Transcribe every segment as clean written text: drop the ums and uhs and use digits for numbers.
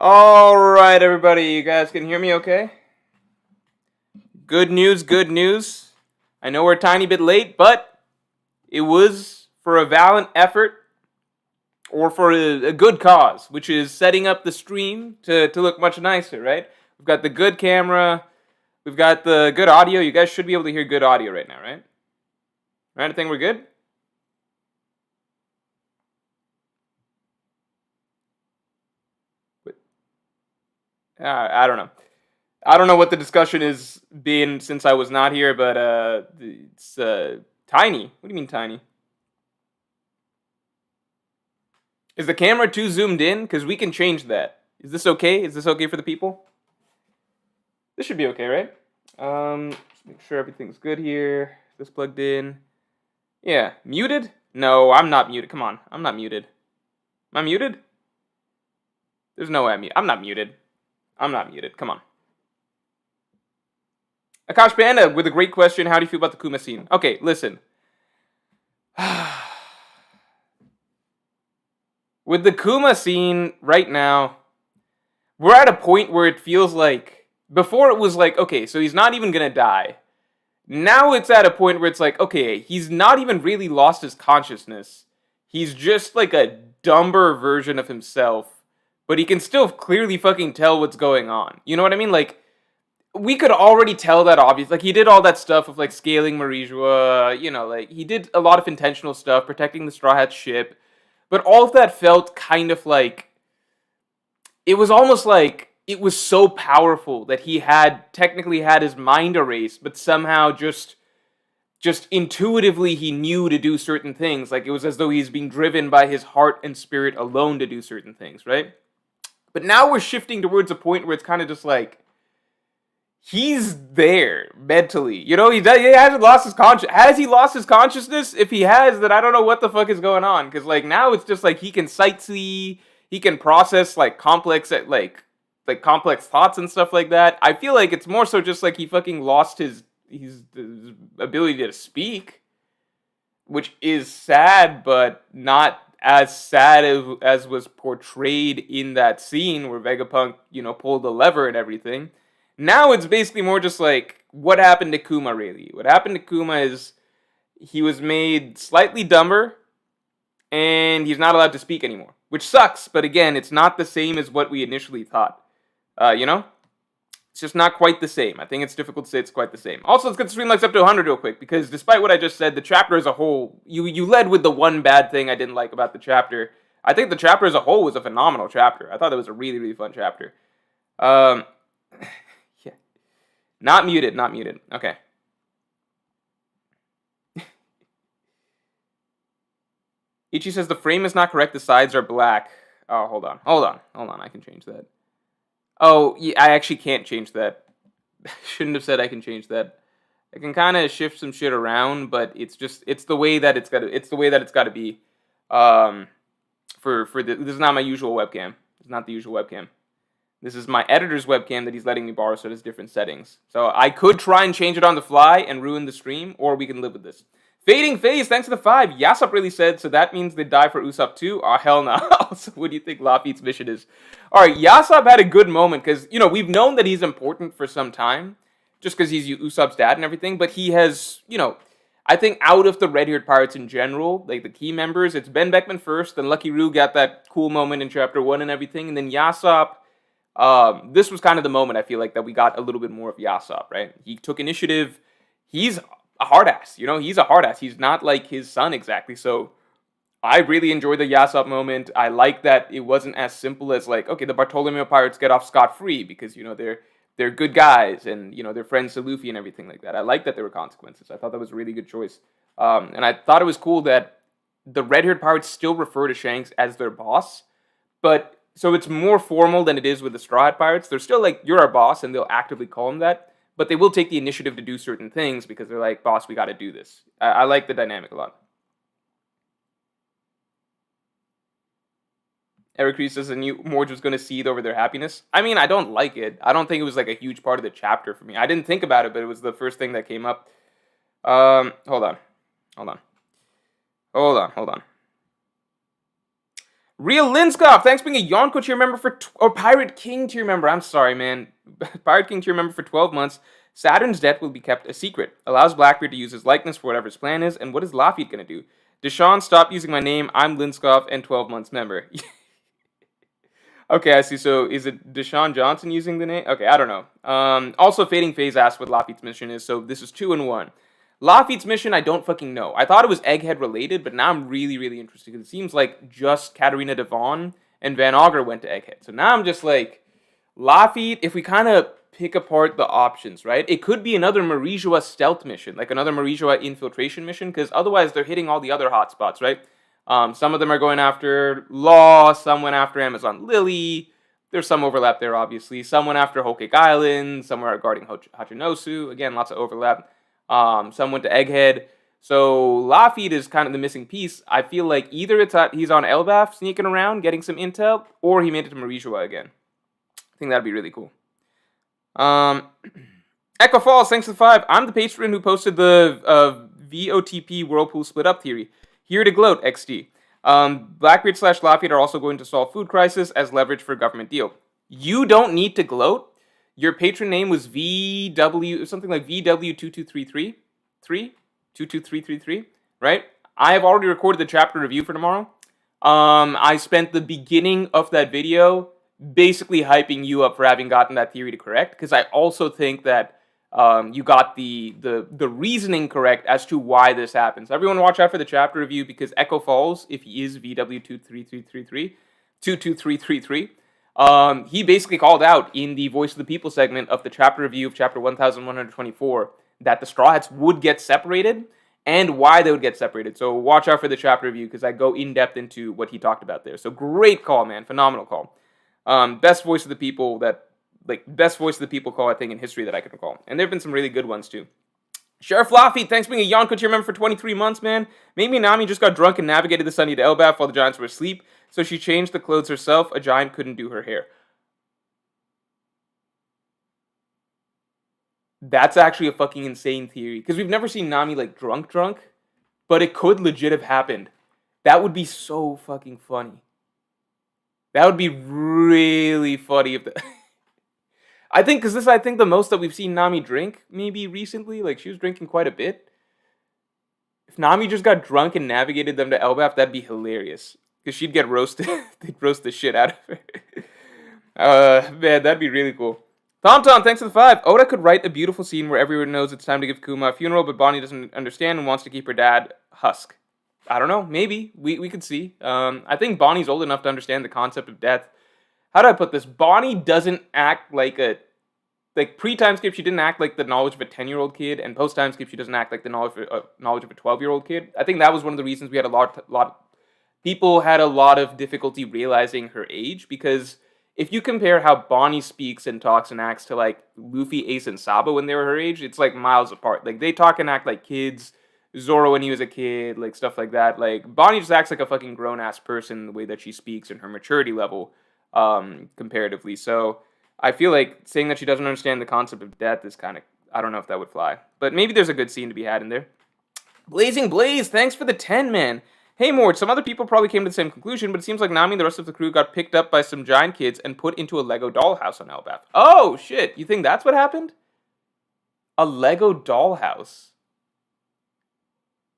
Alright, everybody, you guys can hear me okay? Good news, good news. I know we're a tiny bit late, but it was for a valiant effort or for a good cause, which is setting up the stream to look much nicer, right? We've got the good camera, we've got the good audio. You guys should be able to hear good audio right now, right? Right, I think we're good? I don't know. I don't know what the discussion is been since I was not here, but it's tiny. What do you mean tiny? Is the camera too zoomed in? Because we can change that. Is this okay? Is this okay for the people? This should be okay, right? Just make sure everything's good here. This plugged in. Yeah, muted? No, I'm not muted. Come on, I'm not muted. Am I muted? There's no way I'm not muted. I'm not muted. Come on. Akash Panda with a great question. How do you feel about the Kuma scene? Okay, listen. With the Kuma scene right now, we're at a point where it feels like, before it was like, okay, so he's not even gonna die. Now it's at a point where it's like, okay, he's not even really lost his consciousness. He's just like a dumber version of himself, but he can still clearly fucking tell what's going on. You know what I mean? Like, we could already tell that obvious. Like, he did all that stuff of, like, scaling Marijua, you know, like, he did a lot of intentional stuff, protecting the Straw Hat ship, but all of that felt kind of like, it was almost like it was so powerful that he had technically had his mind erased, but somehow just intuitively he knew to do certain things. Like, it was as though he's being driven by his heart and spirit alone to do certain things, right? But now we're shifting towards a point where it's kind of just like, he's there mentally. You know, he hasn't lost his conscious. Has he lost his consciousness? If he has, then I don't know what the fuck is going on. Because like now it's just like he can sightsee, he can process like complex complex thoughts and stuff like that. I feel like it's more so just like he fucking lost his ability to speak, which is sad, but not as sad as was portrayed in that scene where Vegapunk, you know, pulled the lever and everything. Now it's basically more just like, what happened to Kuma, really? What happened to Kuma is he was made slightly dumber, and he's not allowed to speak anymore. Which sucks, but again, it's not the same as what we initially thought. You know? It's just not quite the same. I think it's difficult to say it's quite the same. Also, let's get the stream likes up to 100 real quick, because despite what I just said, the chapter as a whole, you led with the one bad thing I didn't like about the chapter. I think the chapter as a whole was a phenomenal chapter. I thought it was a really, really fun chapter. Yeah. Not muted, not muted. Okay. Ichi says the frame is not correct, the sides are black. Oh, hold on. I can change that. Oh, yeah, I actually can't change that. Shouldn't have said I can change that. I can kind of shift some shit around, but it's the way that it's got to be. This is not my usual webcam. It's not the usual webcam. This is my editor's webcam that he's letting me borrow, so it has different settings. So I could try and change it on the fly and ruin the stream, or we can live with this. Fading Phase, thanks to the 5. Yasa really said, so that means they die for Usopp too? Oh, hell no. So what do you think Lafitte's mission is? Alright, Yasa had a good moment, because, you know, we've known that he's important for some time, just because he's Usopp's dad and everything, but he has, you know, I think out of the Red-Haired Pirates in general, like the key members, it's Ben Beckman first, then Lucky Roo got that cool moment in Chapter 1 and everything, and then Yasop. This was kind of the moment I feel like that we got a little bit more of Yasop, right? He took initiative. He's a hard ass, you know. He's a hard ass. He's not like his son exactly. So I really enjoyed the Yasop moment. I like that it wasn't as simple as like, okay, the Bartolomeo Pirates get off scot-free because, you know, they're good guys and, you know, they're friends to Luffy and everything like that. I like that there were consequences. I thought that was a really good choice. And I thought it was cool that the Red-Haired Pirates still refer to Shanks as their boss, but so it's more formal than it is with the Straw Hat Pirates. They're still like, you're our boss, and they'll actively call him that. But they will take the initiative to do certain things because they're like, boss, we got to do this. I like the dynamic a lot. Eric Reese says, and Morj was going to seethe over their happiness. I mean, I don't like it. I don't think it was like a huge part of the chapter for me. I didn't think about it, but it was the first thing that came up. Hold on. Real Linskov, thanks for being a Yonko tier member or Pirate King tier member. I'm sorry, man. Pirate King tier member for 12 months. Saturn's death will be kept a secret. Allows Blackbeard to use his likeness for whatever his plan is. And what is Lafitte gonna do? Deshaun, stop using my name. I'm Linskov and 12 months member. Okay, I see. So is it Deshaun Johnson using the name? Okay, I don't know. Also, Fading Phase asked what Lafitte's mission is, so this is 2-1. Lafitte's mission, I don't fucking know. I thought it was Egghead related, but now I'm really, really interested because it seems like just Katarina Devon and Van Augur went to Egghead. So now I'm just like, Lafitte, if we kind of pick apart the options, right? It could be another Marijua stealth mission, like another Marijua infiltration mission, because otherwise they're hitting all the other hotspots, right? Some of them are going after Law, some went after Amazon Lily. There's some overlap there, obviously. Some went after Hokage Island, some were guarding Hachinosu. Again, lots of overlap. Some went to Egghead. So Lafitte is kind of the missing piece. I feel like either he's on Elbaf sneaking around, getting some intel, or he made it to Marijua again. I think that'd be really cool. Echo Falls, thanks to 5. I'm the patron who posted the VOTP Whirlpool split up theory. Here to gloat, XD. Blackbeard / Lafitte are also going to solve food crisis as leverage for government deal. You don't need to gloat. Your patron name was VW, something like VW22333, 22333, right? I have already recorded the chapter review for tomorrow. I spent the beginning of that video basically hyping you up for having gotten that theory to correct, because I also think that you got the reasoning correct as to why this happens. Everyone watch out for the chapter review, because Echo Falls, if he is VW22333, 22333, he basically called out in the Voice of the People segment of the chapter review of chapter 1124 that the Straw Hats would get separated and why they would get separated. So watch out for the chapter review, because I go in depth into what he talked about there. So great call, man. Phenomenal call. Best Voice of the People call, I think, in history that I can recall. And there have been some really good ones, too. Sheriff Lafitte, thanks for being a Yonko tier member for 23 months, man. Maybe Nami just got drunk and navigated the Sunny to Elbaf while the Giants were asleep, so she changed the clothes herself. A giant couldn't do her hair. That's actually a fucking insane theory, because we've never seen Nami, like, drunk, but it could legit have happened. That would be so fucking funny. That would be really funny if the... I think the most that we've seen Nami drink, maybe recently, like, she was drinking quite a bit. If Nami just got drunk and navigated them to Elbaf, that'd be hilarious. Because she'd get roasted. They'd roast the shit out of her. Man, that'd be really cool. Tom, thanks for the 5. Oda could write a beautiful scene where everyone knows it's time to give Kuma a funeral, but Bonnie doesn't understand and wants to keep her dad Husk. I don't know. Maybe. We could see. I think Bonnie's old enough to understand the concept of death. How do I put this? Bonnie doesn't act like pre-time skip, she didn't act like the knowledge of a 10-year-old kid, and post-time skip, she doesn't act like the knowledge of a 12-year-old kid. I think that was one of the reasons we had people had a lot of difficulty realizing her age, because if you compare how Bonnie speaks and talks and acts to, like, Luffy, Ace, and Sabo when they were her age, it's, like, miles apart. Like, they talk and act like kids. Zoro when he was a kid, like, stuff like that. Like, Bonnie just acts like a fucking grown-ass person the way that she speaks and her maturity level, comparatively. So I feel like saying that she doesn't understand the concept of death is kind of, I don't know if that would fly. But maybe there's a good scene to be had in there. Blazing Blaze, thanks for the 10, man. Hey, Morj, some other people probably came to the same conclusion, but it seems like Nami and the rest of the crew got picked up by some giant kids and put into a Lego dollhouse on Elbaf. Oh, shit. You think that's what happened? A Lego dollhouse.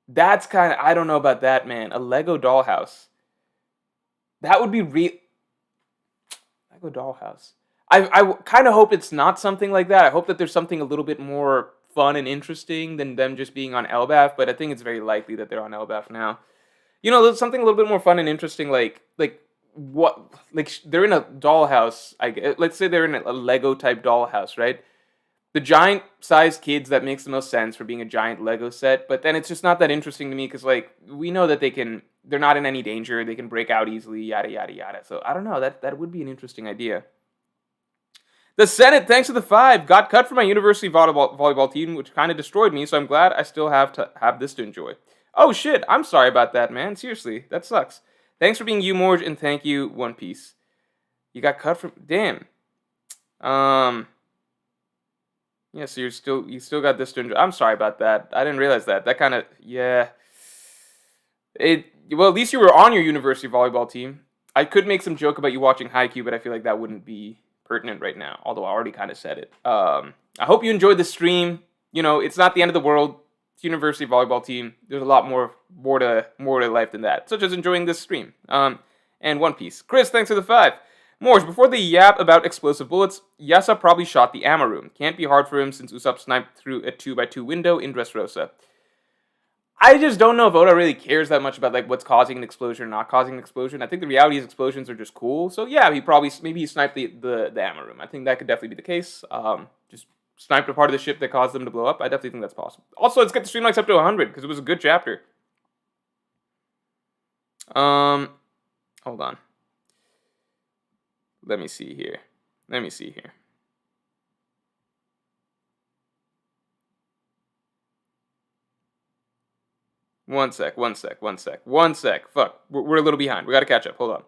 That's kind of, I don't know about that, man. A Lego dollhouse. That would be Lego dollhouse. I kind of hope it's not something like that. I hope that there's something a little bit more fun and interesting than them just being on Elbaf, but I think it's very likely that they're on Elbaf now. You know, there's something a little bit more fun and interesting, like what, like, they're in a dollhouse. Let's say they're in a Lego type dollhouse, right? The giant-sized kids, that makes the most sense for being a giant Lego set, but then it's just not that interesting to me, because, like, we know that they're not in any danger, they can break out easily, yada, yada, yada. So, I don't know, that would be an interesting idea. The Senate, thanks to the 5, got cut from my university volleyball team, which kind of destroyed me, so I'm glad I still have this to enjoy. Oh, shit, I'm sorry about that, man. Seriously, that sucks. Thanks for being you, Morj, and thank you, One Piece. You got cut from... Damn. Yeah, so you still got this to enjoy. I'm sorry about that. I didn't realize that. That kind of... Yeah. Well, at least you were on your university volleyball team. I could make some joke about you watching Haikyuu, but I feel like that wouldn't be pertinent right now, although I already kind of said it. I hope you enjoyed the stream. You know, it's not the end of the world. It's University volleyball team. There's a lot more to life than that, such as enjoying this stream. And One Piece. Chris, thanks for the 5. Morj, before the yap about explosive bullets, Yasa probably shot the ammo room. Can't be hard for him since Usopp sniped through a 2x2 window in Dressrosa. I just don't know if Oda really cares that much about like what's causing an explosion or not causing an explosion. I think the reality is explosions are just cool. So yeah, maybe he sniped the ammo room. I think that could definitely be the case. Just sniped a part of the ship that caused them to blow up. I definitely think that's possible. Also, let's get the stream likes up to 100 because it was a good chapter. Hold on. Let me see here. One sec. Fuck. We're a little behind. We gotta catch up. Hold on.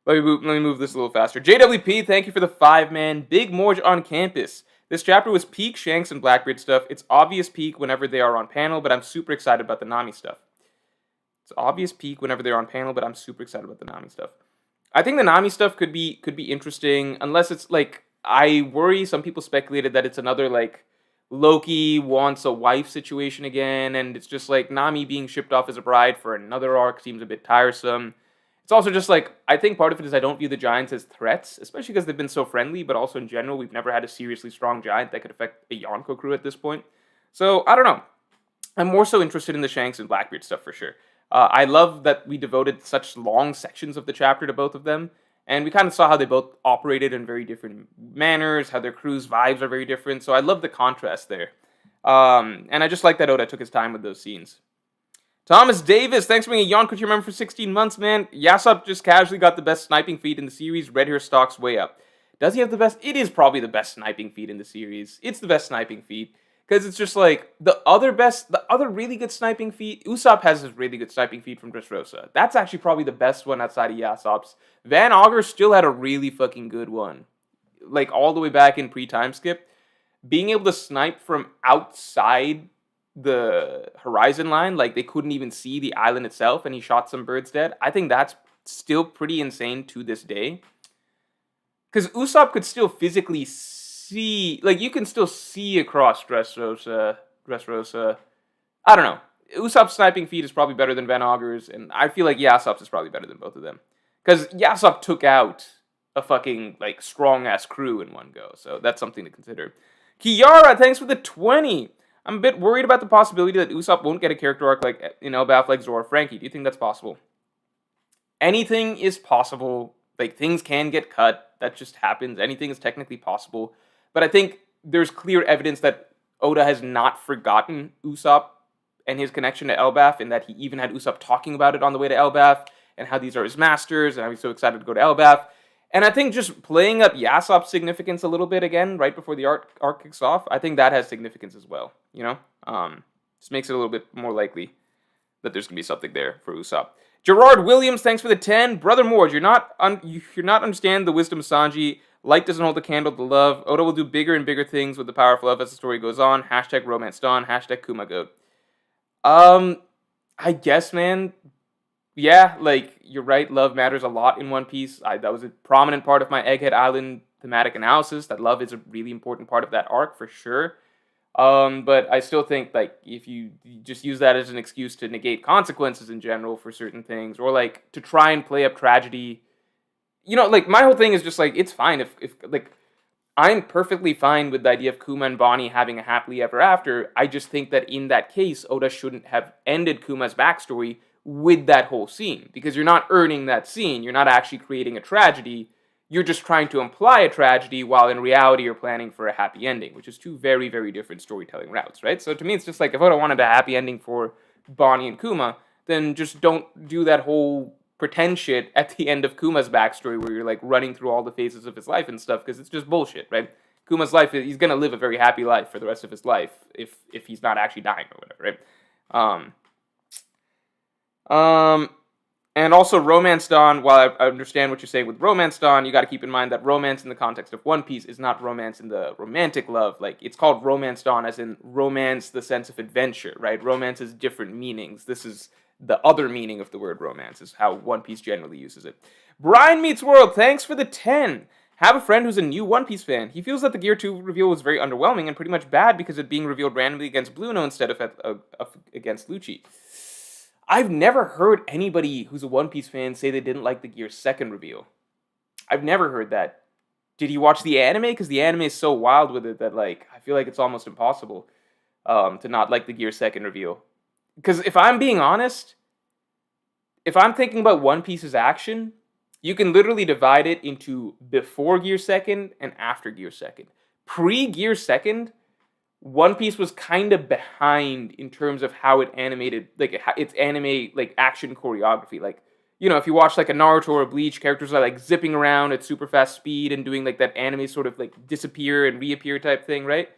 Let me move this a little faster. JWP, thank you for the 5, man. Big Morj on campus. This chapter was peak Shanks and Blackbeard stuff. It's obvious peak whenever they are on panel, but I'm super excited about the Nami stuff. I think the Nami stuff could be interesting, unless it's like, I worry some people speculated that it's another like Loki wants a wife situation again, and it's just like Nami being shipped off as a bride for another arc seems a bit tiresome. It's also just like, I think part of it is I don't view the Giants as threats, especially because they've been so friendly, but also in general, we've never had a seriously strong Giant that could affect a Yonko crew at this point. So, I don't know. I'm more so interested in the Shanks and Blackbeard stuff for sure. I love that we devoted such long sections of the chapter to both of them, and we kind of saw how they both operated in very different manners, how their crew's vibes are very different, so I love the contrast there. And I just like that Oda took his time with those scenes. Thomas Davis, thanks for being a Yonko team member for 16 months, man. Yasop just casually got the best sniping feat in the series. Red hair stalks way up. Does he have the best? It is probably the best sniping feat in the series. It's the best sniping feat. Because it's just like, the other really good sniping feat, Usopp has his really good sniping feat from Dressrosa. That's actually probably the best one outside of Yasop's. Van Augur still had a really fucking good one. Like, all the way back in pre-time skip. Being able to snipe from outside the horizon line, like they couldn't even see the island itself, and he shot some birds dead. I think that's still pretty insane to this day. Because Usopp could still physically see, like, you can still see across Dressrosa. I don't know. Usopp's sniping feat is probably better than Van Augur's, and I feel like Yasop's is probably better than both of them. Because Yasop took out a fucking, like, strong-ass crew in one go, so that's something to consider. Kiara, thanks for the 20! I'm a bit worried about the possibility that Usopp won't get a character arc like in Elbaf like Zoro or Frankie. Do you think that's possible? Anything is possible. Like, things can get cut. That just happens. Anything is technically possible. But I think there's clear evidence that Oda has not forgotten Usopp and his connection to Elbaf, and that he even had Usopp talking about it on the way to Elbaf, and how these are his masters, and how he's so excited to go to Elbaf. And I think just playing up Yasop's significance a little bit again, right before the arc kicks off, I think that has significance as well, you know? Just makes it a little bit more likely that there's going to be something there for Usopp. Gerard Williams, thanks for the 10. Brother Morj, you're not understand the wisdom of Sanji. Light doesn't hold a candle to love. Oda will do bigger and bigger things with the power of love as the story goes on. Hashtag romance dawn. Hashtag Kuma goat. I guess, man. Yeah, like, you're right, love matters a lot in One Piece. That was a prominent part of my Egghead Island thematic analysis, that love is a really important part of that arc, for sure. But I still think, like, if you just use that as an excuse to negate consequences in general for certain things, or, like, to try and play up tragedy, you know, like, my whole thing is just, like, it's fine if like, I'm perfectly fine with the idea of Kuma and Bonnie having a happily ever after. I just think that in that case, Oda shouldn't have ended Kuma's backstory with that whole scene, because you're not earning that scene. You're not actually creating a tragedy. You're just trying to imply a tragedy, while in reality you're planning for a happy ending, which is two very, very different storytelling routes, right? So to me, it's just like, if Oda wanted a happy ending for Bonnie and Kuma, then just don't do that whole pretend shit at the end of Kuma's backstory, where you're like running through all the phases of his life and stuff, because it's just bullshit, right? Kuma's life, he's gonna live a very happy life for the rest of his life if he's not actually dying or whatever, right? And also Romance Dawn, while I understand what you're saying with Romance Dawn, you gotta keep in mind that romance in the context of One Piece is not romance in the romantic love. Like, it's called Romance Dawn as in romance, the sense of adventure, right? Romance has different meanings. This is the other meaning of the word romance is how One Piece generally uses it. Brian Meets World, thanks for the 10. Have a friend who's a new One Piece fan. He feels that the Gear 2 reveal was very underwhelming and pretty much bad because it being revealed randomly against Bluno instead of against Lucci. I've never heard anybody who's a One Piece fan say they didn't like the Gear 2nd reveal. I've never heard that. Did he watch the anime? Because the anime is so wild with it that, like, I feel like it's almost impossible to not like the Gear 2nd reveal. Because if I'm being honest, if I'm thinking about One Piece's action, you can literally divide it into before Gear 2nd and after Gear 2nd. Pre-Gear 2nd, One Piece was kind of behind in terms of how it animated, like, its anime, like, action choreography. Like, you know, if you watch, like, a Naruto or a Bleach, characters are, like, zipping around at super fast speed and doing, like, that anime sort of, like, disappear and reappear type thing, right?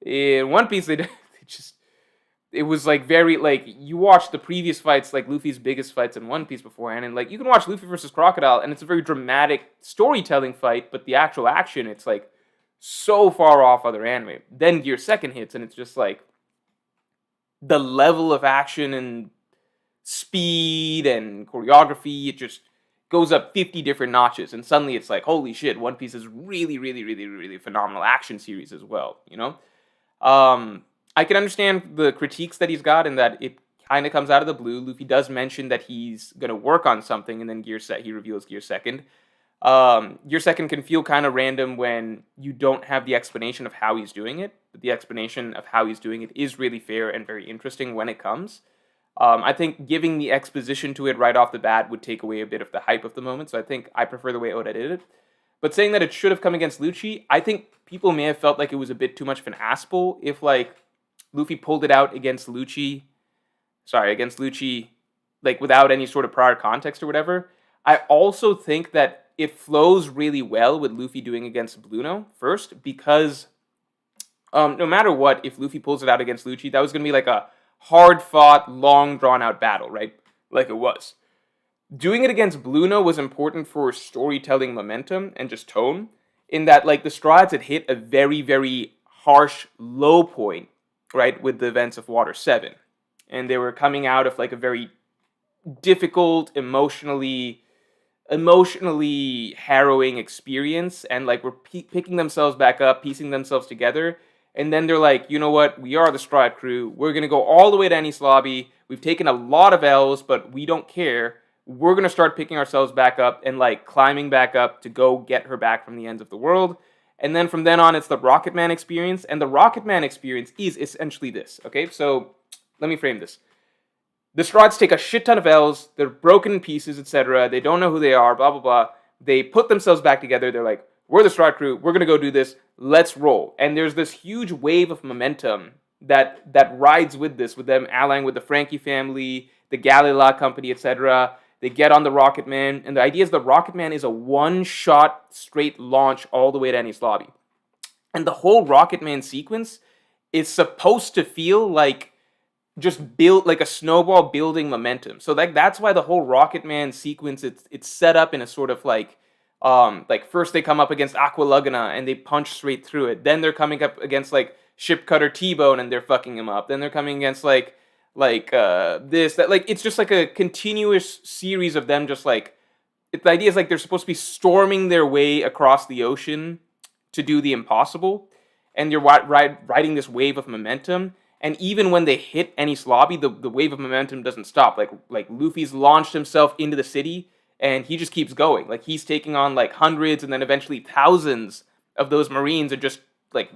In One Piece, they just... It was, like, very, like, you watch the previous fights, like, Luffy's biggest fights in One Piece beforehand, and, like, you can watch Luffy versus Crocodile, and it's a very dramatic storytelling fight, but the actual action, it's, like, so far off other anime. Then Gear 2nd hits, and it's just, like, the level of action and speed and choreography, it just goes up 50 different notches, and suddenly it's like, holy shit, One Piece is really, really, really, really phenomenal action series as well, you know? I can understand the critiques that he's got and that it kind of comes out of the blue. Luffy does mention that he's going to work on something, and then he reveals Gear 2nd. Gear 2nd can feel kind of random when you don't have the explanation of how he's doing it, but the explanation of how he's doing it is really fair and very interesting when it comes. I think giving the exposition to it right off the bat would take away a bit of the hype of the moment, so I think I prefer the way Oda did it. But saying that it should have come against Lucci, I think people may have felt like it was a bit too much of an ass pull if, like, Luffy pulled it out against Lucci, like, without any sort of prior context or whatever. I also think that it flows really well with Luffy doing against Bluno first, because no matter what, if Luffy pulls it out against Lucci, that was going to be like a hard-fought, long, drawn-out battle, right? Like it was. Doing it against Bluno was important for storytelling momentum and just tone, in that, like, the Straw Hats had hit a very, very harsh low point, right, with the events of Water 7. And they were coming out of, like, a very difficult, emotionally harrowing experience, and, like, were picking themselves back up, piecing themselves together, and then they're like, you know what, we are the Straw Hat crew, we're going to go all the way to Enies Lobby, we've taken a lot of L's, but we don't care, we're going to start picking ourselves back up and, like, climbing back up to go get her back from the ends of the world. And then from then on, it's the Rocketman experience. And the Rocketman experience is essentially this, okay? So, let me frame this. The Straw Hats take a shit ton of L's. They're broken in pieces, etc. They don't know who they are, blah, blah, blah. They put themselves back together. They're like, we're the Straw Hat crew. We're going to go do this. Let's roll. And there's this huge wave of momentum that rides with this, with them allying with the Frankie family, the Galila company, etc. They get on the Rocketman, and the idea is the Rocketman is a one-shot straight launch all the way to Enies Lobby. And the whole Rocketman sequence is supposed to feel like just build like a snowball building momentum. So that's why the whole Rocketman sequence, it's set up in a sort of like first they come up against Aqua Lugana and they punch straight through it. Then they're coming up against like Ship Cutter T-Bone and they're fucking him up. Then they're coming against it's just like a continuous series of them just like, the idea is like they're supposed to be storming their way across the ocean to do the impossible, and you're riding this wave of momentum, and even when they hit Enies Lobby, the wave of momentum doesn't stop. Like Luffy's launched himself into the city, and he just keeps going. Like, he's taking on like hundreds and then eventually thousands of those Marines are just like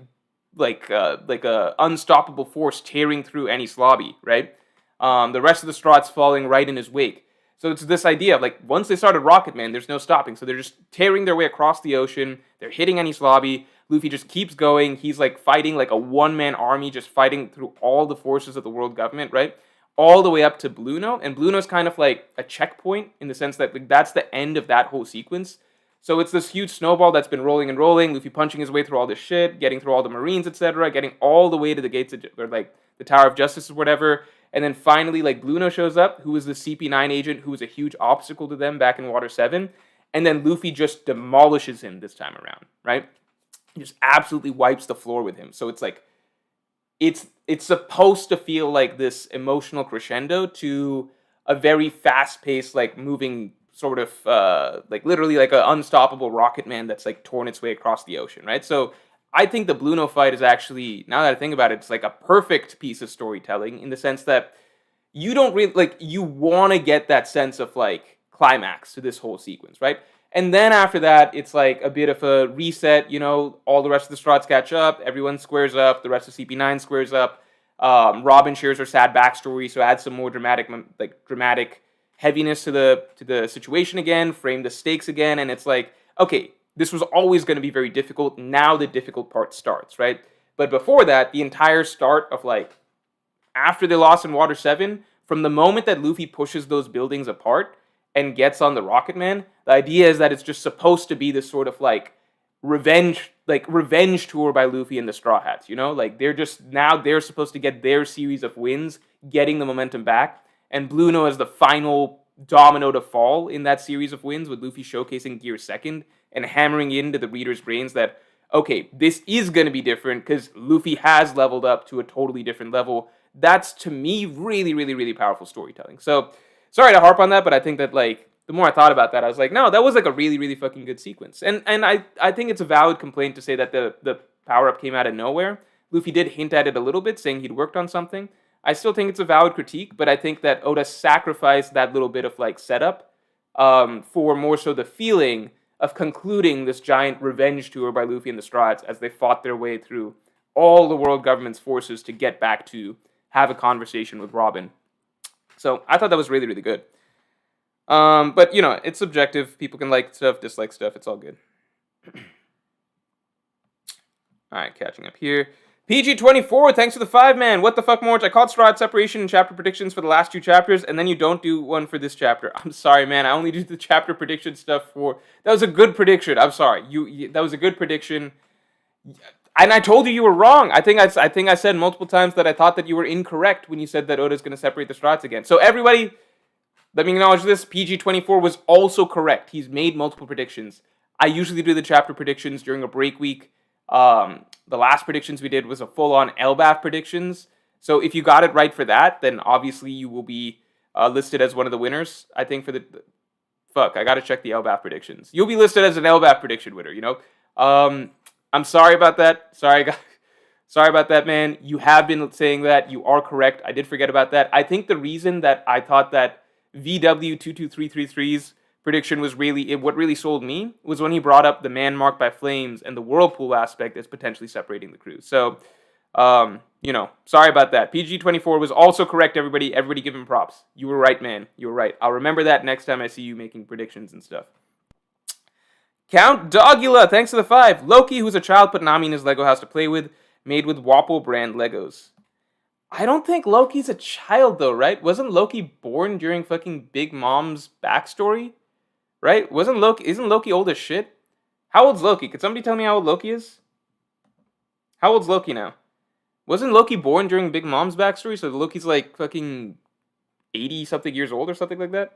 a unstoppable force tearing through Enies Lobby, right? The rest of the Straw Hats falling right in his wake. So it's this idea of, like, once they started Rocketman, there's no stopping. So they're just tearing their way across the ocean. They're hitting Enies Lobby. Luffy just keeps going. He's, like, fighting like a one-man army, just fighting through all the forces of the world government, right? All the way up to Bluno. And Bluno's kind of like a checkpoint in the sense that, like, that's the end of that whole sequence. So it's this huge snowball that's been rolling and rolling. Luffy punching his way through all this shit, getting through all the Marines, etc., getting all the way to the gates of, or like the Tower of Justice or whatever. And then finally, like, Bluno shows up, who is the CP9 agent, who was a huge obstacle to them back in Water 7. And then Luffy just demolishes him this time around, right? He just absolutely wipes the floor with him. So it's like, it's supposed to feel like this emotional crescendo to a very fast-paced, like moving sort of like literally like an unstoppable rocket man that's like torn its way across the ocean, right? So I think the Bluno fight is actually, now that I think about it, it's like a perfect piece of storytelling in the sense that you don't really like, you want to get that sense of like climax to this whole sequence, right? And then after that, it's like a bit of a reset. You know, all the rest of the Strats catch up, everyone squares up, the rest of CP9 squares up. Robin shares her sad backstory, so add some more dramatic heaviness to the situation again, frame the stakes again, and it's like, okay, this was always going to be very difficult. Now the difficult part starts, right? But before that, the entire start of like after they lost in Water 7, from the moment that Luffy pushes those buildings apart and gets on the Rocket Man, the idea is that it's just supposed to be this sort of like revenge tour by Luffy and the Straw Hats, you know? Like they're supposed to get their series of wins, getting the momentum back, and Bluno is the final domino to fall in that series of wins, with Luffy showcasing Gear second and hammering into the reader's brains that, okay, this is going to be different because Luffy has leveled up to a totally different level. That's, to me, really, really, really powerful storytelling. So, sorry to harp on that, but I think that, like, the more I thought about that, I was like, no, that was, like, a really, really fucking good sequence. And I think it's a valid complaint to say that the power-up came out of nowhere. Luffy did hint at it a little bit, saying he'd worked on something. I still think it's a valid critique, but I think that Oda sacrificed that little bit of, like, setup for more so the feeling of concluding this giant revenge tour by Luffy and the Straw Hats as they fought their way through all the world government's forces to get back to have a conversation with Robin. So I thought that was really, really good. But, you know, it's subjective. People can like stuff, dislike stuff. It's all good. Alright, catching up here. PG24, thanks for the 5, man. What the fuck, Morj? I called Straw Hat separation and chapter predictions for the last 2 chapters, and then you don't do one for this chapter. I'm sorry, man. I only do the chapter prediction stuff for... That was a good prediction. I'm sorry. That was a good prediction. And I told you were wrong. I think I said multiple times that I thought that you were incorrect when you said that Oda's going to separate the Strats again. So everybody, let me acknowledge this. PG24 was also correct. He's made multiple predictions. I usually do the chapter predictions during a break week. The last predictions we did was a full-on Elbaf predictions. So if you got it right for that, then obviously you will be listed as one of the winners. I think for the... Fuck, I gotta check the Elbaf predictions. You'll be listed as an Elbaf prediction winner, you know? I'm sorry about that. Sorry about that, man. You have been saying that. You are correct. I did forget about that. I think the reason that I thought that VW22333's prediction was really, what really sold me was when he brought up the man marked by flames and the whirlpool aspect as potentially separating the crew. So, you know, sorry about that. PG24 was also correct, everybody. Everybody give him props. You were right, man. You were right. I'll remember that next time I see you making predictions and stuff. Count Dogula, thanks for the 5. Loki, who's a child, put Nami in his Lego house to play with, made with Wapple brand Legos. I don't think Loki's a child, though, right? Wasn't Loki born during fucking Big Mom's backstory? Right? Isn't Loki old as shit? How old's Loki? Could somebody tell me how old Loki is? How old's Loki now? Wasn't Loki born during Big Mom's backstory? So Loki's like fucking 80-something years old or something like that?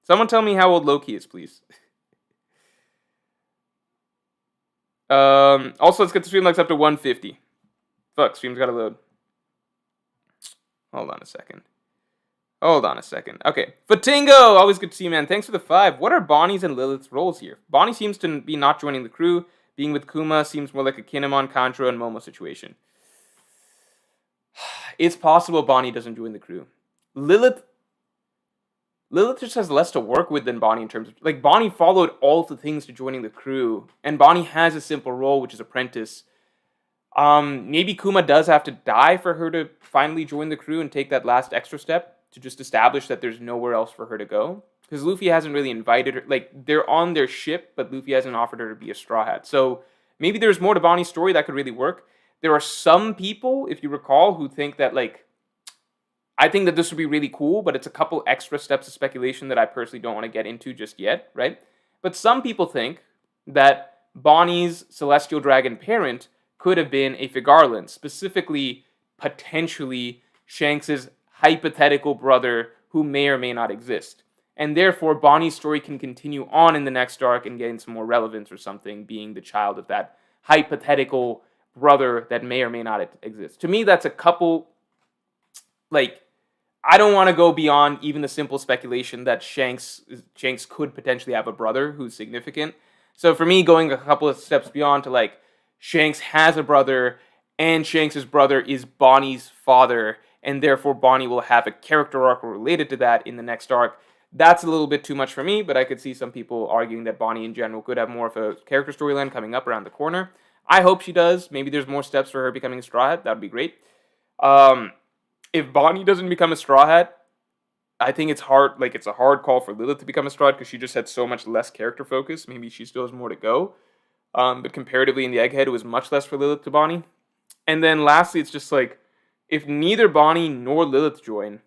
Someone tell me how old Loki is, please. Also, let's get the stream likes up to 150. Fuck, stream's gotta load. Hold on a second. Okay. Fatingo! Always good to see you, man. Thanks for the 5. What are Bonnie's and Lilith's roles here? Bonnie seems to be not joining the crew. Being with Kuma seems more like a Kinemon, Kanto, and Momo situation. It's possible Bonnie doesn't join the crew. Lilith just has less to work with than Bonnie in terms of... Like, Bonnie followed all the things to joining the crew. And Bonnie has a simple role, which is apprentice. Maybe Kuma does have to die for her to finally join the crew and take that last extra step to just establish that there's nowhere else for her to go. Because Luffy hasn't really invited her. Like, they're on their ship, but Luffy hasn't offered her to be a Straw Hat. So maybe there's more to Bonnie's story that could really work. There are some people, if you recall, who think that, like... I think that this would be really cool, but it's a couple extra steps of speculation that I personally don't want to get into just yet, right? But some people think that Bonnie's Celestial Dragon parent could have been a Figarland, specifically, potentially, Shanks' hypothetical brother who may or may not exist. And therefore, Bonnie's story can continue on in the next arc and gain some more relevance or something, being the child of that hypothetical brother that may or may not exist. To me, that's a couple, like, I don't want to go beyond even the simple speculation that Shanks could potentially have a brother who's significant. So for me, going a couple of steps beyond to like Shanks has a brother, and Shanks' brother is Bonnie's father, and therefore Bonnie will have a character arc related to that in the next arc. That's a little bit too much for me, but I could see some people arguing that Bonnie in general could have more of a character storyline coming up around the corner. I hope she does. Maybe there's more steps for her becoming a Straw Hat. That would be great. If Bonnie doesn't become a Straw Hat, I think it's hard. Like, it's a hard call for Lilith to become a Straw Hat because she just had so much less character focus. Maybe she still has more to go. But comparatively in the Egghead, it was much less for Lilith to Bonnie. And then lastly, it's just like, if neither Bonnie nor Lilith join,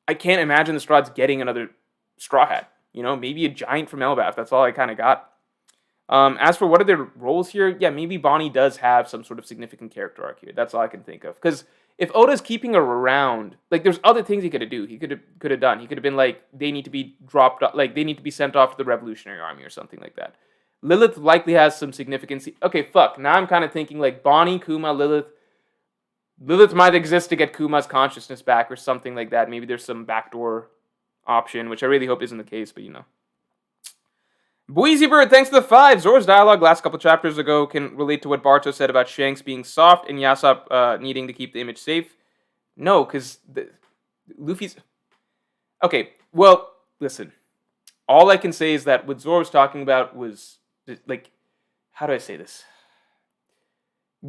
I can't imagine the Straw Hats getting another Straw Hat. You know, maybe a giant from Elbaf. That's all I kind of got. As for what are their roles here, yeah, maybe Bonnie does have some sort of significant character arc here. That's all I can think of. Because if Oda's keeping her around, like, there's other things he could do. He could have done. He could have been like, they need to be dropped, like, they need to be sent off to the Revolutionary Army or something like that. Lilith likely has some significance. Okay, fuck. Now I'm kind of thinking like Bonnie, Kuma, Lilith. Lilith might exist to get Kuma's consciousness back or something like that. Maybe there's some backdoor option, which I really hope isn't the case, but you know. Boise Bird, thanks to the 5. Zoro's dialogue last couple chapters ago can relate to what Barto said about Shanks being soft and Yasa needing to keep the image safe. No, because Luffy's... Okay, well, listen. All I can say is that what Zoro was talking about was, like, how do I say this?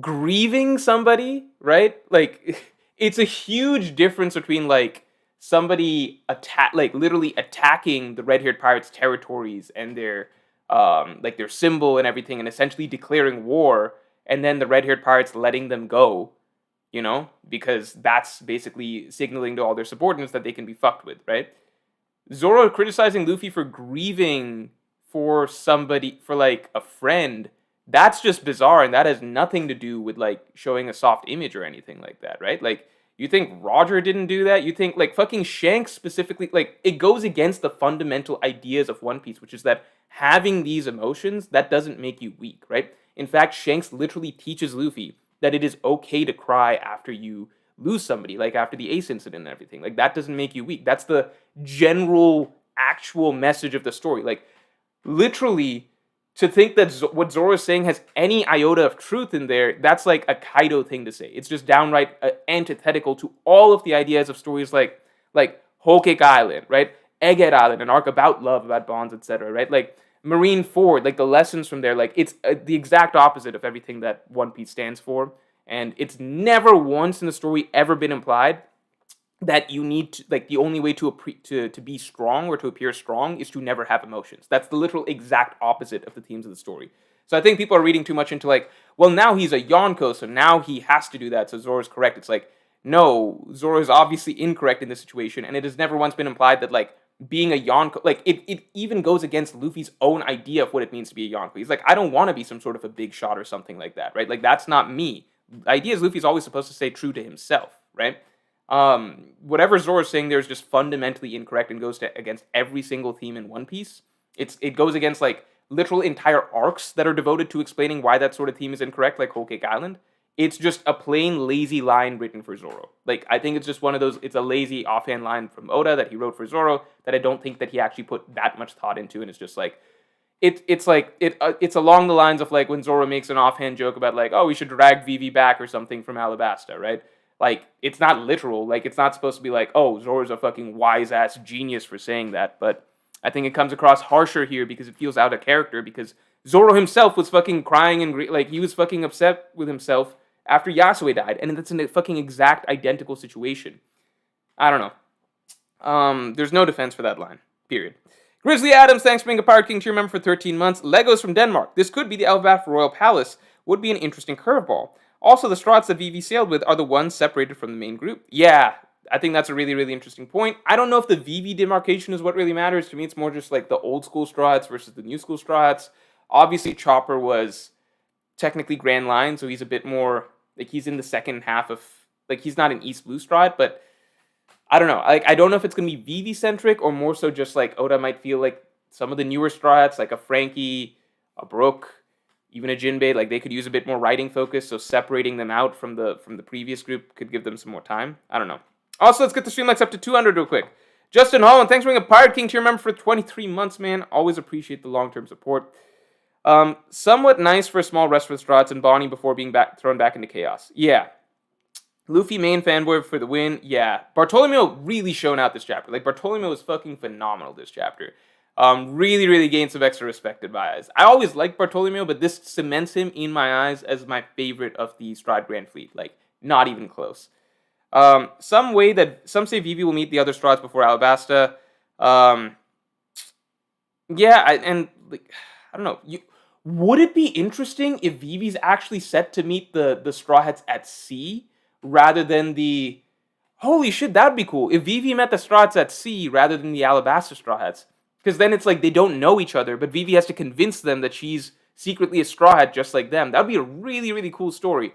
Grieving somebody, right? Like, it's a huge difference between, like, somebody literally attacking the red-haired pirates' territories and their their symbol and everything, and essentially declaring war, and then the red-haired pirates letting them go, you know, because that's basically signaling to all their subordinates that they can be fucked with, right? Zoro criticizing Luffy for grieving for somebody, for like a friend, that's just bizarre, and that has nothing to do with like showing a soft image or anything like that, right? Like, you think Roger didn't do that? You think, like, fucking Shanks specifically, like, it goes against the fundamental ideas of One Piece, which is that having these emotions, that doesn't make you weak, right? In fact, Shanks literally teaches Luffy that it is okay to cry after you lose somebody, like after the Ace incident and everything. Like, that doesn't make you weak. That's the general, actual message of the story. Like, literally, to think that what Zoro is saying has any iota of truth in there, that's like a Kaido thing to say. It's just downright antithetical to all of the ideas of stories like Whole Cake Island, right? Egghead Island, an arc about love, about bonds, etc., right? Like Marine Ford, like the lessons from there, like it's the exact opposite of everything that One Piece stands for. And it's never once in the story ever been implied that you need to, like, the only way to be strong or to appear strong is to never have emotions. That's the literal exact opposite of the themes of the story. So I think people are reading too much into like, well, now he's a Yonko, so now he has to do that, so Zoro's correct. It's like, no, Zoro is obviously incorrect in this situation, and it has never once been implied that, like, being a Yonko, like, it even goes against Luffy's own idea of what it means to be a Yonko. He's like, I don't want to be some sort of a big shot or something like that, right? Like, that's not me. The idea is Luffy's always supposed to stay true to himself, right? Whatever Zoro's saying there is just fundamentally incorrect and goes against every single theme in One Piece. It goes against like literal entire arcs that are devoted to explaining why that sort of theme is incorrect, like Whole Cake Island. It's just a plain lazy line written for Zoro. Like, I think it's just one of those, it's a lazy offhand line from Oda that he wrote for Zoro that I don't think that he actually put that much thought into, and it's just like, it's along the lines of like when Zoro makes an offhand joke about like, oh, we should drag Vivi back or something from Alabasta, right? Like, it's not literal. Like, it's not supposed to be like, oh, Zoro's a fucking wise-ass genius for saying that. But I think it comes across harsher here because it feels out of character. Because Zoro himself was fucking crying and, like, he was fucking upset with himself after Yasue died. And that's in a fucking exact identical situation. I don't know. There's no defense for that line. Period. Grizzly Adams, thanks for being a Pirate King tier member for 13 months. Legos from Denmark. This could be the Elbaf Royal Palace. Would be an interesting curveball. Also, the Strahts that Vivi sailed with are the ones separated from the main group. Yeah, I think that's a really, really interesting point. I don't know if the Vivi demarcation is what really matters. To me, it's more just like the old school Strahts versus the new school Strahts. Obviously, Chopper was technically Grand Line, so he's a bit more, like, he's in the second half of, like, he's not an East Blue Strat, but I don't know. Like, I don't know if it's going to be Vivi-centric or more so just, like, Oda might feel like some of the newer Strats, like a Frankie, a Brook, even a Jinbei, like, they could use a bit more writing focus, so separating them out from the previous group could give them some more time. I don't know. Also, let's get the stream likes up to 200 real quick. Justin Holland, thanks for being a Pirate King tier member for 23 months, man. Always appreciate the long-term support. Somewhat nice for a small rest for the Strats and Bonnie before being thrown back into chaos. Yeah. Luffy main fanboy for the win. Yeah. Bartolomeo really shown out this chapter. Like, Bartolomeo was fucking phenomenal this chapter. Really, really gained some extra respect in my eyes. I always liked Bartolomeo, but this cements him in my eyes as my favorite of the Stride Grand Fleet. Like, not even close. Some say Vivi will meet the other Strats before Alabasta. I don't know. Would it be interesting if Vivi's actually set to meet the Straw Hats at sea rather than the... Holy shit, that'd be cool. If Vivi met the Straw Hats at sea rather than the Alabasta Straw Hats. Because then it's like they don't know each other, but Vivi has to convince them that she's secretly a Straw Hat just like them. That would be a really, really cool story.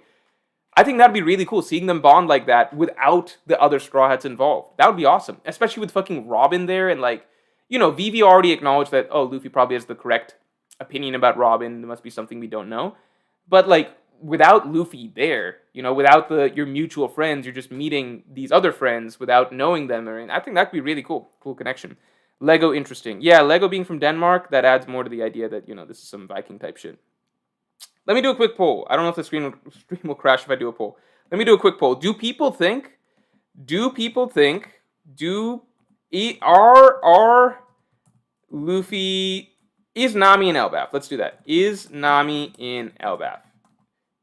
I think that'd be really cool, seeing them bond like that without the other Straw Hats involved. That would be awesome. Especially with fucking Robin there and like... Vivi already acknowledged that, Luffy probably has the correct opinion about Robin. There must be something we don't know. But, like, without Luffy there, without your mutual friends, you're just meeting these other friends without knowing them. And I think that'd be really cool. Cool connection. Lego, interesting. Yeah, Lego being from Denmark, that adds more to the idea that, this is some Viking type shit. Let me do a quick poll. I don't know if the stream will crash if I do a poll. Let me do a quick poll. Do people think are Luffy... Is Nami in Elbaf? Let's do that. Is Nami in Elbaf?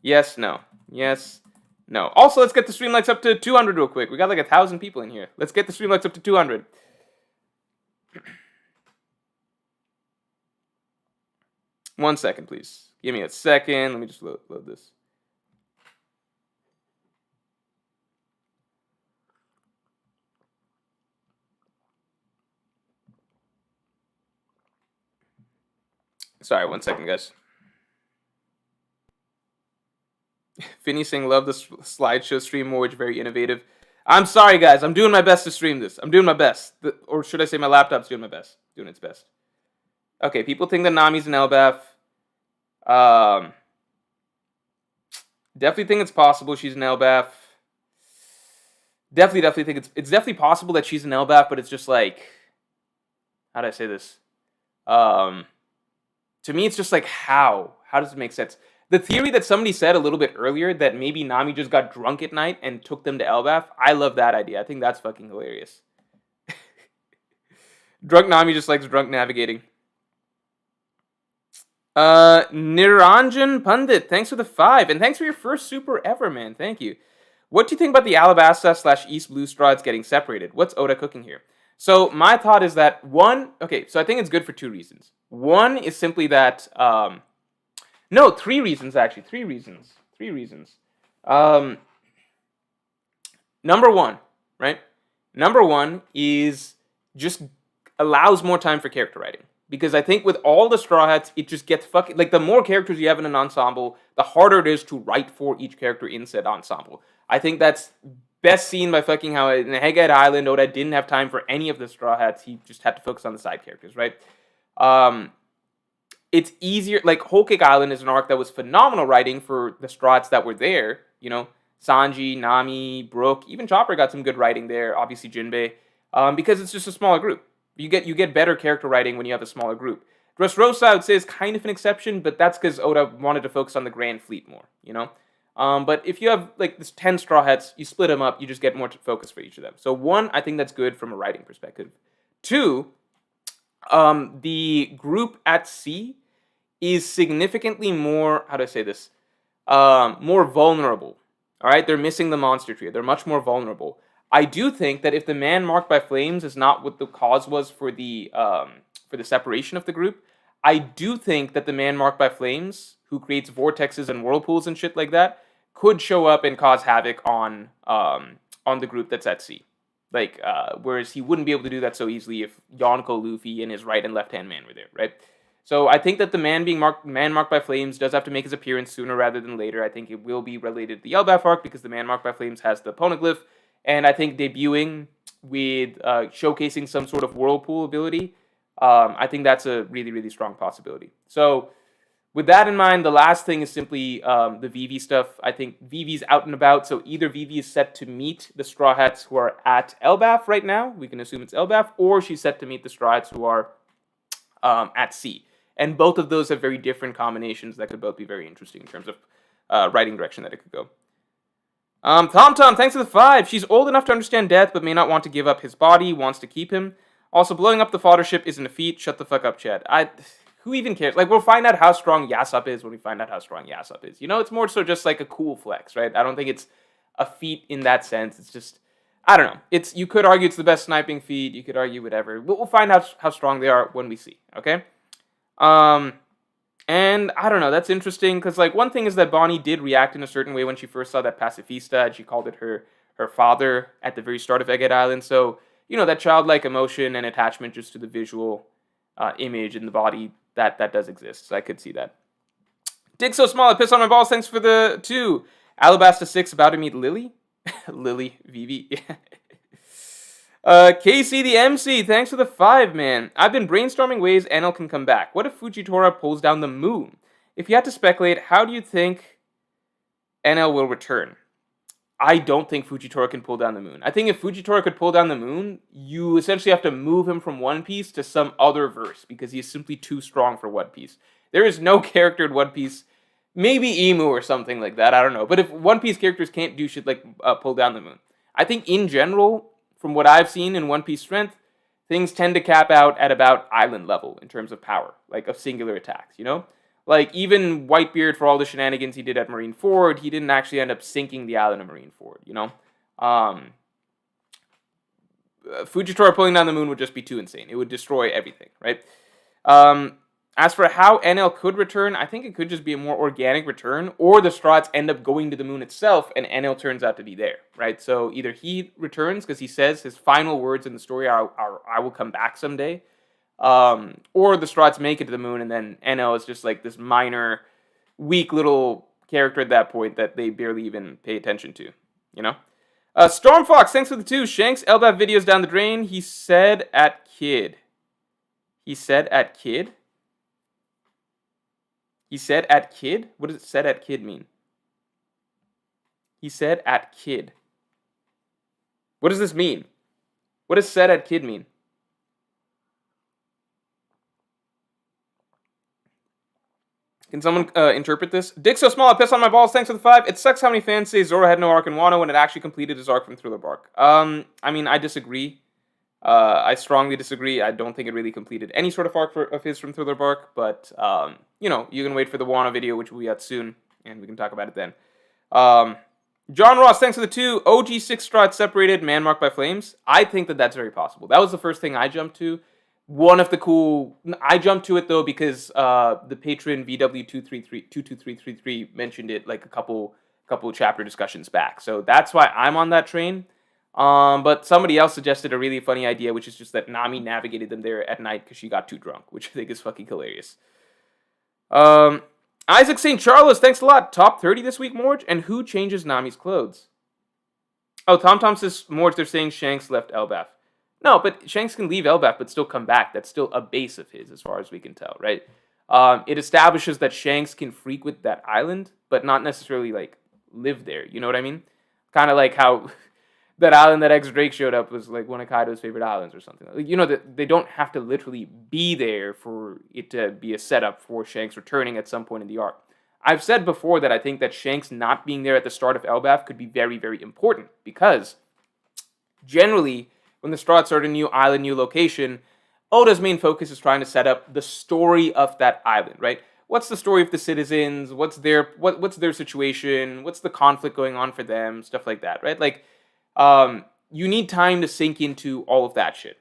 Yes, no. Yes, no. Also, let's get the stream likes up to 200 real quick. We got like 1,000 people in here. Let's get the stream likes up to 200. One second, please. Give me a second. Let me just load this. Sorry, one second, guys. Finny saying, love the slideshow stream, Morj, very innovative. I'm sorry, guys. I'm doing my best to stream this. I'm doing my best. Or should I say my laptop's doing my best. Doing its best. Okay, people think that Nami's in Elbaf. Definitely think it's possible she's in Elbaf. Definitely think it's definitely possible that she's in Elbaf, but it's just like... How do I say this? To me, it's just like, how? How does it make sense? The theory that somebody said a little bit earlier that maybe Nami just got drunk at night and took them to Elbaf, I love that idea. I think that's fucking hilarious. Drunk Nami just likes drunk navigating. Niranjan Pandit, thanks for the 5. And thanks for your first super ever, man. Thank you. What do you think about the Alabasta / East Blue Straws getting separated? What's Oda cooking here? So my thought is that so I think it's good for 2 reasons. One is simply that, 3 reasons actually. 3 reasons. Number one, right? Number one is just allows more time for character writing. Because I think with all the Straw Hats, it just gets fucking... Like, the more characters you have in an ensemble, the harder it is to write for each character in said ensemble. I think that's best seen by fucking how in Heghead Island, Oda didn't have time for any of the Straw Hats. He just had to focus on the side characters, right? It's easier... Like, Whole Cake Island is an arc that was phenomenal writing for the Straw Hats that were there. Sanji, Nami, Brook, even Chopper got some good writing there. Obviously, Jinbei. Because it's just a smaller group. You get better character writing when you have a smaller group. Dressrosa, I would say, is kind of an exception, but that's because Oda wanted to focus on the Grand Fleet more, But if you have, like, this 10 Straw Hats, you split them up, you just get more focus for each of them. So, 1, I think that's good from a writing perspective. 2, the group at sea is significantly more, how do I say this, more vulnerable. All right? They're missing the monster trio. They're much more vulnerable. I do think that if the man marked by flames is not what the cause was for the separation of the group, I do think that the man marked by flames, who creates vortexes and whirlpools and shit like that, could show up and cause havoc on the group that's at sea. Like, whereas he wouldn't be able to do that so easily if Yonko, Luffy, and his right and left hand man were there, right? So I think that the man marked by flames does have to make his appearance sooner rather than later. I think it will be related to the Elbaf arc because the man marked by flames has the poneglyph. And I think debuting with showcasing some sort of whirlpool ability, I think that's a really, really strong possibility. So with that in mind, the last thing is simply the Vivi stuff. I think Vivi's out and about, so either Vivi is set to meet the Straw Hats who are at Elbaf right now, we can assume it's Elbaf, or she's set to meet the Straw Hats who are at sea. And both of those have very different combinations that could both be very interesting in terms of writing direction that it could go. Tom, thanks for the 5. She's old enough to understand death, but may not want to give up his body, wants to keep him. Also, blowing up the fodder ship isn't a feat. Shut the fuck up, Chad. Who even cares? Like, we'll find out how strong Yasop is when we find out how strong Yasop is. You know, it's more so just like a cool flex, right? I don't think it's a feat in that sense. It's just, I don't know. You could argue it's the best sniping feat. You could argue whatever. But we'll find out how strong they are when we see, okay? And I don't know, that's interesting, because, like, one thing is that Bonnie did react in a certain way when she first saw that pacifista, and she called it her father at the very start of Egghead Island, so, you know, that childlike emotion and attachment just to the visual image in the body, that does exist, so I could see that. Dig so small, I piss on my balls, thanks for the 2. Alabasta 6 about to meet Lily? Lily, Vivi, Casey the MC, thanks for the 5, man. I've been brainstorming ways Enel can come back. What if Fujitora pulls down the moon? If you had to speculate, how do you think Enel will return? I don't think Fujitora can pull down the moon. I think if Fujitora could pull down the moon, you essentially have to move him from One Piece to some other verse, because he is simply too strong for One Piece. There is no character in One Piece, maybe Emu or something like that, I don't know. But if One Piece characters can't do shit like pull down the moon, I think in general, from what I've seen in One Piece strength, things tend to cap out at about island level in terms of power, like of singular attacks, you know? Like, even Whitebeard, for all the shenanigans he did at Marineford, he didn't actually end up sinking the island of Marineford, you know? Fujitora pulling down the moon would just be too insane. It would destroy everything, right? As for how Enel could return, I think it could just be a more organic return, or the Strats end up going to the moon itself, and Enel turns out to be there, right? So either he returns, because he says his final words in the story are I will come back someday, or the Strats make it to the moon, and then Enel is just like this minor, weak little character at that point that they barely even pay attention to, you know? Stormfox, thanks for the 2. Shanks, Elbaf videos down the drain. He said at Kid. He said at Kid? He said at Kid? What does said at Kid mean? He said at Kid. What does this mean? What does said at Kid mean? Can someone interpret this? Dick so small, I piss on my balls, thanks for the 5. It sucks how many fans say Zoro had no arc in Wano when it actually completed his arc from Thriller Bark. I mean, I disagree. I strongly disagree. I don't think it really completed any sort of arc of his from Thriller Bark, but, you know, you can wait for the Wano video, which will be out soon, and we can talk about it then. John Ross, thanks for the 2. OG 6 Strats separated, man marked by flames. I think that that's very possible. That was the first thing I jumped to. One of the cool... I jumped to it, though, because the patron VW22333 mentioned it, like, a couple chapter discussions back. So that's why I'm on that train. But somebody else suggested a really funny idea, which is just that Nami navigated them there at night because she got too drunk, which I think is fucking hilarious. Isaac St. Charles, thanks a lot. Top 30 this week, Morj? And who changes Nami's clothes? Oh, Tom says, Morj, they're saying Shanks left Elbaf. No, but Shanks can leave Elbaf but still come back. That's still a base of his, as far as we can tell, right? It establishes that Shanks can frequent that island, but not necessarily, like, live there. You know what I mean? Kind of like how... that island that X-Drake showed up was like one of Kaido's favorite islands or something. Like, you know, that they don't have to literally be there for it to be a setup for Shanks returning at some point in the arc. I've said before that I think that Shanks not being there at the start of Elbaf could be very, very important, because generally, when the Strats are at a new island, new location, Oda's main focus is trying to set up the story of that island, right? What's the story of the citizens? What's their situation? What's the conflict going on for them? Stuff like that, right? Like, you need time to sink into all of that shit.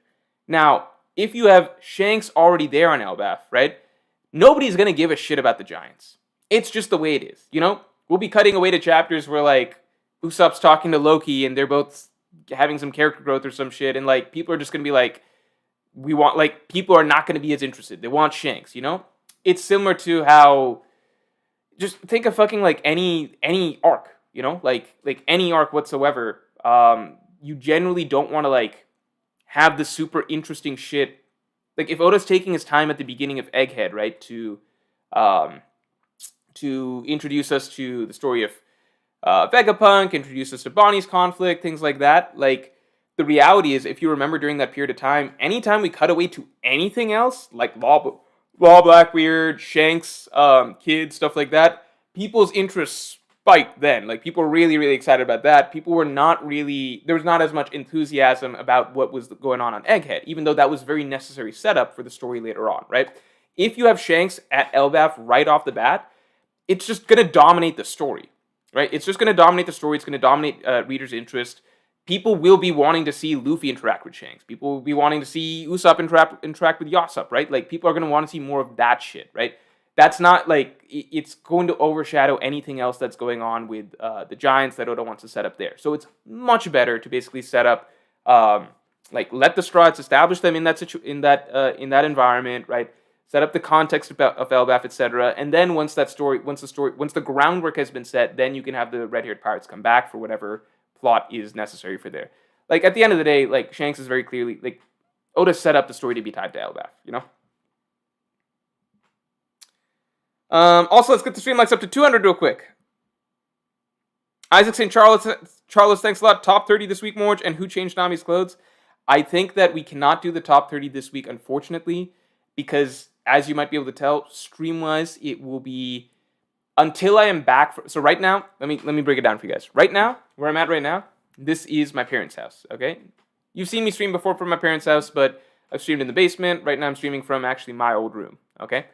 Now, if you have Shanks already there on Elbaf, right? Nobody's gonna give a shit about the Giants. It's just the way it is, you know? We'll be cutting away to chapters where, like, Usopp's talking to Loki and they're both having some character growth or some shit, and, like, people are just gonna be like, people are not gonna be as interested. They want Shanks, you know? It's similar to how, just think of fucking, like, any arc, you know? Like any arc whatsoever. You generally don't want to, like, have the super interesting shit. Like, if Oda's taking his time at the beginning of Egghead, right, to to introduce us to the story of Vegapunk, introduce us to Bonnie's conflict, things like that. Like, the reality is, if you remember during that period of time, anytime we cut away to anything else, like Law Blackbeard, Shanks, Kid, stuff like that, people's interests spiked then. Like, people were really, really excited about that. People were not really, there was not as much enthusiasm about what was going on Egghead, even though that was very necessary setup for the story later on, right? If you have Shanks at Elbaf right off the bat, it's just going to dominate the story, right? It's just going to dominate the story. It's going to dominate readers' interest. People will be wanting to see Luffy interact with Shanks. People will be wanting to see Usopp interact with Yasa, right? Like, people are going to want to see more of that shit, right? That's not, like, it's going to overshadow anything else that's going on with the Giants that Oda wants to set up there. So it's much better to basically set up, like, let the Straw Hats establish them in that environment, right? Set up the context of Elbaf, etc. And then once the groundwork has been set, then you can have the red-haired pirates come back for whatever plot is necessary for there. Like, at the end of the day, like, Shanks is very clearly, like, Oda set up the story to be tied to Elbaf, you know? Also, let's get the stream likes up to 200 real quick. Isaac St. Charles, thanks a lot. Top 30 this week, Morj, and who changed Nami's clothes? I think that we cannot do the top 30 this week, unfortunately, because, as you might be able to tell, stream-wise, it will be until I am back. So right now, let me break it down for you guys. Right now, where I'm at right now, this is my parents' house, okay? You've seen me stream before from my parents' house, but I've streamed in the basement. Right now, I'm streaming from actually my old room, okay?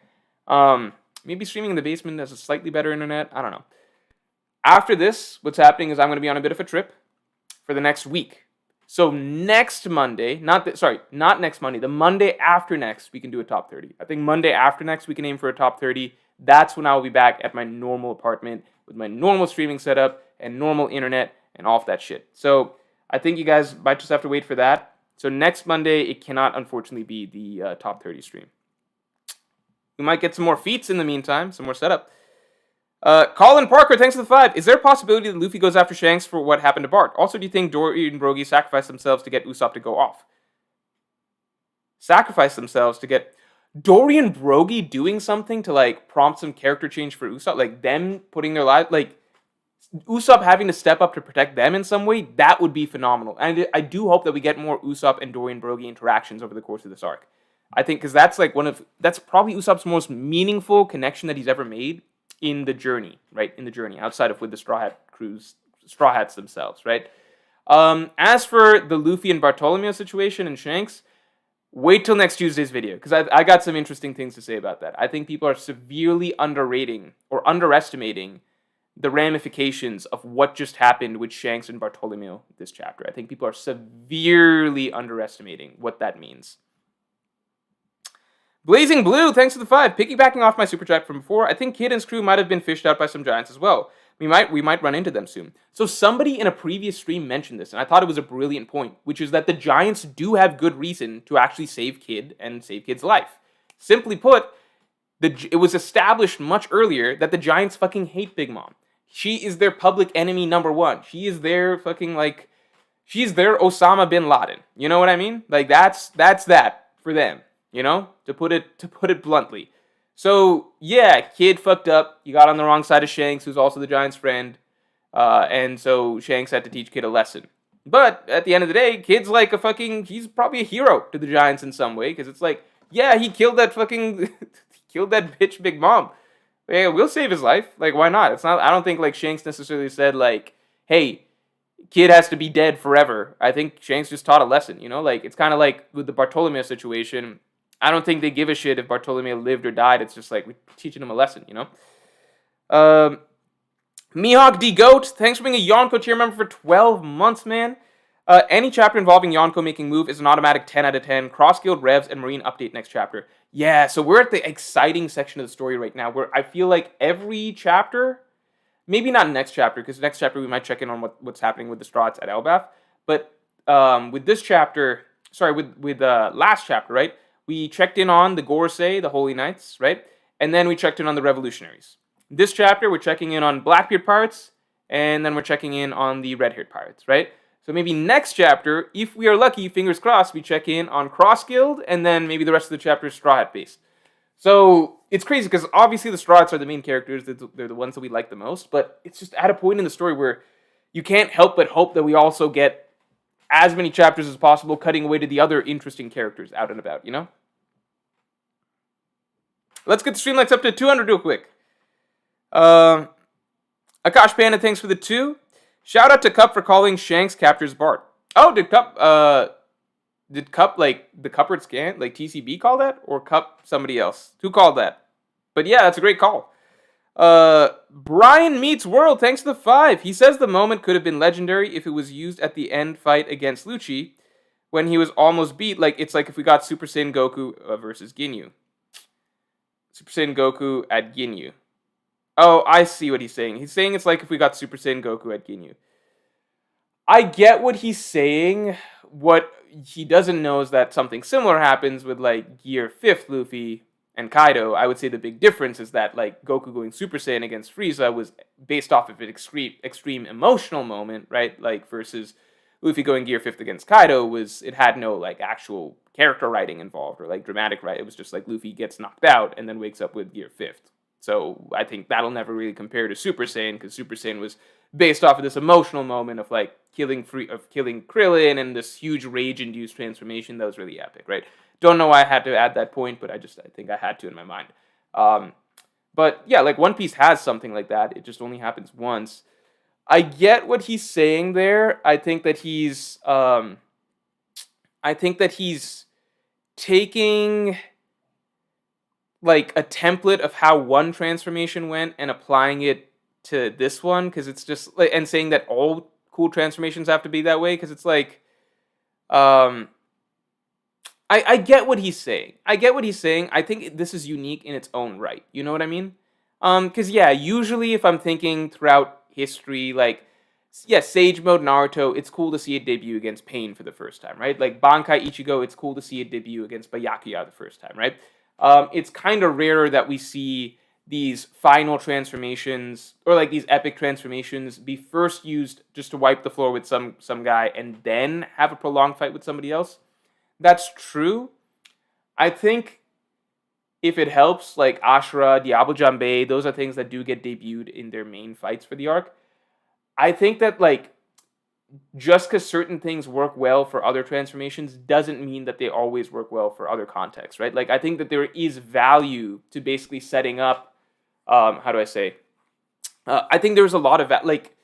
Maybe streaming in the basement has a slightly better internet. I don't know. After this, what's happening is I'm going to be on a bit of a trip for the next week. So next Monday, not next Monday, the Monday after next, we can do a top 30. I think Monday after next, we can aim for a top 30. That's when I will be back at my normal apartment with my normal streaming setup and normal internet and all of that shit. So I think you guys might just have to wait for that. So next Monday, it cannot unfortunately be the top 30 stream. We might get some more feats in the meantime, some more setup. Colin Parker, thanks for the 5. Is there a possibility that Luffy goes after Shanks for what happened to Bart? Also, do you think Dory and Brogy sacrifice themselves to get Usopp to go off? Sacrifice themselves to get Dory and Brogy doing something to, like, prompt some character change for Usopp? Like, them putting their lives, like, Usopp having to step up to protect them in some way? That would be phenomenal. And I do hope that we get more Usopp and Dory and Brogy interactions over the course of this arc. I think, because that's, like, that's probably Usopp's most meaningful connection that he's ever made in the journey, right? In the journey, outside of with the Straw Hats themselves, right? As for the Luffy and Bartolomeo situation and Shanks, wait till next Tuesday's video, because I got some interesting things to say about that. I think people are severely underrating or underestimating the ramifications of what just happened with Shanks and Bartolomeo this chapter. I think people are severely underestimating what that means. Blazing Blue, thanks for the 5. Piggybacking off my super chat from before, I think Kid and his crew might have been fished out by some giants as well. We might run into them soon. So somebody in a previous stream mentioned this, and I thought it was a brilliant point, which is that the giants do have good reason to actually save Kid and save Kid's life. Simply put, it was established much earlier that the giants fucking hate Big Mom. She is their public enemy number one. She is their fucking, like, she's their Osama bin Laden. You know what I mean? Like, that's that for them. You know, to put it bluntly. So yeah, Kid fucked up. He got on the wrong side of Shanks, who's also the Giant's friend, and so Shanks had to teach Kid a lesson. But at the end of the day, Kid's like he's probably a hero to the Giants in some way, because it's like, yeah, he killed that killed that bitch Big Mom. Yeah, we'll save his life. Like, why not? It's not. I don't think like Shanks necessarily said like, hey, Kid has to be dead forever. I think Shanks just taught a lesson. You know, like it's kind of like with the Bartolomeo situation. I don't think they give a shit if Bartolomeo lived or died. It's just like we're teaching him a lesson, you know? Mihawk D. Goat, thanks for being a Yonko tier member for 12 months, man. Any chapter involving Yonko making move is an automatic 10 out of 10. Cross-guild revs and marine update next chapter. Yeah, so we're at the exciting section of the story right now where I feel like every chapter, maybe not next chapter, because next chapter we might check in on what's happening with the Straw Hats at Elbaf, but with this chapter, with last chapter, right? We checked in on the Gorosei, the Holy Knights, right? And then we checked in on the Revolutionaries. This chapter, we're checking in on Blackbeard pirates, and then we're checking in on the red-haired pirates, right? So maybe next chapter, if we are lucky, fingers crossed, we check in on Cross Guild, and then maybe the rest of the chapter is Straw Hat based. So it's crazy because obviously the Strats are the main characters. They're the ones that we like the most. But it's just at a point in the story where you can't help but hope that we also get as many chapters as possible, cutting away to the other interesting characters out and about, you know? Let's get the stream likes up to 200 real quick. Akash Panda, thanks for the 2. Shout out to Cup for calling Shanks captures Bart. Oh, did Cup, like, the Cupboard Scan, like, TCB call that? Or Cup somebody else? Who called that? But yeah, that's a great call. Brian Meets World, thanks to the 5. He says the moment could have been legendary if it was used at the end fight against Lucci when he was almost beat. Like, it's like if we got Super Saiyan Goku versus Ginyu. Super Saiyan Goku at Ginyu. Oh, I see what he's saying. He's saying it's like if we got Super Saiyan Goku at Ginyu. I get what he's saying. What he doesn't know is that something similar happens with, like, Gear 5th Luffy and Kaido. I would say the big difference is that, like, Goku going Super Saiyan against Frieza was based off of an extreme emotional moment, right? Like, versus Luffy going Gear 5th against Kaido it had no, like, actual character writing involved or, like, dramatic writing. It was just, like, Luffy gets knocked out and then wakes up with Gear 5th. So I think that'll never really compare to Super Saiyan, because Super Saiyan was based off of this emotional moment of, like, killing Krillin and this huge rage-induced transformation that was really epic, right? Don't know why I had to add that point, but I think I had to in my mind. But yeah, like, One Piece has something like that. It just only happens once. I get what he's saying there. I think that he's taking, like, a template of how one transformation went and applying it to this one, because it's just like, and saying that all cool transformations have to be that way, because it's like, I get what he's saying. I think this is unique in its own right. You know what I mean? Because yeah, usually if I'm thinking throughout history, like, yeah, Sage Mode Naruto, it's cool to see it debut against Pain for the first time, right? Like, Bankai Ichigo, it's cool to see it debut against Byakuya the first time, right? It's kind of rarer that we see these final transformations, or, like, these epic transformations, be first used just to wipe the floor with some guy and then have a prolonged fight with somebody else. That's true. I think if it helps, like, Ashura, Diablo Jambe, those are things that do get debuted in their main fights for the arc. I think that, like, just because certain things work well for other transformations doesn't mean that they always work well for other contexts, right? Like, I think that there is value to basically setting up, how do I say? I think there's a lot of, like,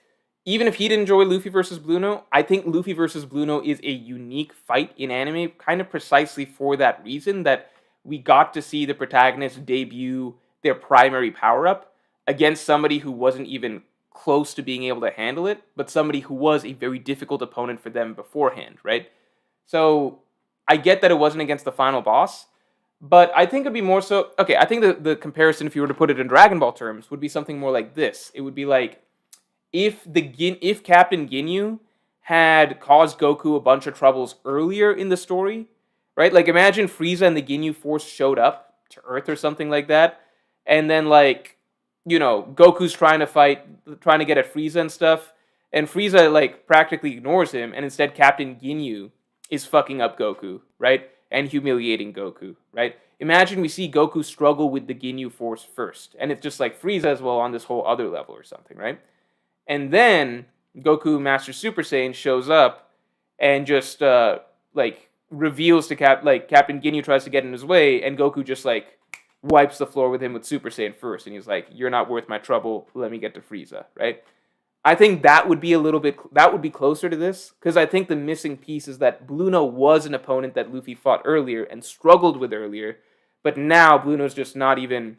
even if he didn't enjoy Luffy versus Bluno, I think Luffy versus Bluno is a unique fight in anime, kind of precisely for that reason, that we got to see the protagonist debut their primary power-up against somebody who wasn't even close to being able to handle it, but somebody who was a very difficult opponent for them beforehand, right? So I get that it wasn't against the final boss, but I think it'd be more so, okay, I think the comparison, if you were to put it in Dragon Ball terms, would be something more like this. It would be like, if Captain Ginyu had caused Goku a bunch of troubles earlier in the story, right? Like, imagine Frieza and the Ginyu Force showed up to Earth or something like that, and then, like, you know, Goku's trying to get at Frieza and stuff, and Frieza, like, practically ignores him, and instead Captain Ginyu is fucking up Goku, right? And humiliating Goku, right? Imagine we see Goku struggle with the Ginyu Force first, and it's just like Frieza as well on this whole other level or something, right? And then Goku Master Super Saiyan shows up and just, like, reveals to Captain Ginyu tries to get in his way, and Goku just, like, wipes the floor with him with Super Saiyan first, and he's like, "You're not worth my trouble, let me get to Frieza," right? I think that would be closer to this, because I think the missing piece is that Bluno was an opponent that Luffy fought earlier and struggled with earlier, but now Bluno's just not even,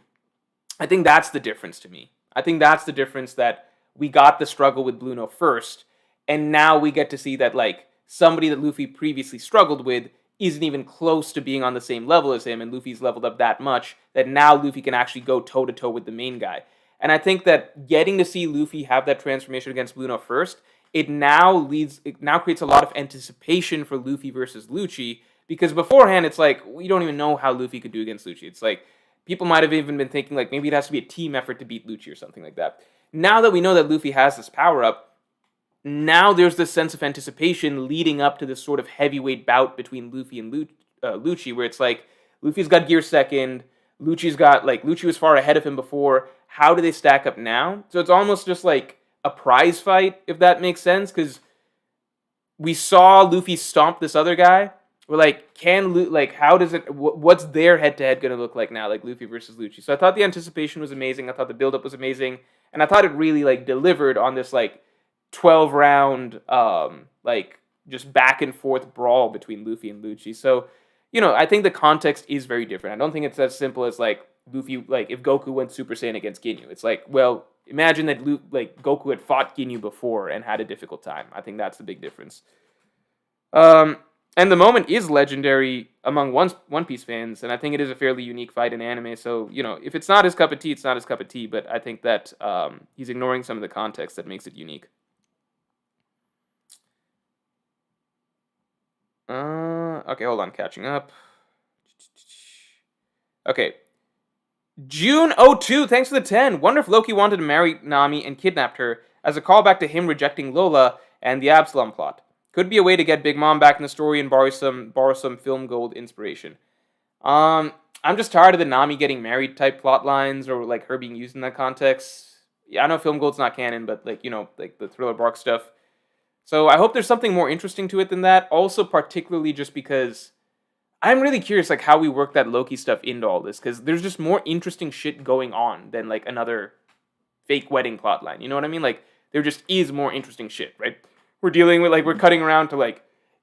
I think that's the difference to me. I think that's the difference, that we got the struggle with Bluno first, and now we get to see that, like, somebody that Luffy previously struggled with isn't even close to being on the same level as him, and Luffy's leveled up that much that now Luffy can actually go toe-to-toe with the main guy. And I think that getting to see Luffy have that transformation against Bluno first, it now creates a lot of anticipation for Luffy versus Lucci, because beforehand it's like, we don't even know how Luffy could do against Lucci. It's like, people might have even been thinking, like, maybe it has to be a team effort to beat Lucci or something like that. Now that we know that Luffy has this power-up, now there's this sense of anticipation leading up to this sort of heavyweight bout between Luffy and Lucci, where it's like, Luffy's got Gear 2nd, Lucci was far ahead of him before. How do they stack up now? So it's almost just like a prize fight, if that makes sense, because we saw Luffy stomp this other guy. We're like, how does it? What's their head-to-head gonna look like now? Like Luffy versus Lucci. So I thought the anticipation was amazing. I thought the build-up was amazing, and I thought it really like delivered on this like 12-round like just back and forth brawl between Luffy and Lucci. So I think the context is very different. I don't think it's as simple as like Luffy, like if Goku went Super Saiyan against Ginyu. It's like, well, imagine that Goku had fought Ginyu before and had a difficult time. I think that's the big difference. And the moment is legendary among One Piece fans, and I think it is a fairly unique fight in anime. So, if it's not his cup of tea, it's not his cup of tea, but I think that he's ignoring some of the context that makes it unique. Okay, hold on, catching up. Okay. June 02, thanks for the 10. Wonder if Loki wanted to marry Nami and kidnapped her as a callback to him rejecting Lola and the Absalom plot. Could be a way to get Big Mom back in the story and borrow some film gold inspiration. I'm just tired of the Nami getting married type plot lines or like her being used in that context. Yeah, I know film gold's not canon, but like the Thriller Bark stuff. So I hope there's something more interesting to it than that. Also, particularly just because I'm really curious like how we work that Loki stuff into all this, because there's just more interesting shit going on than like another fake wedding plotline. You know what I mean? Like there just is more interesting shit, right? We're dealing with we're cutting around to like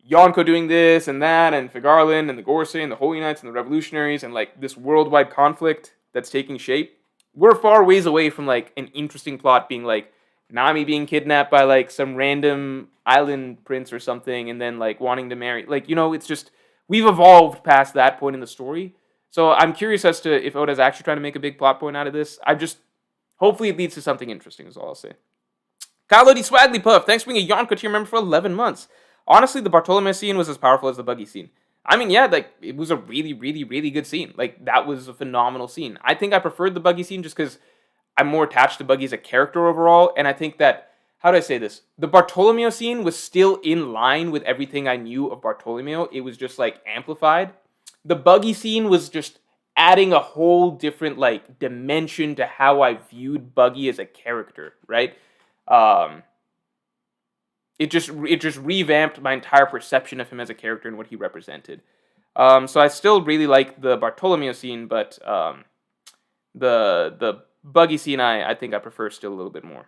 Yonko doing this and that, and Figarland and the Gorsei and the Holy Knights and the Revolutionaries and like this worldwide conflict that's taking shape. We're far ways away from like an interesting plot being like Nami being kidnapped by like some random island prince or something and then like wanting to marry. It's just we've evolved past that point in the story. So I'm curious as to if Oda's actually trying to make a big plot point out of this. Hopefully it leads to something interesting is all I'll say. Kylo D. Swaggly Puff, thanks for being a Yonko tier member for 11 months. Honestly, the Bartolome scene was as powerful as the Buggy scene. I mean, yeah, it was a really, really, really good scene. That was a phenomenal scene. I think I preferred the Buggy scene just because I'm more attached to Buggy as a character overall, and I think that, how do I say this? The Bartolomeo scene was still in line with everything I knew of Bartolomeo. It was just, amplified. The Buggy scene was just adding a whole different, dimension to how I viewed Buggy as a character, right? It just revamped my entire perception of him as a character and what he represented. So I still really like the Bartolomeo scene, but the Buggy scene I think I prefer still a little bit more.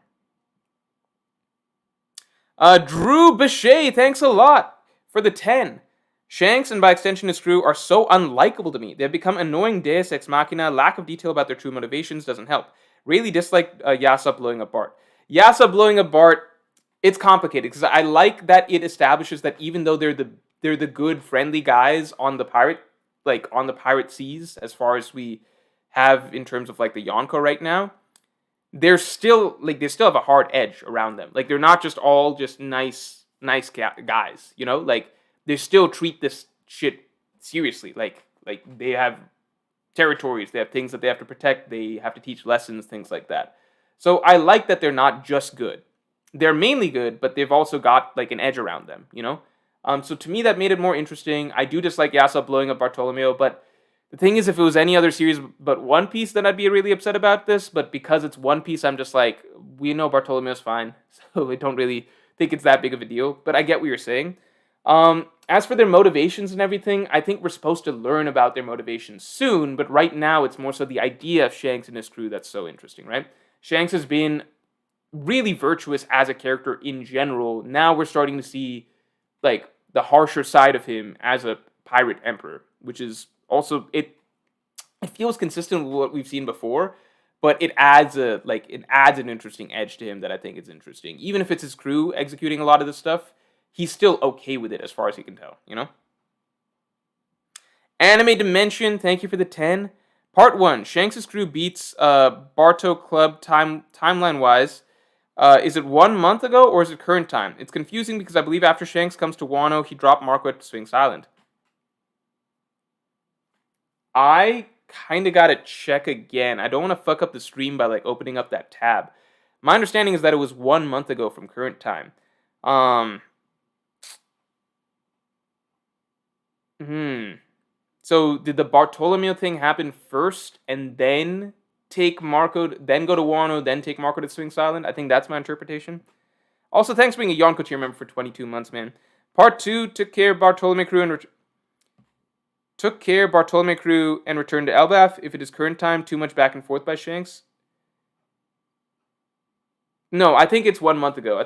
Drew Bechet, thanks a lot for the 10. Shanks and by extension his crew are so unlikable to me. They've become annoying deus ex machina. Lack of detail about their true motivations doesn't help. Really dislike Yasa blowing up Bart. Yasa blowing up Bart, it's complicated because I like that it establishes that even though they're the good friendly guys on the pirate seas, as far as we have in terms of the Yonko right now, they still have a hard edge around them. They're not just all just nice guys, they still treat this shit seriously. They have territories, they have things that they have to protect, they have to teach lessons, things like that. So I like that they're not just good. They're mainly good, but they've also got an edge around them, So to me that made it more interesting. I do dislike Yasa blowing up Bartolomeo, but the thing is, if it was any other series but One Piece, then I'd be really upset about this. But because it's One Piece, I'm just we know Bartolomeo's fine, so I don't really think it's that big of a deal. But I get what you're saying. As for their motivations and everything, I think we're supposed to learn about their motivations soon. But right now, it's more so the idea of Shanks and his crew that's so interesting, right? Shanks has been really virtuous as a character in general. Now we're starting to see the harsher side of him as a pirate emperor, which is also it feels consistent with what we've seen before, but it adds an interesting edge to him that I think is interesting. Even if it's his crew executing a lot of this stuff, he's still okay with it as far as he can tell, Anime Dimension, thank you for the 10. Part 1, Shanks' crew beats Barto Club timeline-wise. Is it 1 month ago, or is it current time? It's confusing because I believe after Shanks comes to Wano, he dropped Marco at Sphinx Island. I kind of got to check again. I don't want to fuck up the stream by opening up that tab. My understanding is that it was 1 month ago from current time. So did the Bartolomeo thing happen first and then take Marco, then go to Wano, then take Marco to Sphinx Island? I think that's my interpretation. Also, thanks for being a Yonko tier member for 22 months, man. Part 2 took care of Bartolome crew and returned to Elbaf. If it is current time, too much back and forth by Shanks. No, I think it's 1 month ago.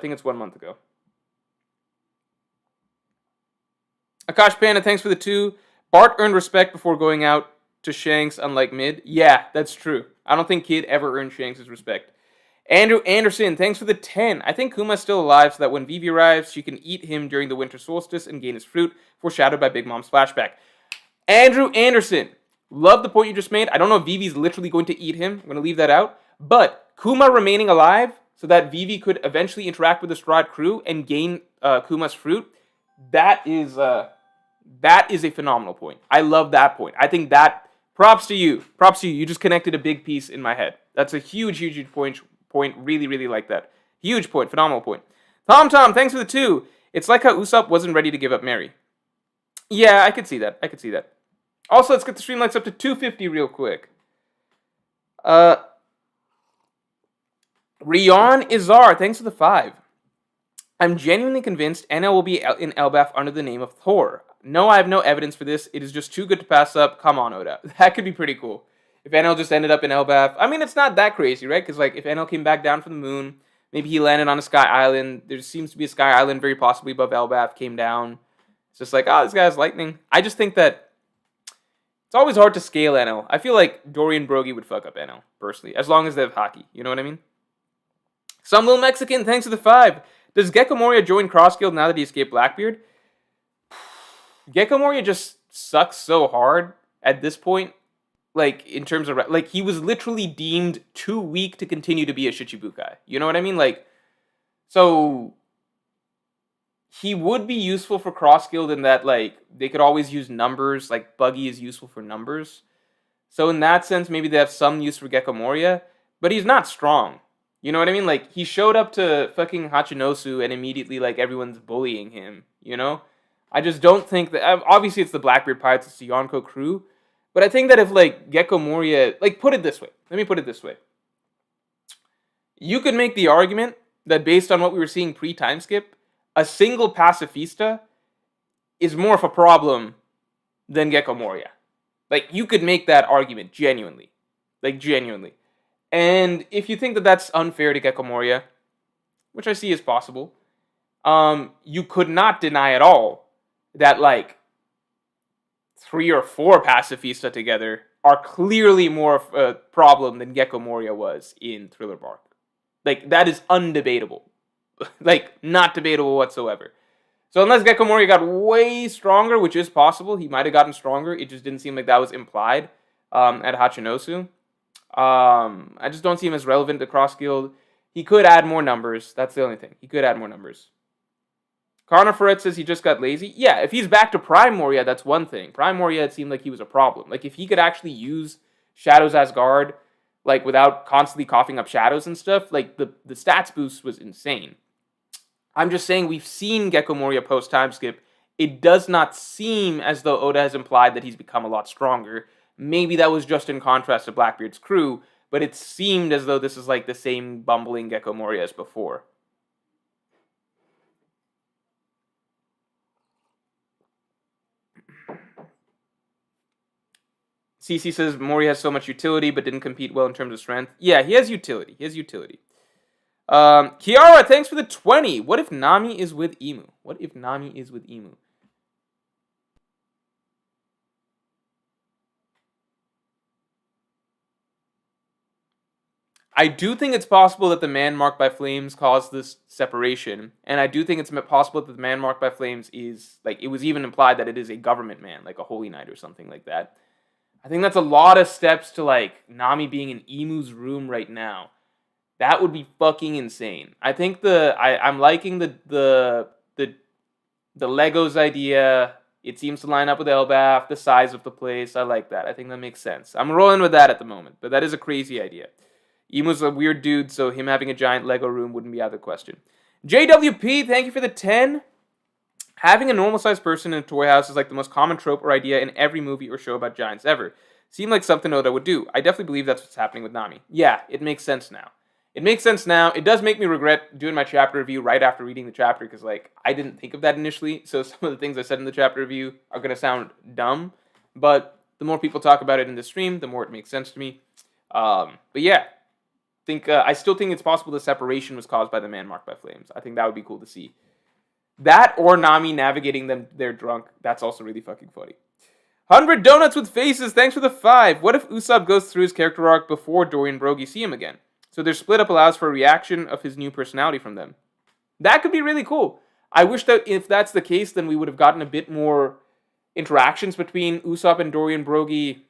Akash Panda, thanks for the 2. Bart earned respect before going out to Shanks, unlike Mid. Yeah, that's true. I don't think Kid ever earned Shanks' respect. Andrew Anderson, thanks for the 10. I think Kuma's still alive so that when Vivi arrives, she can eat him during the winter solstice and gain his fruit, foreshadowed by Big Mom's flashback. Andrew Anderson, love the point you just made. I don't know if Vivi's literally going to eat him. I'm going to leave that out. But Kuma remaining alive so that Vivi could eventually interact with the Strahd crew and gain Kuma's fruit, that is a phenomenal point. I love that point. I think that, props to you. You just connected a big piece in my head. That's a huge point. Really like that. Huge point. Phenomenal point. Tom, thanks for the 2. It's like how Usopp wasn't ready to give up Mary. Yeah, I could see that. Also, let's get the stream likes up to 250 real quick. Rion Izar, thanks for the 5. I'm genuinely convinced Enel will be in Elbaf under the name of Thor. No, I have no evidence for this. It is just too good to pass up. Come on, Oda. That could be pretty cool. If Enel just ended up in Elbaf. I mean, it's not that crazy, right? Because, like, if Enel came back down from the moon, maybe he landed on a sky island. There seems to be a sky island very possibly above Elbaf, came down. It's just like, oh, this guy has lightning. I just think that it's always hard to scale Enel. I feel like Dorian Brogy would fuck up Enel, personally, as long as they have hockey. You know what I mean? Some little Mexican, thanks for the 5. Does Gecko Moria join Cross Guild now that he escaped Blackbeard? Gecko Moria just sucks so hard at this point. Like, in terms of, like, he was literally deemed too weak to continue to be a Shichibukai. You know what I mean? Like, so he would be useful for Cross Guild in that, like, they could always use numbers. Like, Buggy is useful for numbers. So in that sense, maybe they have some use for Gecko Moria. But he's not strong. You know what I mean? Like, he showed up to fucking Hachinosu and immediately, like, everyone's bullying him. You know? I just don't think that... Obviously, it's the Blackbeard Pirates. It's the Yonko crew. But I think that if, like, Gecko Moria... Like, put it this way. Let me put it this way. You could make the argument that based on what we were seeing pre-time skip, a single pacifista is more of a problem than Gecko Moria. Like, you could make that argument, genuinely. Like, genuinely. And if you think that that's unfair to Gecko Moria, which I see is possible, you could not deny at all that, like, 3 or 4 pacifista together are clearly more of a problem than Gecko Moria was in Thriller Bark. Like, that is undebatable. Like, not debatable whatsoever. So unless Gecko Moria got way stronger, which is possible, he might have gotten stronger, it just didn't seem like that was implied at Hachinosu. I just don't see him as relevant to Cross Guild. He could add more numbers. That's the only thing. He could add more numbers. Connor Ferret says he just got lazy. Yeah, if he's back to Prime Moria, that's one thing. Prime Moria, it seemed like he was a problem. Like, if he could actually use Shadows Asgard, like, without constantly coughing up shadows and stuff, like, the stats boost was insane. I'm just saying we've seen Gecko Moria post-time skip. It does not seem as though Oda has implied that he's become a lot stronger. Maybe that was just in contrast to Blackbeard's crew, but it seemed as though this is, like, the same bumbling Gecko Moria as before. CC says Moria has so much utility, but didn't compete well in terms of strength. Yeah, he has utility. Kiara, thanks for the 20. What if Nami is with Emu? I do think it's possible that the man marked by flames caused this separation, and I do think it's possible that the man marked by flames is, like, it was even implied that it is a government man, like a Holy Knight or something like that. I think that's a lot of steps to, like, Nami being in Emu's room right now. That would be fucking insane. I think I'm liking the Legos idea. It seems to line up with Elbaf, the size of the place. I like that. I think that makes sense. I'm rolling with that at the moment, but that is a crazy idea. Emu's a weird dude, so him having a giant Lego room wouldn't be out of the question. JWP, thank you for the 10. Having a normal-sized person in a toy house is like the most common trope or idea in every movie or show about giants ever. Seemed like something Oda would do. I definitely believe that's what's happening with Nami. Yeah, it makes sense now. It makes sense now. It does make me regret doing my chapter review right after reading the chapter because, like, I didn't think of that initially. So some of the things I said in the chapter review are going to sound dumb. But the more people talk about it in the stream, the more it makes sense to me. But yeah, I still think it's possible the separation was caused by the man marked by flames. I think that would be cool to see. That or Nami navigating them, they're drunk. That's also really fucking funny. 100 donuts with faces, thanks for the 5. What if Usopp goes through his character arc before Dory and Brogy see him again? So their split up allows for a reaction of his new personality from them. That could be really cool. I wish that if that's the case, then we would have gotten a bit more interactions between Usopp and Dory and Brogy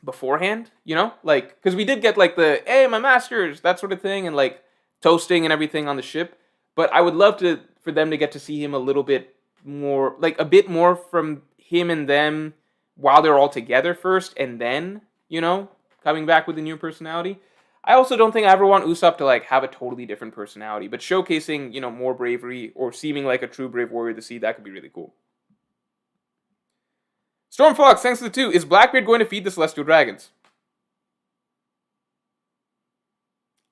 beforehand, you know? Like, because we did get like the, hey, my masters, that sort of thing, and like toasting and everything on the ship. But I would love for them to get to see him a little bit more, like a bit more from him and them while they're all together first, and then, you know, coming back with a new personality. I also don't think I ever want Usopp to like have a totally different personality, but showcasing, you know, more bravery or seeming like a true brave warrior to see, that could be really cool. Stormfox, thanks to the 2. Is Blackbeard going to feed the Celestial Dragons?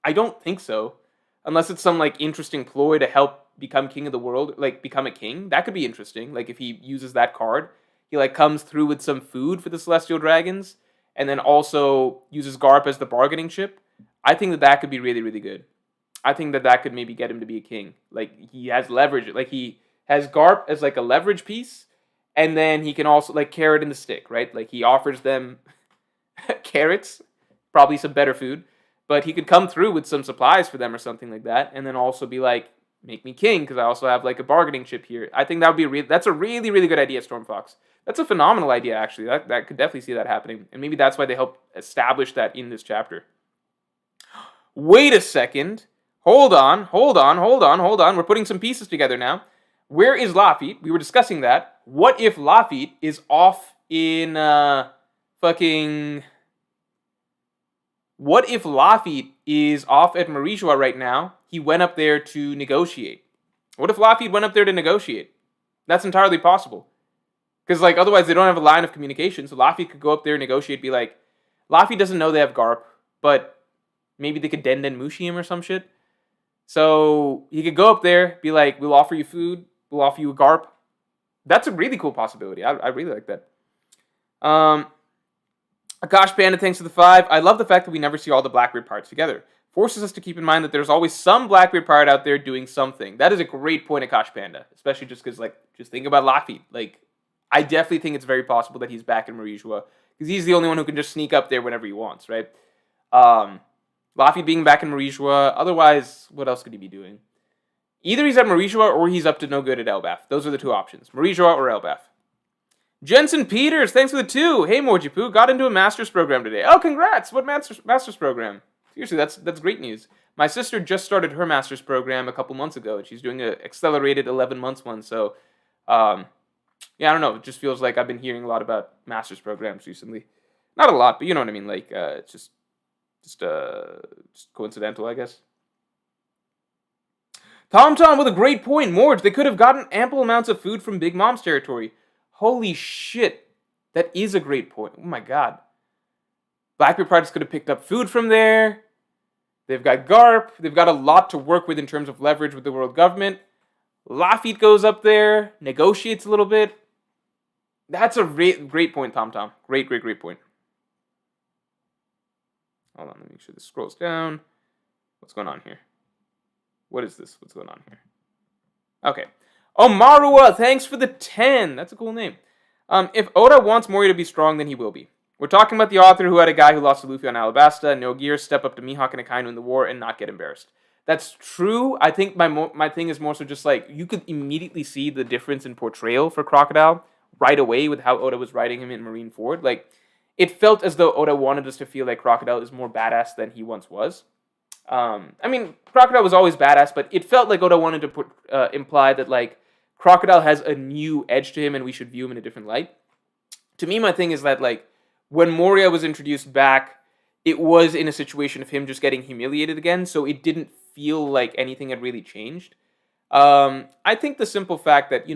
I don't think so. Unless it's some like interesting ploy to help become king of the world, like become a king. That could be interesting. Like if he uses that card, he like comes through with some food for the Celestial Dragons, and then also uses Garp as the bargaining chip. I think that could be really, really good. I think that could maybe get him to be a king. Like he has leverage. Like he has Garp as like a leverage piece, and then he can also like carrot in the stick, right? Like he offers them carrots, probably some better food. But he could come through with some supplies for them or something like that, and then also be like, make me king, because I also have like a bargaining chip here. I think that would be that's a really, really good idea, Stormfox. That's a phenomenal idea, actually. That could definitely see that happening. And maybe that's why they helped establish that in this chapter. Wait a second. Hold on. We're putting some pieces together now. Where is Lafitte? We were discussing that. What if Lafitte is off in fucking... What if Lafitte is off at Moria right now? He went up there to negotiate. What if Lafitte went up there to negotiate? That's entirely possible. Because, like, otherwise they don't have a line of communication. So Lafitte could go up there and negotiate, be like, Lafitte doesn't know they have Garp, but maybe they could Den Mushi him or some shit. So he could go up there, be like, we'll offer you food, we'll offer you a Garp. That's a really cool possibility. I really like that. Akash Panda, thanks for the 5. I love the fact that we never see all the Blackbeard pirates together. Forces us to keep in mind that there's always some Blackbeard pirate out there doing something. That is a great point, Akash Panda. Especially just because, like, just think about Lafitte. Like, I definitely think it's very possible that he's back in Moria. Because he's the only one who can just sneak up there whenever he wants, right? Lafitte being back in Moria. Otherwise, what else could he be doing? Either he's at Moria or he's up to no good at Elbaf. Those are the two options. Moria or Elbaf. Jensen Peters, thanks for the 2. Hey, Morjipu, got into a master's program today. Oh, congrats! What master's program? Seriously, that's great news. My sister just started her master's program a couple months ago, and she's doing an accelerated 11 months one. So, yeah, I don't know. It just feels like I've been hearing a lot about master's programs recently. Not a lot, but you know what I mean. Like, it's just coincidental, I guess. Tom with a great point. Morj, they could have gotten ample amounts of food from Big Mom's territory. Holy shit. That is a great point. Oh my god. Blackbeard pirates could have picked up food from there. They've got Garp. They've got a lot to work with in terms of leverage with the world government. Lafitte goes up there, negotiates a little bit. That's a great point, Tom. Great point. Hold on, let me make sure this scrolls down. What's going on here? What is this? What's going on here? Okay. Omarua, thanks for the 10. That's a cool name. If Oda wants Moria to be strong, then he will be. We're talking about the author who had a guy who lost to Luffy on Alabasta, no gear, step up to Mihawk and Akainu in the war, and not get embarrassed. That's true. I think my thing is more so just like, you could immediately see the difference in portrayal for Crocodile right away with how Oda was writing him in Marineford. Like, it felt as though Oda wanted us to feel like Crocodile is more badass than he once was. I mean, Crocodile was always badass, but it felt like Oda wanted to imply that, like, Crocodile has a new edge to him and we should view him in a different light. To me, my thing is that, like, when Moria was introduced back, it was in a situation of him just getting humiliated again, so it didn't feel like anything had really changed. I think the simple fact that,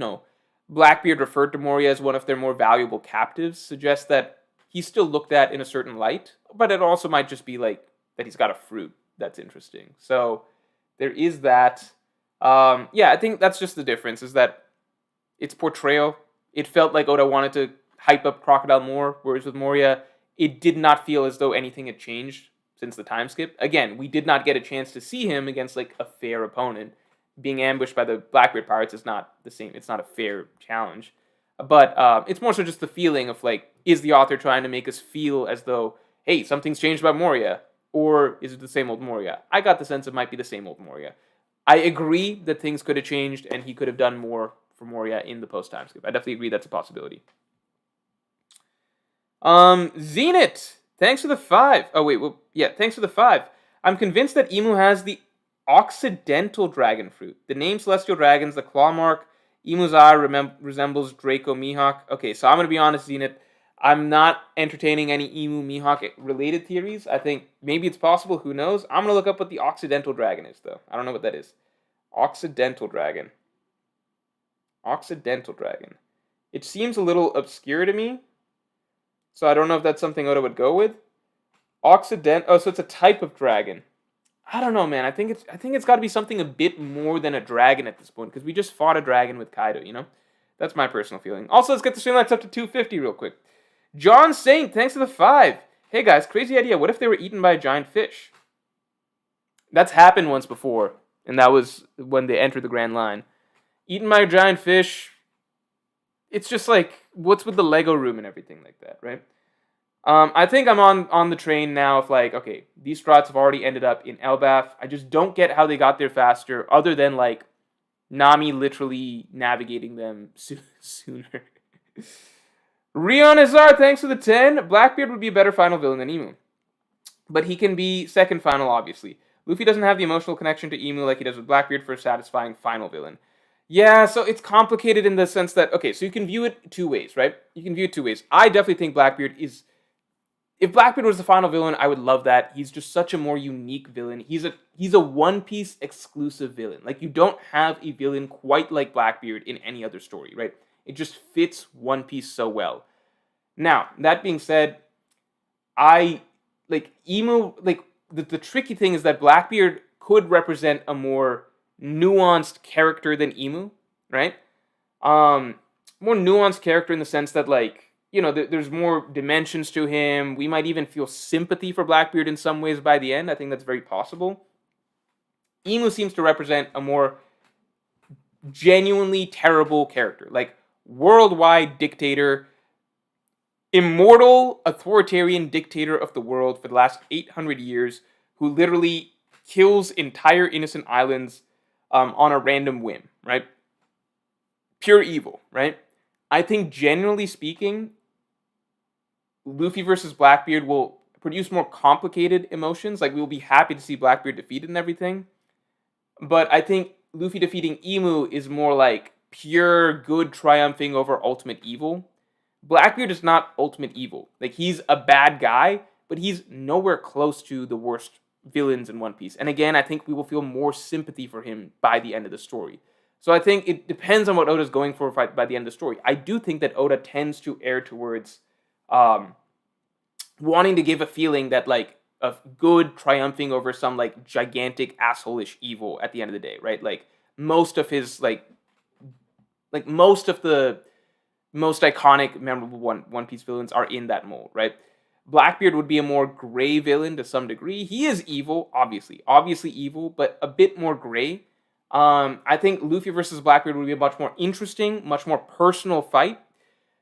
Blackbeard referred to Moria as one of their more valuable captives suggests that he's still looked at in a certain light, but it also might just be like that he's got a fruit that's interesting. So there is that. Yeah, I think that's just the difference, is that its portrayal. It felt like Oda wanted to hype up Crocodile more, whereas with Moria, it did not feel as though anything had changed since the time skip. Again, we did not get a chance to see him against like a fair opponent. Being ambushed by the Blackbeard pirates is not the same. It's not a fair challenge. But it's more so just the feeling of like, is the author trying to make us feel as though, hey, something's changed about Moria? Or is it the same old Moria? I got the sense it might be the same old Moria. I agree that things could have changed and he could have done more for Moria in the post-time skip. I definitely agree that's a possibility. Zenit, thanks for the 5. Oh, wait, well, yeah, thanks for the 5. I'm convinced that Emu has the Occidental Dragon Fruit. The name Celestial Dragons, the claw mark, Emu's eye resembles Draco Mihawk. Okay, so I'm going to be honest, Zenit. I'm not entertaining any Emu Mihawk related theories. I think maybe it's possible, who knows. I'm going to look up what the Occidental Dragon is, though. I don't know what that is. Occidental Dragon. Occidental Dragon. It seems a little obscure to me, so I don't know if that's something Oda would go with. Oh, so it's a type of dragon. I don't know, man. I think it's got to be something a bit more than a dragon at this point, because we just fought a dragon with Kaido, That's my personal feeling. Also, let's get the streamlines up to 250 real quick. John Saint, thanks for the 5. Hey guys, crazy idea. What if they were eaten by a giant fish? That's happened once before, and that was when they entered the Grand Line. Eaten by a giant fish. It's just like, what's with the Lego room and everything like that, right? I think I'm on the train now of like, okay, these strats have already ended up in Elbaf. I just don't get how they got there faster, other than like Nami literally navigating them sooner. Rion Azar, thanks for the 10. Blackbeard would be a better final villain than Emu, but he can be second final, obviously. Luffy doesn't have the emotional connection to Emu like he does with Blackbeard for a satisfying final villain. Yeah, so it's complicated in the sense that, okay, so you can view it two ways, right? You can view it two ways. I definitely think Blackbeard is... If Blackbeard was the final villain, I would love that. He's just such a more unique villain. He's a One Piece exclusive villain. Like, you don't have a villain quite like Blackbeard in any other story, right? It just fits One Piece so well. Now, that being said, Emu, the tricky thing is that Blackbeard could represent a more nuanced character than Emu, right? More nuanced character in the sense that, like, there's more dimensions to him. We might even feel sympathy for Blackbeard in some ways by the end. I think that's very possible. Emu seems to represent a more genuinely terrible character. Like, worldwide dictator, immortal authoritarian dictator of the world for the last 800 years, who literally kills entire innocent islands on a random whim, right? Pure evil, right? I think, generally speaking, Luffy versus Blackbeard will produce more complicated emotions. Like, we'll be happy to see Blackbeard defeated and everything. But I think Luffy defeating Emu is more like pure good triumphing over ultimate evil. Blackbeard is not ultimate evil. Like, he's a bad guy, but he's nowhere close to the worst villains in One Piece. And again, I think we will feel more sympathy for him by the end of the story. So I think it depends on what Oda's going for by the end of the story. I do think that Oda tends to err towards wanting to give a feeling that, like, of good triumphing over some, like, gigantic asshole-ish evil at the end of the day, right? Like, most of his, most of the most iconic, memorable One Piece villains are in that mold, right? Blackbeard would be a more gray villain to some degree. He is evil, obviously evil, but a bit more gray. I think Luffy versus Blackbeard would be a much more interesting, much more personal fight.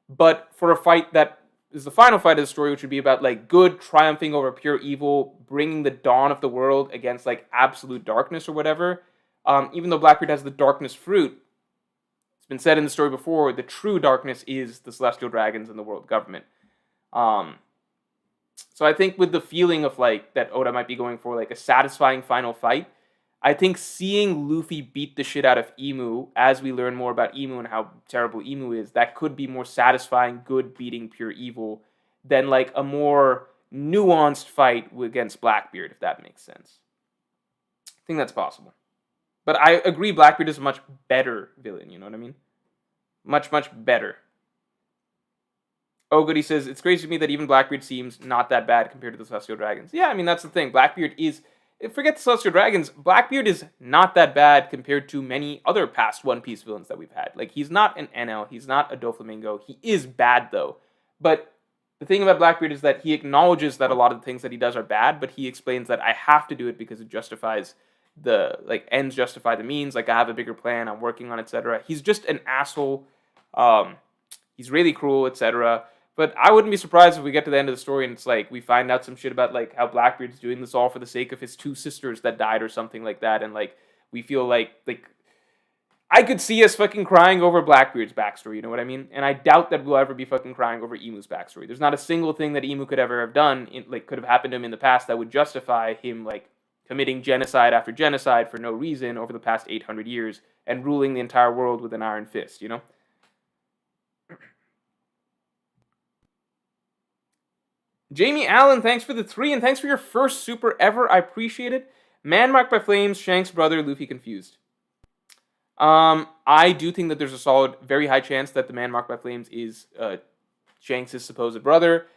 But for a fight that is the final fight of the story, which would be about, like, good triumphing over pure evil, bringing the dawn of the world against, like, absolute darkness or whatever. Even though Blackbeard has the darkness fruit, it's been said in the story before, the true darkness is the Celestial Dragons and the world government. So I think with the feeling of, like, that Oda might be going for, like, a satisfying final fight, I think seeing Luffy beat the shit out of Emu, as we learn more about Emu and how terrible Emu is, that could be more satisfying, good beating pure evil, than, like, a more nuanced fight against Blackbeard, if that makes sense. I think that's possible. But I agree, Blackbeard is a much better villain, you know what I mean? Much, much better. Oh, Goody says, it's crazy to me that even Blackbeard seems not that bad compared to the Celestial Dragons. Yeah, I mean, that's the thing. Blackbeard is... Forget the Celestial Dragons, Blackbeard is not that bad compared to many other past One Piece villains that we've had. Like, he's not an Enel, he's not a Doflamingo. He is bad, though. But the thing about Blackbeard is that he acknowledges that a lot of the things that he does are bad, but he explains that I have to do it because it justifies the, like, ends justify the means. Like, I have a bigger plan, I'm working on, etc. He's just an asshole. He's really cruel, etc. But I wouldn't be surprised if we get to the end of the story and it's like, we find out some shit about, like, how Blackbeard's doing this all for the sake of his 2 sisters that died or something like that, and, like, we feel like, I could see us fucking crying over Blackbeard's backstory, you know what I mean? And I doubt that we'll ever be fucking crying over Imu's backstory. There's not a single thing that Imu could ever have done, could have happened to him in the past that would justify him, like, committing genocide after genocide for no reason over the past 800 years and ruling the entire world with an iron fist, you know? Jamie Allen, thanks for the 3, and thanks for your first super ever. I appreciate it. Man marked by flames, Shanks' brother, Luffy confused. I do think that there's a solid, very high chance that the man marked by flames is Shanks' supposed brother.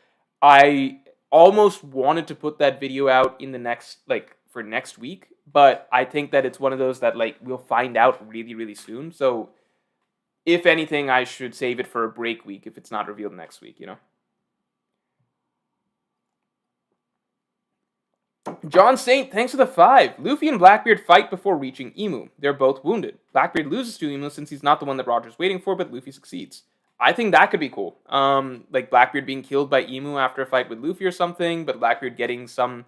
I almost wanted to put that video out in the next, for next week, but I think that it's one of those that, we'll find out really, really soon. So, if anything, I should save it for a break week if it's not revealed next week, you know? John Saint, thanks for the 5. Luffy and Blackbeard fight before reaching Imu. They're both wounded. Blackbeard loses to Imu since he's not the one that Roger's waiting for, but Luffy succeeds. I think that could be cool. Blackbeard being killed by Imu after a fight with Luffy or something, but Blackbeard getting some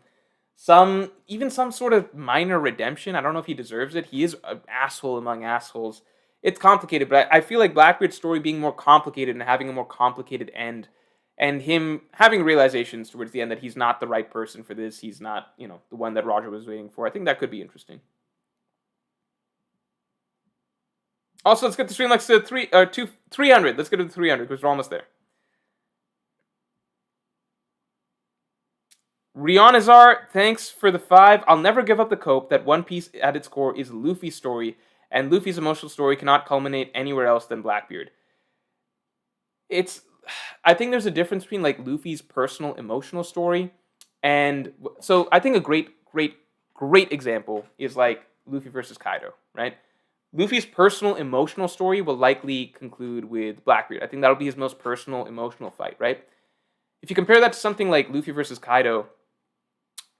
sort of minor redemption. I don't know if he deserves it. He is an asshole among assholes. It's complicated, but I feel like Blackbeard's story being more complicated and having a more complicated end, and him having realizations towards the end that he's not the right person for this, he's not, the one that Roger was waiting for. I think that could be interesting. Also, let's get the stream to 300. Let's get to 300 because we're almost there. Rionazar, thanks for the 5. I'll never give up the hope that One Piece at its core is Luffy's story, and Luffy's emotional story cannot culminate anywhere else than Blackbeard. I think there's a difference between Luffy's personal emotional story, and so I think a great example is Luffy versus Kaido, right? Luffy's personal emotional story will likely conclude with Blackbeard. I think that'll be his most personal emotional fight, right? If you compare that to something like Luffy versus Kaido,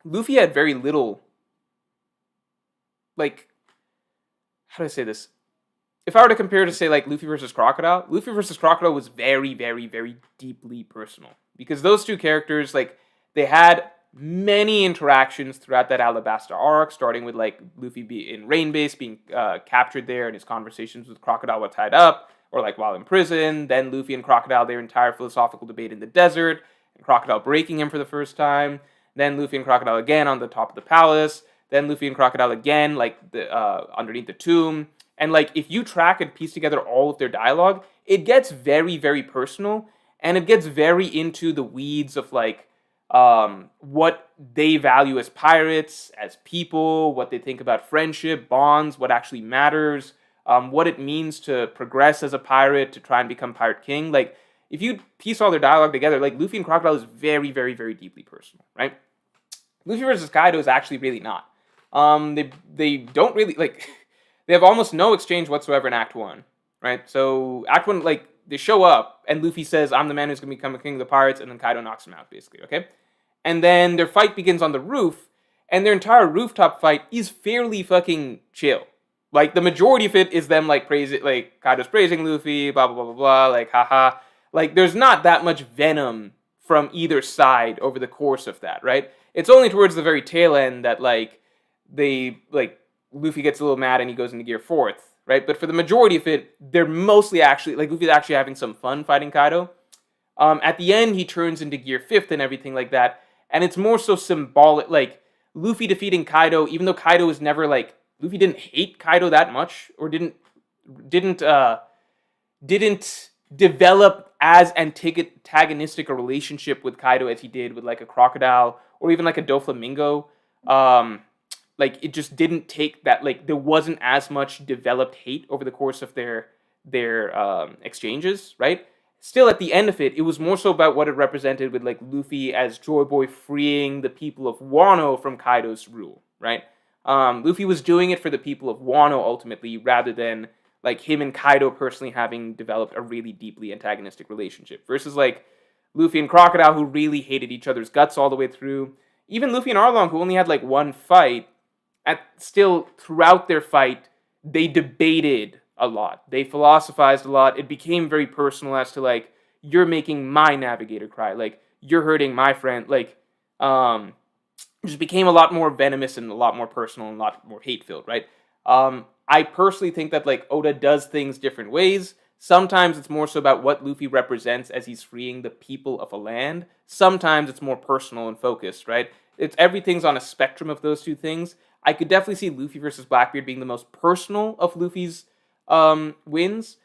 Luffy had very little, how do I say this? If I were to compare to, say, Luffy versus Crocodile was very, very, very deeply personal. Because those two characters, they had many interactions throughout that Alabasta arc, starting with, Luffy in Rain Base, being captured there, and his conversations with Crocodile while tied up, or, while in prison. Then Luffy and Crocodile, their entire philosophical debate in the desert, and Crocodile breaking him for the first time. Then Luffy and Crocodile again on the top of the palace. Then Luffy and Crocodile again, underneath the tomb. And, if you track and piece together all of their dialogue, it gets very, very personal, and it gets very into the weeds of, what they value as pirates, as people, what they think about friendship, bonds, what actually matters, what it means to progress as a pirate, to try and become Pirate King. If you piece all their dialogue together, Luffy and Crocodile is very, very, very deeply personal, right? Luffy versus Kaido is actually really not. They don't really, they have almost no exchange whatsoever in Act 1, right? So, Act 1, they show up, and Luffy says, I'm the man who's going to become a king of the pirates, and then Kaido knocks him out, basically, okay? And then their fight begins on the roof, and their entire rooftop fight is fairly fucking chill. The majority of it is them, Kaido's praising Luffy, blah, blah, blah, blah, blah, haha. There's not that much venom from either side over the course of that, right? It's only towards the very tail end that, Luffy gets a little mad and he goes into Gear 4th, right? But for the majority of it, they're mostly actually, Luffy's actually having some fun fighting Kaido. At the end, he turns into Gear 5th and everything like that, and it's more so symbolic, Luffy defeating Kaido, even though Kaido is never, Luffy didn't hate Kaido that much, or didn't develop as antagonistic a relationship with Kaido as he did with, a Crocodile, or even, a Doflamingo. like it just didn't take that, like there wasn't as much developed hate over the course of their exchanges, right? Still, at the end of it, it was more so about what it represented with like Luffy as Joy Boy freeing the people of Wano from Kaido's rule, right? Luffy was doing it for the people of Wano ultimately, rather than like him and Kaido personally having developed a really deeply antagonistic relationship. Versus like Luffy and Crocodile, who really hated each other's guts all the way through. Even Luffy and Arlong, who only had like one fight, still throughout their fight, they debated a lot. They philosophized a lot. It became very personal as to like, you're making my navigator cry. Like, you're hurting my friend. Like, it just became a lot more venomous and a lot more personal and a lot more hate-filled, right? I personally think that like Oda does things different ways. Sometimes it's more so about what Luffy represents as he's freeing the people of a land. Sometimes it's more personal and focused, right? Everything's on a spectrum of those two things. I could definitely see Luffy versus Blackbeard being the most personal of Luffy's wins,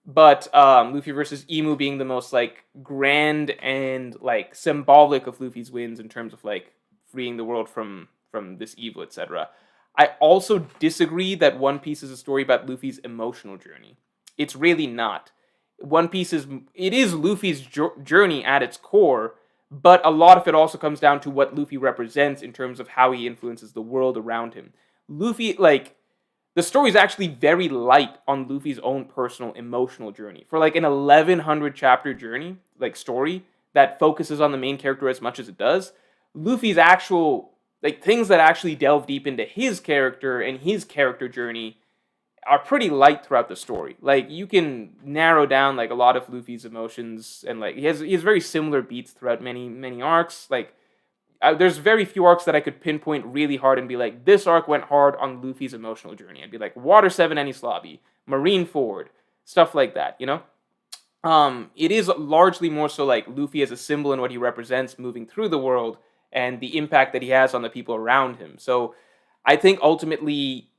but Luffy versus Emu being the most like grand and like symbolic of Luffy's wins in terms of like freeing the world from this evil, etc. I also disagree that One Piece is a story about Luffy's emotional journey. It's really not. One Piece is Luffy's journey at its core, but a lot of it also comes down to what Luffy represents in terms of how he influences the world around him. Luffy, like, the story is actually very light on Luffy's own personal emotional journey. For like an 1100 chapter journey, like story, that focuses on the main character as much as it does, Luffy's actual, like, things that actually delve deep into his character and his character journey are pretty light throughout the story. Like, you can narrow down like a lot of Luffy's emotions, and like he has very similar beats throughout many arcs. Like, there's very few arcs that I could pinpoint really hard and be like, this arc went hard on Luffy's emotional journey. I'd be like, Water 7 Enies Lobby, Marineford, stuff like that, you know? It is largely more so like Luffy as a symbol and what he represents moving through the world and the impact that he has on the people around him. So I think ultimately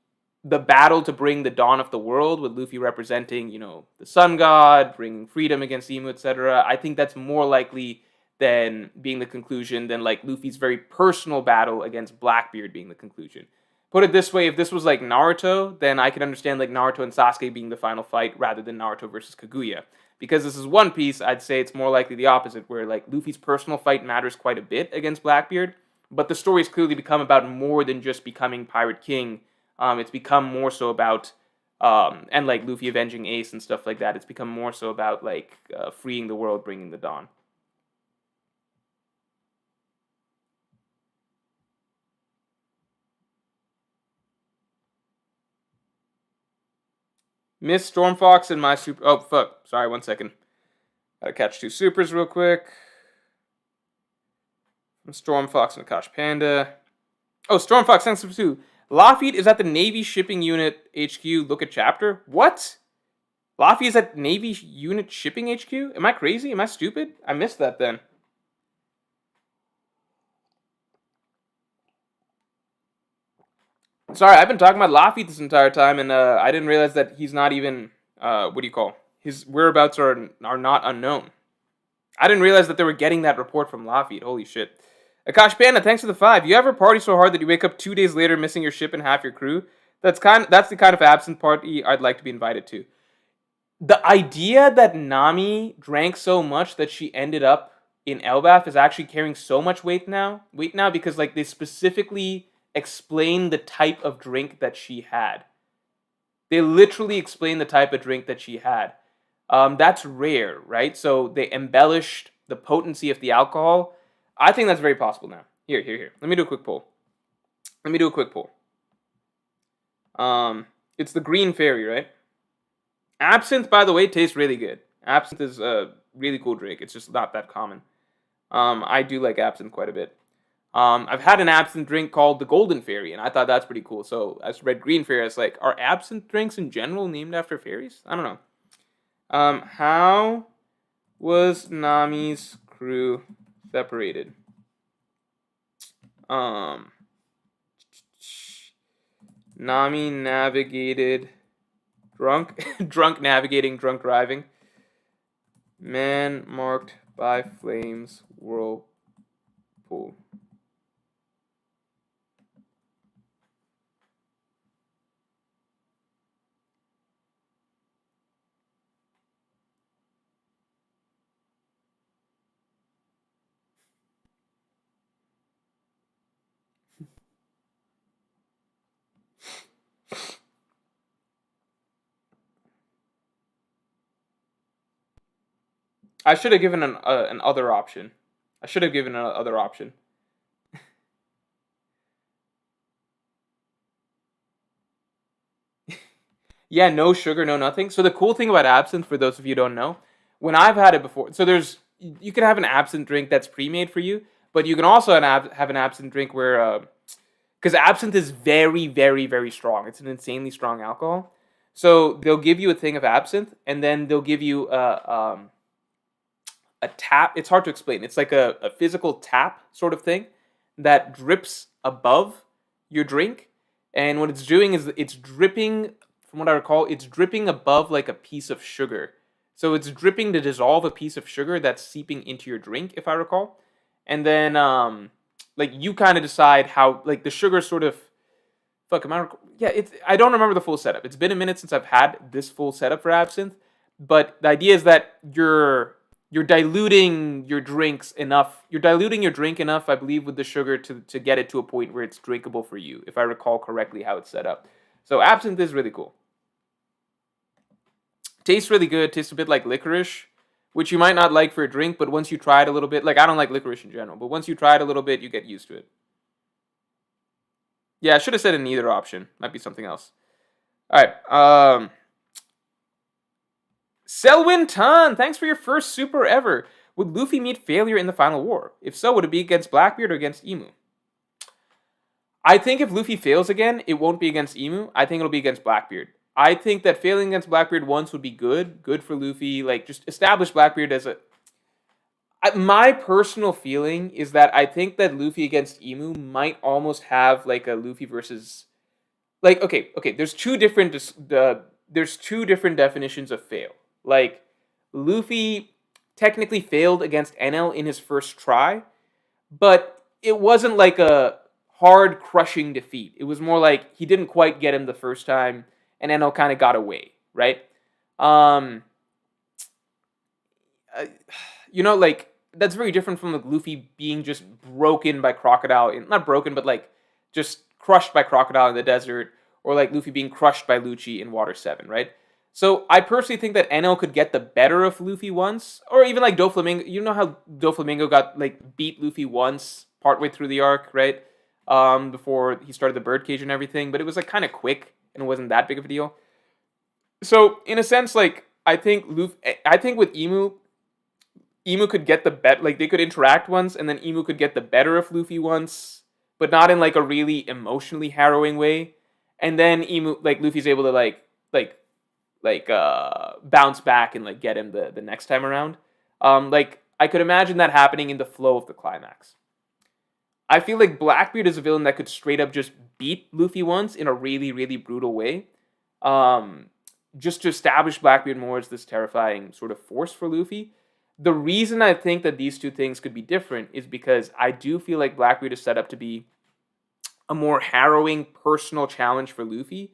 the battle to bring the dawn of the world, with Luffy representing, you know, the sun god, bringing freedom against Emu, etc., I think that's more likely than being the conclusion than like Luffy's very personal battle against Blackbeard being the conclusion. Put it this way, if this was like Naruto, then I could understand like Naruto and Sasuke being the final fight rather than Naruto versus Kaguya. Because this is One Piece, I'd say it's more likely the opposite, where like Luffy's personal fight matters quite a bit against Blackbeard, but the story's clearly become about more than just becoming Pirate King. It's become more so about, and like Luffy avenging Ace and stuff like that, it's become more so about like freeing the world, bringing the dawn. Miss Stormfox and my super. Oh, fuck. Sorry, 1 second. Gotta catch two supers real quick. Stormfox and Akash Panda. Oh, Stormfox, thanks for 2. Lafitte is at the Navy Shipping Unit HQ. Look at chapter. What? Lafitte is at Navy Unit Shipping HQ? Am I crazy? Am I stupid? I missed that then. Sorry, I've been talking about Lafitte this entire time, and I didn't realize that he's not even, what do you call? His whereabouts are not unknown. I didn't realize that they were getting that report from Lafitte. Holy shit. Akash Panda, thanks for the 5. You ever party so hard that you wake up 2 days later missing your ship and half your crew? That's the kind of absent party I'd like to be invited to. The idea that Nami drank so much that she ended up in Elbaf is actually carrying so much weight now. Because like they specifically explain the type of drink that she had. They literally explain the type of drink that she had. That's rare, right? So they embellished the potency of the alcohol. I think that's very possible now. Here. Let me do a quick poll. It's the Green Fairy, right? Absinthe, by the way, tastes really good. Absinthe is a really cool drink. It's just not that common. I do like absinthe quite a bit. I've had an absinthe drink called the Golden Fairy, and I thought that's pretty cool. So I read Green Fairy. I was like, are absinthe drinks in general named after fairies? I don't know. How was Nami's crew separated? Nami navigated drunk navigating, drunk driving. Man marked by flames, whirlpool. I should have given an other option. I should have given an other option. Yeah, no sugar, no nothing. So the cool thing about absinthe, for those of you who don't know, when I've had it before, so there's you can have an absinthe drink that's pre-made for you, but you can also have an absinthe drink where because absinthe is very, very, very strong. It's an insanely strong alcohol. So they'll give you a thing of absinthe, and then they'll give you a tap. It's hard to explain. It's like a physical tap sort of thing that drips above your drink. And what it's doing is it's dripping, from what I recall, it's dripping above like a piece of sugar. So it's dripping to dissolve a piece of sugar that's seeping into your drink, if I recall. And then like you kind of decide how like the sugar sort of fuck am I yeah, it's I don't remember the full setup. It's been a minute since I've had this full setup for absinthe, but the idea is that you're diluting your drinks enough. You're diluting your drink enough, I believe, with the sugar to get it to a point where it's drinkable for you, if I recall correctly how it's set up. So absinthe is really cool. Tastes really good. Tastes a bit like licorice, which you might not like for a drink, but once you try it a little bit, like I don't like licorice in general, but once you try it a little bit, you get used to it. Yeah, I should have said an either option. Might be something else. All right. Selwyn Tan, thanks for your first super ever. Would Luffy meet failure in the final war? If so, would it be against Blackbeard or against Emu? I think if Luffy fails again, it won't be against Emu. I think it'll be against Blackbeard. I think that failing against Blackbeard once would be good for Luffy. Like, just establish Blackbeard as a... My personal feeling is that I think that Luffy against Emu might almost have, like, a Luffy versus... Like, okay, there's two different definitions of fail. Like, Luffy technically failed against Enel in his first try, but it wasn't like a hard crushing defeat. It was more like he didn't quite get him the first time, and Enel kind of got away, right? Like that's very different from like Luffy being just broken by Crocodile, not broken, but like just crushed by Crocodile in the desert, or like Luffy being crushed by Lucci in Water 7, right? So I personally think that Enel could get the better of Luffy once, or even like Doflamingo. You know how Doflamingo got like beat Luffy once partway through the arc, right? Before he started the birdcage and everything, but it was like kind of quick and it wasn't that big of a deal. So in a sense, like I think with Emu could get the bet, like they could interact once, and then Emu could get the better of Luffy once, but not in like a really emotionally harrowing way. And then Luffy's able to bounce back and like get him the next time around. Like I could imagine that happening in the flow of the climax. I feel like Blackbeard is a villain that could straight up just beat Luffy once in a really, really brutal way. Just to establish Blackbeard more as this terrifying sort of force for Luffy. The reason I think that these two things could be different is because I do feel like Blackbeard is set up to be a more harrowing personal challenge for Luffy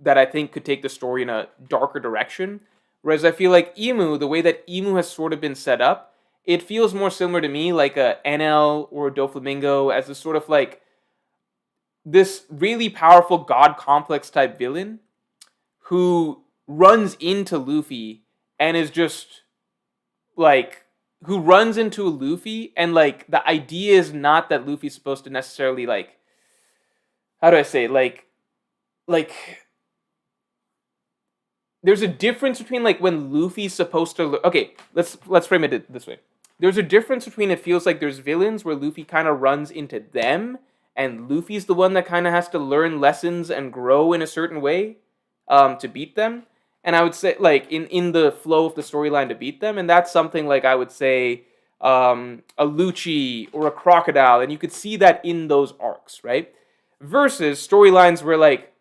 that I think could take the story in a darker direction. Whereas I feel like Emu, the way that Emu has sort of been set up, it feels more similar to me like a Enel or a Doflamingo as a sort of like this really powerful god complex type villain who runs into Luffy and is just like who runs into Luffy and like the idea is not that Luffy's supposed to necessarily like how do I say like there's a difference between like when Luffy's supposed to okay, let's frame it this way. There's a difference between it feels like there's villains where Luffy kind of runs into them and Luffy's the one that kind of has to learn lessons and grow in a certain way to beat them. And I would say like in the flow of the storyline to beat them, and that's something like I would say a Lucci or a Crocodile, and you could see that in those arcs, right? Versus storylines where like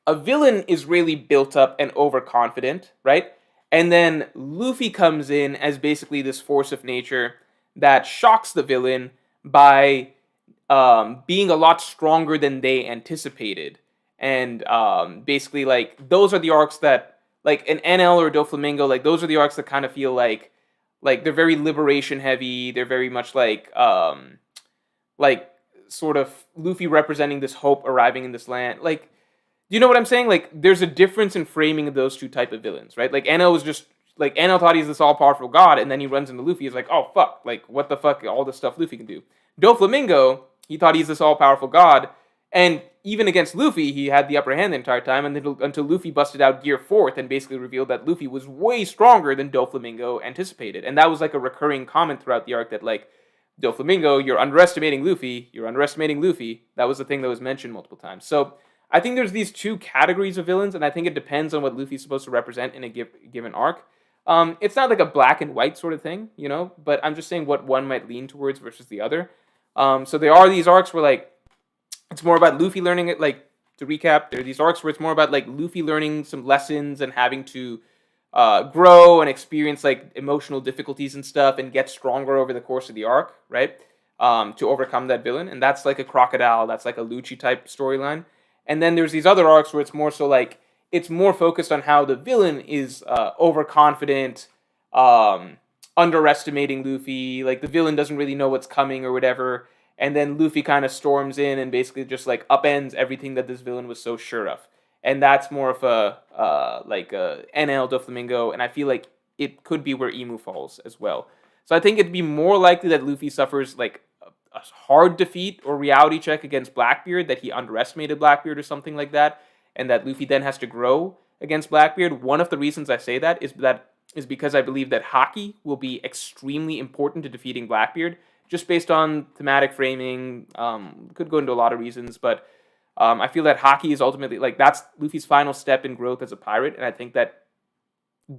a villain is really built up and overconfident, right? And then Luffy comes in as basically this force of nature that shocks the villain by being a lot stronger than they anticipated. And basically, like, those are the arcs that, like, an NL or Doflamingo, like, those are the arcs that kind of feel like they're very liberation heavy. They're very much like sort of Luffy representing this hope arriving in this land. Like, do you know what I'm saying? Like, there's a difference in framing of those two type of villains, right? Like, NL was just like, Enel thought he's this all-powerful god, and then he runs into Luffy, he's like, oh, fuck, like, what the fuck, all this stuff Luffy can do. Doflamingo, he thought he's this all-powerful god, and even against Luffy, he had the upper hand the entire time, and until Luffy busted out Gear 4th and basically revealed that Luffy was way stronger than Doflamingo anticipated. And that was like a recurring comment throughout the arc that, like, Doflamingo, you're underestimating Luffy, you're underestimating Luffy. That was the thing that was mentioned multiple times. So I think there's these two categories of villains, and I think it depends on what Luffy's supposed to represent in a given arc. It's not like a black and white sort of thing, you know, but I'm just saying what one might lean towards versus the other. So there are these arcs where, like, it's more about Luffy learning it, like, to recap, there are these arcs where it's more about, like, Luffy learning some lessons and having to grow and experience, like, emotional difficulties and stuff and get stronger over the course of the arc, right? To overcome that villain. And that's like a Crocodile, that's like a Lucci type storyline. And then there's these other arcs where it's more so, like, it's more focused on how the villain is overconfident, underestimating Luffy, like, the villain doesn't really know what's coming or whatever. And then Luffy kind of storms in and basically just, like, upends everything that this villain was so sure of. And that's more of a, NL Doflamingo, and I feel like it could be where Emu falls as well. So I think it'd be more likely that Luffy suffers, like, a hard defeat or reality check against Blackbeard, that he underestimated Blackbeard or something like that, and that Luffy then has to grow against Blackbeard. One of the reasons I say that is because I believe that Haki will be extremely important to defeating Blackbeard, just based on thematic framing. Could go into a lot of reasons, but I feel that Haki is ultimately, like, that's Luffy's final step in growth as a pirate, and I think that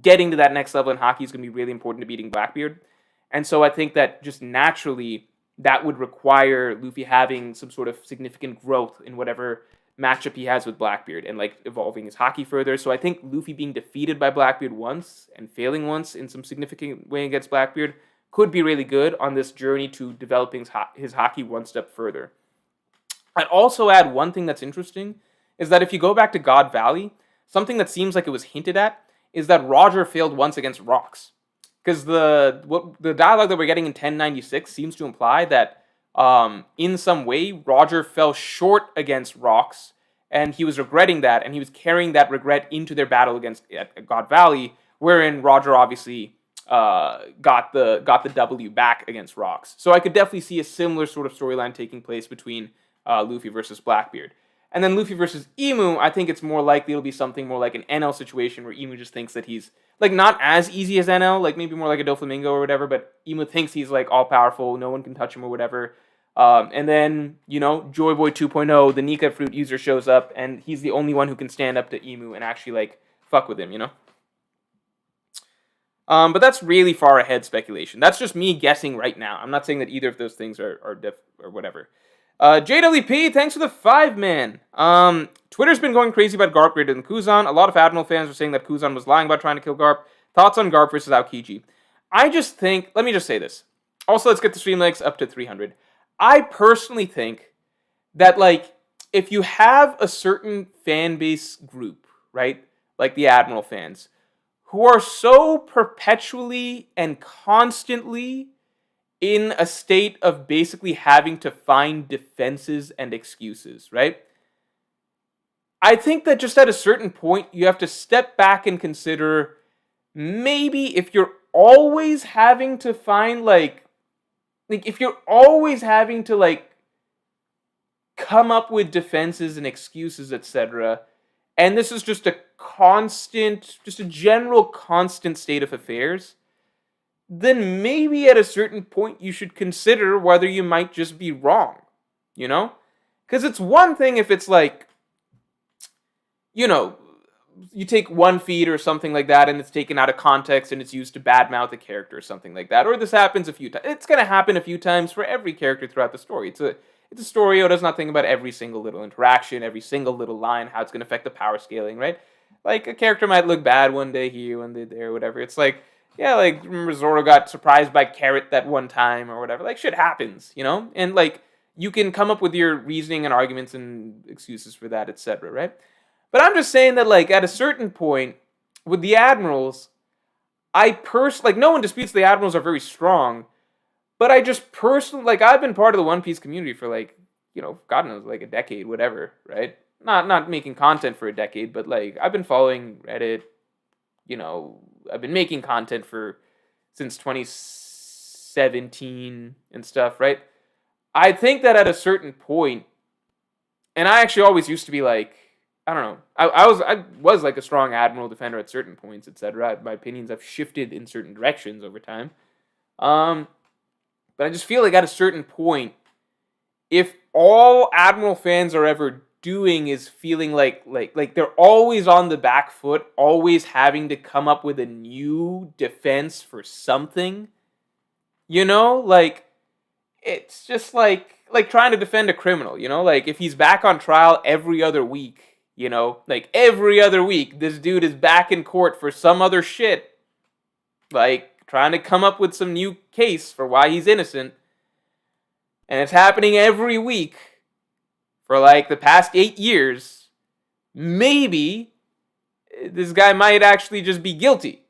getting to that next level in Haki is going to be really important to beating Blackbeard. And so I think that just naturally that would require Luffy having some sort of significant growth in whatever matchup he has with Blackbeard and, like, evolving his Haki further. So I think Luffy being defeated by Blackbeard once and failing once in some significant way against Blackbeard could be really good on this journey to developing his Haki one step further. I'd also add one thing that's interesting, is that if you go back to God Valley, something that seems like it was hinted at is that Roger failed once against rocks. Because the dialogue that we're getting in 1096 seems to imply that in some way Roger fell short against rocks, and he was regretting that, and he was carrying that regret into their battle against at God Valley, wherein Roger obviously got the W back against rocks. So I could definitely see a similar sort of storyline taking place between Luffy versus Blackbeard. And then Luffy versus Emu, I think it's more likely it'll be something more like an NL situation where Emu just thinks that he's, like, not as easy as NL, like maybe more like a Doflamingo or whatever, but Emu thinks he's, like, all-powerful, no one can touch him or whatever. And then, you know, Joy Boy 2.0, the Nika fruit user, shows up, and he's the only one who can stand up to Emu and actually, like, fuck with him, you know? But that's really far ahead speculation. That's just me guessing right now. I'm not saying that either of those things are or whatever. JWP, thanks for the 5-man. Twitter's been going crazy about Garp greater than Kuzan. A lot of Admiral fans are saying that Kuzan was lying about trying to kill Garp. Thoughts on Garp versus Aokiji? I just think, let me just say this. Also, let's get the stream likes up to 300. I personally think that, like, if you have a certain fan base group, right, like the Admiral fans, who are so perpetually and constantly in a state of basically having to find defenses and excuses, right? I think that just at a certain point, you have to step back and consider, maybe if you're always having to find, like if you're always having to, like, come up with defenses and excuses, etc., and this is just a general constant state of affairs, then maybe at a certain point you should consider whether you might just be wrong, you know? Because it's one thing if it's like, you know, you take one feed or something like that and it's taken out of context and it's used to badmouth a character or something like that, or this happens a few times. It's going to happen a few times for every character throughout the story. It's a story Oda's not thinking about every single little interaction, every single little line, how it's going to affect the power scaling, right? Like, a character might look bad one day here, one day there, whatever. It's like, yeah, like, remember Zoro got surprised by Carrot that one time or whatever. Like, shit happens, you know? And, like, you can come up with your reasoning and arguments and excuses for that, etc., right? But I'm just saying that, like, at a certain point, with the Admirals, no one disputes the Admirals are very strong, but I just personally, like, I've been part of the One Piece community for, like, you know, God knows, like, a decade, whatever, right? Not making content for a decade, but, like, I've been following Reddit, I've been making content since 2017 and stuff, right? I think that at a certain point, and I actually always used to be like, I don't know, I was like a strong admiral defender at certain points, etc. My opinions have shifted in certain directions over time. But I just feel like at a certain point, if all admiral fans are ever doing is feeling like they're always on the back foot, always having to come up with a new defense for something, like it's just like trying to defend a criminal, like if he's back on trial every other week, like every other week this dude is back in court for some other shit, like trying to come up with some new case for why he's innocent, and it's happening every week for like the past 8 years. Maybe this guy might actually just be guilty,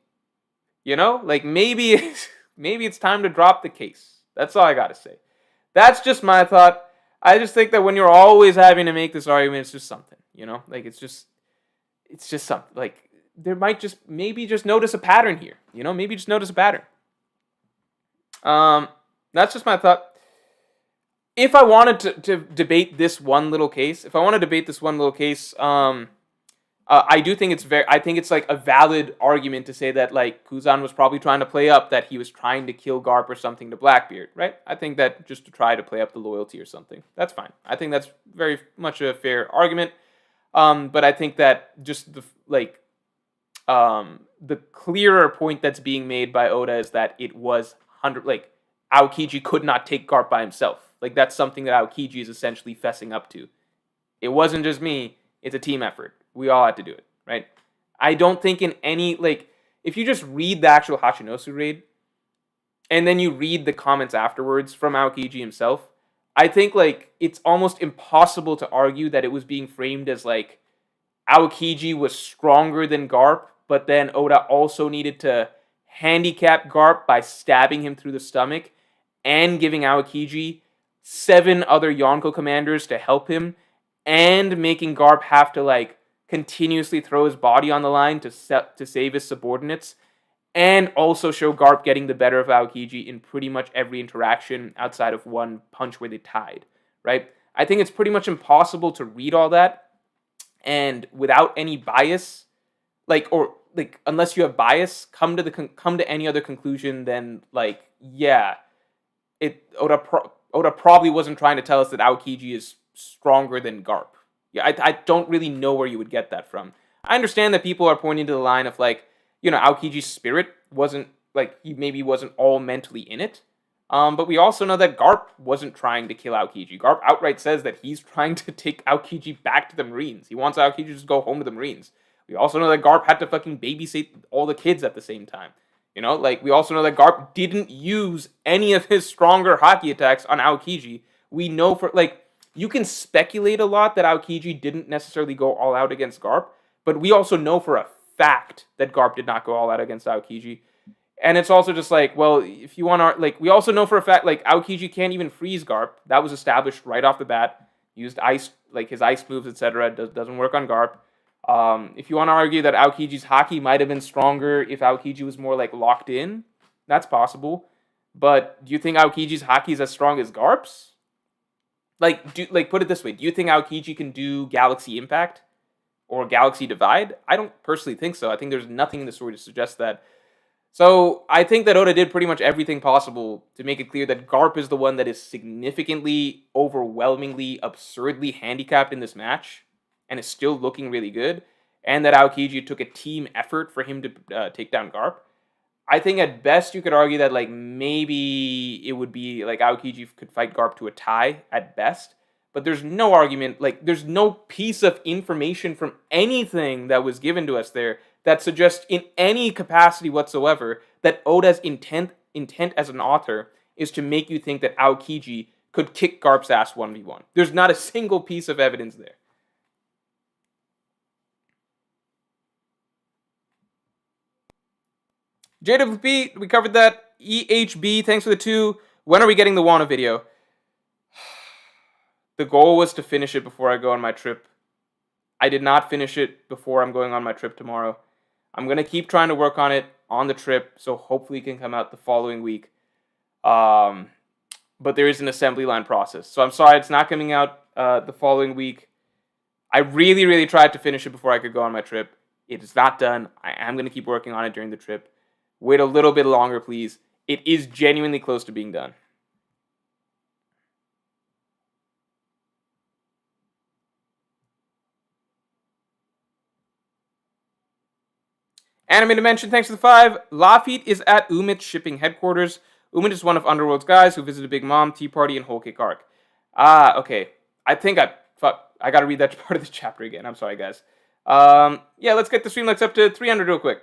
like maybe it's time to drop the case. That's all I gotta say. That's just my thought. I just think that when you're always having to make this argument, it's just something, like it's just something. Like there might maybe just notice a pattern here, maybe just notice a pattern. That's just my thought. If I wanted to debate this one little case, I do think I think it's like a valid argument to say that like Kuzan was probably trying to play up that he was trying to kill Garp or something to Blackbeard, right? I think that just to try to play up the loyalty or something. That's fine. I think that's very much a fair argument. But I think that just the clearer point that's being made by Oda is that it was Aokiji could not take Garp by himself. Like that's something that Aokiji is essentially fessing up to. It wasn't just me, it's a team effort. We all had to do it, right? I don't think in any, if you just read the actual Hachinosu raid, and then you read the comments afterwards from Aokiji himself, I think, it's almost impossible to argue that it was being framed as, Aokiji was stronger than Garp, but then Oda also needed to handicap Garp by stabbing him through the stomach, and giving Aokiji 7 other Yonko commanders to help him, and making Garp have to, continuously throw his body on the line to save his subordinates, and also show Garp getting the better of Aokiji in pretty much every interaction outside of one punch where they tied, right? I think it's pretty much impossible to read all that and without any bias, unless you have bias, come to any other conclusion than Oda probably wasn't trying to tell us that Aokiji is stronger than Garp. Yeah, I don't really know where you would get that from. I understand that people are pointing to the line of Aokiji's spirit wasn't he maybe wasn't all mentally in it. But we also know that Garp wasn't trying to kill Aokiji. Garp outright says that he's trying to take Aokiji back to the Marines. He wants Aokiji to just go home to the Marines. We also know that Garp had to fucking babysit all the kids at the same time. We also know that Garp didn't use any of his stronger hockey attacks on Aokiji. We know you can speculate a lot that Aokiji didn't necessarily go all out against Garp, but we also know for a fact that Garp did not go all out against Aokiji. And it's also just if you want to, we also know for a fact, Aokiji can't even freeze Garp. That was established right off the bat. Used ice, his ice moves, etc. Doesn't work on Garp. If you want to argue that Aokiji's hockey might have been stronger if Aokiji was more, locked in, that's possible. But do you think Aokiji's hockey is as strong as Garp's? Put it this way, do you think Aokiji can do Galaxy Impact or Galaxy Divide? I don't personally think so. I think there's nothing in the story to suggest that. So I think that Oda did pretty much everything possible to make it clear that Garp is the one that is significantly, overwhelmingly, absurdly handicapped in this match and is still looking really good, and that Aokiji took a team effort for him to take down Garp. I think at best you could argue that maybe it would be Aokiji could fight Garp to a tie at best, but there's no argument, there's no piece of information from anything that was given to us there that suggests in any capacity whatsoever that Oda's intent as an author is to make you think that Aokiji could kick Garp's ass 1v1. There's not a single piece of evidence there. JWP, we covered that. EHB, thanks for the 2. When are we getting the Wano video? The goal was to finish it before I go on my trip. I did not finish it before I'm going on my trip tomorrow. I'm going to keep trying to work on it on the trip, so hopefully it can come out the following week. But there is an assembly line process. So I'm sorry it's not coming out the following week. I really, really tried to finish it before I could go on my trip. It is not done. I am going to keep working on it during the trip. Wait a little bit longer, please. It is genuinely close to being done. Anime Dimension, thanks for the 5. Lafitte is at Umit's shipping headquarters. Umit is one of Underworld's guys who visited Big Mom, Tea Party, and Whole Cake Arc. Okay. I gotta read that part of the chapter again. I'm sorry, guys. Yeah, let's get the Streamlets up to 300 real quick.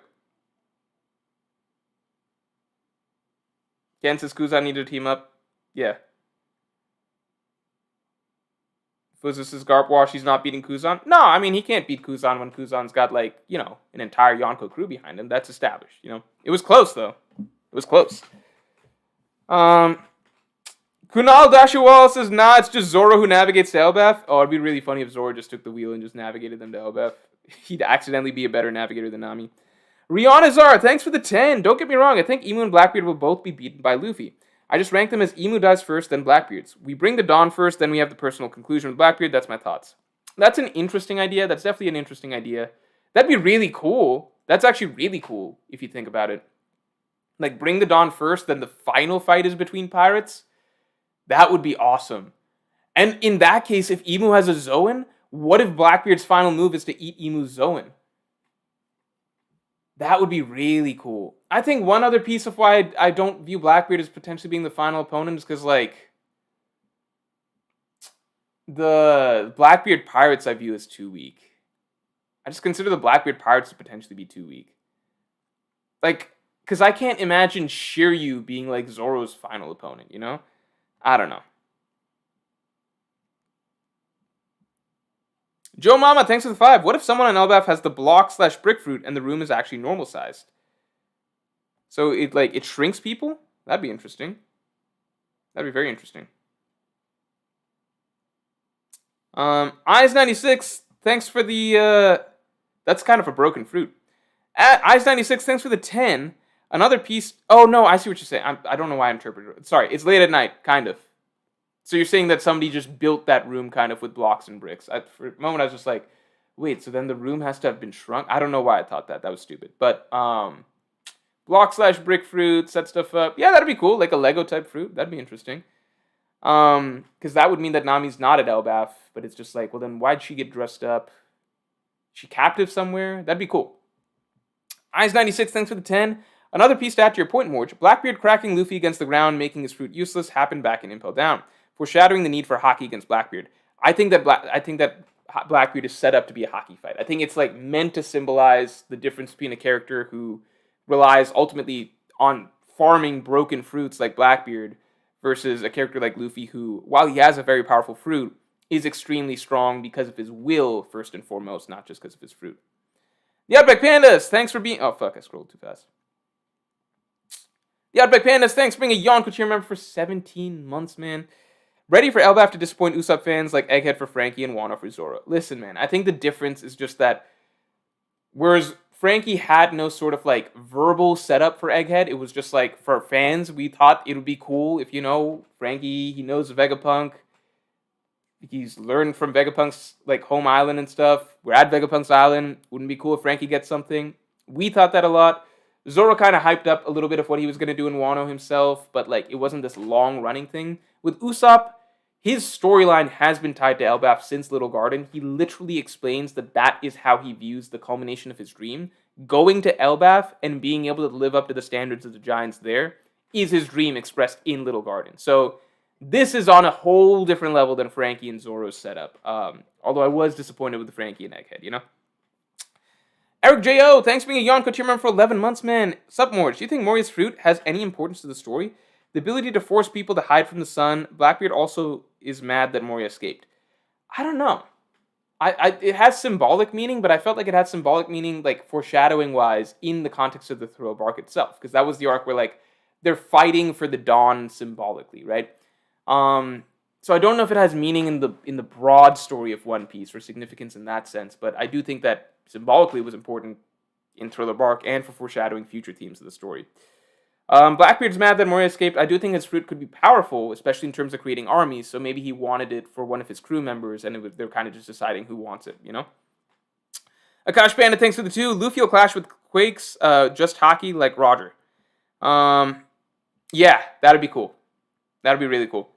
Ken says Kuzan needed to team up. Yeah. Fuzz says Garp wash, he's not beating Kuzan. No, I mean, he can't beat Kuzan when Kuzan's got, like, you know, an entire Yonko crew behind him. That's established, you know. It was close, though. It was close. Kunal Dashawala says, nah, it's just Zoro who navigates to Elbaf. Oh, it'd be really funny if Zoro just took the wheel and just navigated them to Elbaf. He'd accidentally be a better navigator than Nami. Rihanna Zara, thanks for the 10. Don't get me wrong, I think Emu and Blackbeard will both be beaten by Luffy. I just rank them as Emu dies first, then Blackbeard's. We bring the dawn first, then we have the personal conclusion with Blackbeard. That's my thoughts. That's an interesting idea. That's definitely an interesting idea. That'd be really cool. That's actually really cool, if you think about it. Like, bring the dawn first, then the final fight is between pirates. That would be awesome. And in that case, if Emu has a Zoan, what if Blackbeard's final move is to eat Emu's Zoan? That would be really cool. I think one other piece of why I don't view Blackbeard as potentially being the final opponent is because, like, the Blackbeard Pirates I view as too weak. I just consider the Blackbeard Pirates to potentially be too weak. Like, because I can't imagine Shiryu being, like, Zoro's final opponent, you know? I don't know. Joe Mama, thanks for the 5. What if someone on Elbaf has the block/brick fruit and the room is actually normal sized? So it shrinks people? That'd be interesting. That'd be very interesting. Eyes96, thanks for the that's kind of a broken fruit. Eyes96, thanks for the 10. Another piece. Oh no, I see what you're saying. I don't know why I interpreted it. Sorry, it's late at night, kind of. So you're saying that somebody just built that room kind of with blocks and bricks. For a moment I was just like, wait, so then the room has to have been shrunk? I don't know why I thought that. That was stupid. But block/brick fruit, set stuff up. Yeah, that'd be cool. Like a Lego type fruit. That'd be interesting. Because that would mean that Nami's not at Elbaf, but it's just like, well then why'd she get dressed up? Is she captive somewhere? That'd be cool. Eyes96, thanks for the 10. Another piece to add to your point, Morj. Blackbeard cracking Luffy against the ground, making his fruit useless, happened back in Impel Down, foreshadowing the need for hockey against Blackbeard. I think that Blackbeard is set up to be a hockey fight. I think it's like meant to symbolize the difference between a character who relies ultimately on farming broken fruits like Blackbeard versus a character like Luffy who, while he has a very powerful fruit, is extremely strong because of his will, first and foremost, not just because of his fruit. The Outback Pandas, thanks for being... Oh, fuck, I scrolled too fast. The Outback Pandas, thanks for being a Yonko tier member for 17 months, man. Ready for Elbaf to disappoint Usopp fans like Egghead for Frankie and Wano for Zoro. Listen, man, I think the difference is just that whereas Frankie had no sort of like verbal setup for Egghead, it was just like for fans, we thought it would be cool if, you know, Frankie, he knows Vegapunk. He's learned from Vegapunk's like home island and stuff. We're at Vegapunk's island. Wouldn't it be cool if Frankie gets something? We thought that a lot. Zoro kind of hyped up a little bit of what he was going to do in Wano himself, but like it wasn't this long running thing. With Usopp, his storyline has been tied to Elbaf since Little Garden. He literally explains that that is how he views the culmination of his dream. Going to Elbaf and being able to live up to the standards of the giants there is his dream expressed in Little Garden. So this is on a whole different level than Frankie and Zoro's setup. Although I was disappointed with the Frankie and Egghead, you know? Eric J.O., thanks for being a Yonko tier member for 11 months, man. Sup, Morj? Do you think Moria's fruit has any importance to the story? The ability to force people to hide from the sun. Blackbeard also is mad that Moria escaped. I don't know. It has symbolic meaning, but I felt like it had symbolic meaning, like, foreshadowing-wise, in the context of the Throw arc itself. Because that was the arc where, like, they're fighting for the dawn symbolically, right? So I don't know if it has meaning in the broad story of One Piece or significance in that sense, but I do think that symbolically it was important in Thriller Bark and for foreshadowing future themes of the story. Blackbeard's mad that Moria escaped. I do think his fruit could be powerful, especially in terms of creating armies, so maybe he wanted it for one of his crew members, and they're kind of just deciding who wants it, you know? Akash Bandit, thanks for the 2. Luffy will clash with Quakes, just hockey like Roger. Yeah, that'd be cool. That'd be really cool.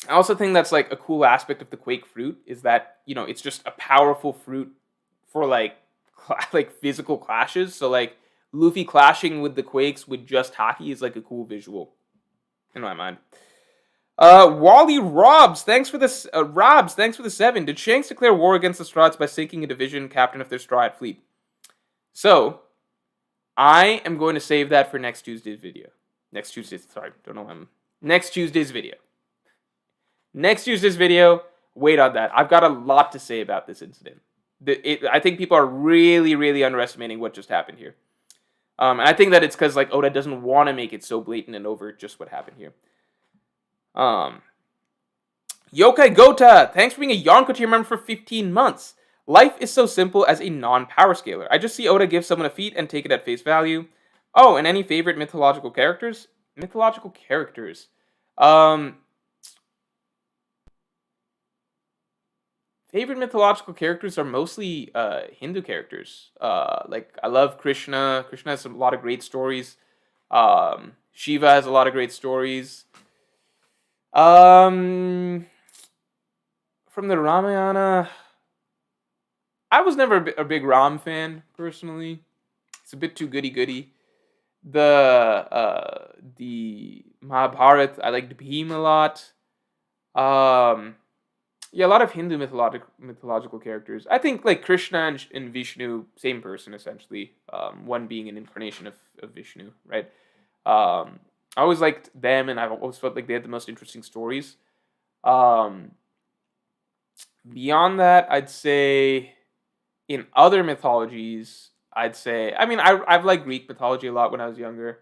I also think that's like a cool aspect of the Quake fruit is that, you know, it's just a powerful fruit for like physical clashes. So like Luffy clashing with the Quakes with just hockey is like a cool visual in my mind. Wally Robs, thanks for this. Robs, thanks for the 7. Did Shanks declare war against the Strahds by sinking a division captain of their Strahd fleet? So, I am going to save that for next Tuesday's video. Next Tuesday's video. Next Tuesday's video, wait on that. I've got a lot to say about this incident. I think people are really, really underestimating what just happened here. And I think that it's because like Oda doesn't want to make it so blatant and overt just what happened here. Yokai Gota, thanks for being a Yonko tier member for 15 months. Life is so simple as a non-power scaler. I just see Oda give someone a feat and take it at face value. Oh, and any favorite mythological characters? Favorite mythological characters are mostly Hindu characters. Like I love Krishna. Krishna has a lot of great stories. Shiva has a lot of great stories. From the Ramayana, I was never a big Ram fan personally. It's a bit too goody-goody. The Mahabharata, I liked Bhim a lot. Yeah, a lot of Hindu mythological characters. I think like Krishna and Vishnu, same person essentially. One being an incarnation of Vishnu, right? I always liked them, and I've always felt like they had the most interesting stories. Beyond that, I'd say in other mythologies, I've liked Greek mythology a lot when I was younger.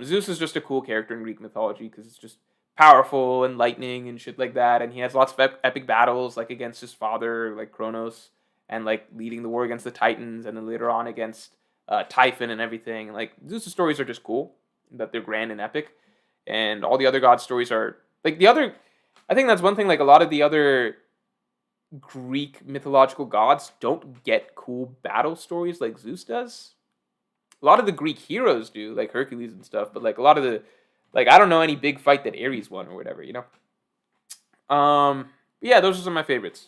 Zeus is just a cool character in Greek mythology because it's just powerful and lightning and shit like that, and he has lots of epic battles like against his father, like Kronos, and like leading the war against the Titans, and then later on against Typhon and everything. Like Zeus' stories are just cool, that they're grand and epic, and all the other god stories are like I think that's one thing. Like a lot of the other Greek mythological gods don't get cool battle stories like Zeus does. A lot of the Greek heroes do, like Hercules and stuff, but like a lot of the I don't know any big fight that Ares won or whatever, you know? Yeah, those are some of my favorites.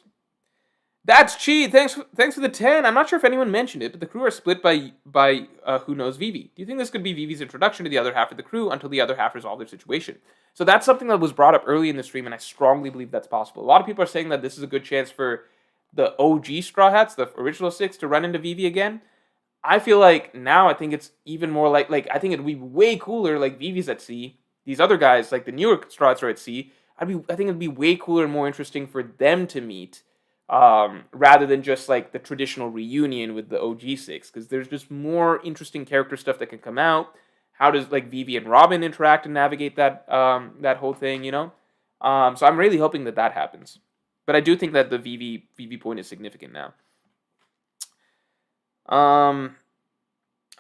That's Chi. Thanks for the 10. I'm not sure if anyone mentioned it, but the crew are split by Who Knows Vivi. Do you think this could be Vivi's introduction to the other half of the crew until the other half resolve their situation? So that's something that was brought up early in the stream, and I strongly believe that's possible. A lot of people are saying that this is a good chance for the OG Straw Hats, the original 6, to run into Vivi again. I feel like now I think it's even more like I think it'd be way cooler like Vivi's at sea. These other guys, like the newer Straw Hats are at sea. I think it'd be way cooler and more interesting for them to meet rather than just like the traditional reunion with the OG 6, because there's just more interesting character stuff that can come out. How does like Vivi and Robin interact and navigate that that whole thing, you know? So I'm really hoping that happens. But I do think that the Vivi point is significant now.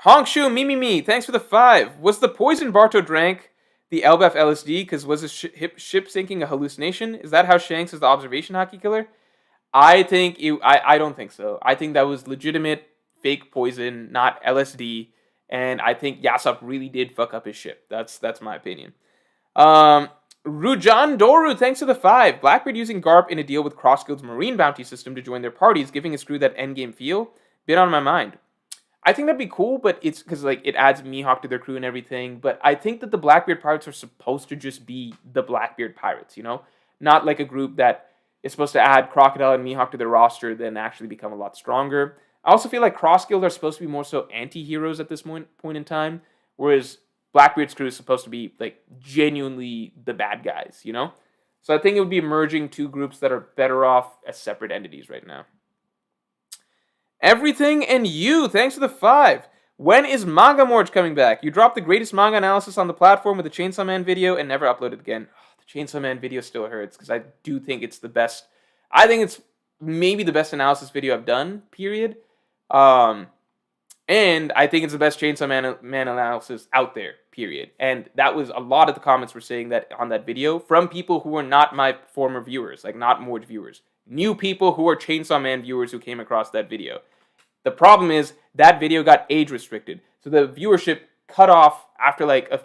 Honk Shu, me. Thanks for the 5. Was the poison Barto drank the Elbaf LSD because was his ship sinking a hallucination? Is that how Shanks is the observation hockey killer? I don't think so. I think that was legitimate fake poison, not LSD. And I think Yasa really did fuck up his ship. That's my opinion. Rujan Doru, thanks for the 5. Blackbeard using Garp in a deal with Crossguild's marine bounty system to join their parties, giving his crew that endgame feel. Bit on my mind. I think that'd be cool, but it's because like it adds Mihawk to their crew and everything. But I think that the Blackbeard Pirates are supposed to just be the Blackbeard Pirates, you know? Not like a group that is supposed to add Crocodile and Mihawk to their roster, then actually become a lot stronger. I also feel like Crossguild are supposed to be more so anti-heroes at this point in time, whereas Blackbeard's crew is supposed to be like genuinely the bad guys, you know? So I think it would be merging two groups that are better off as separate entities right now. Everything and you, thanks for the 5. When is Manga Moria coming back? You dropped the greatest manga analysis on the platform with the Chainsaw Man video and never uploaded again. The Chainsaw Man video still hurts because I do think it's the best. I think it's maybe the best analysis video I've done, period. And I think it's the best Chainsaw Man analysis out there, period. And that was a lot of the comments were saying that on that video from people who were not my former viewers, like not Morj viewers. New people who are Chainsaw Man viewers who came across that video. The problem is that video got age restricted. So the viewership cut off after like a...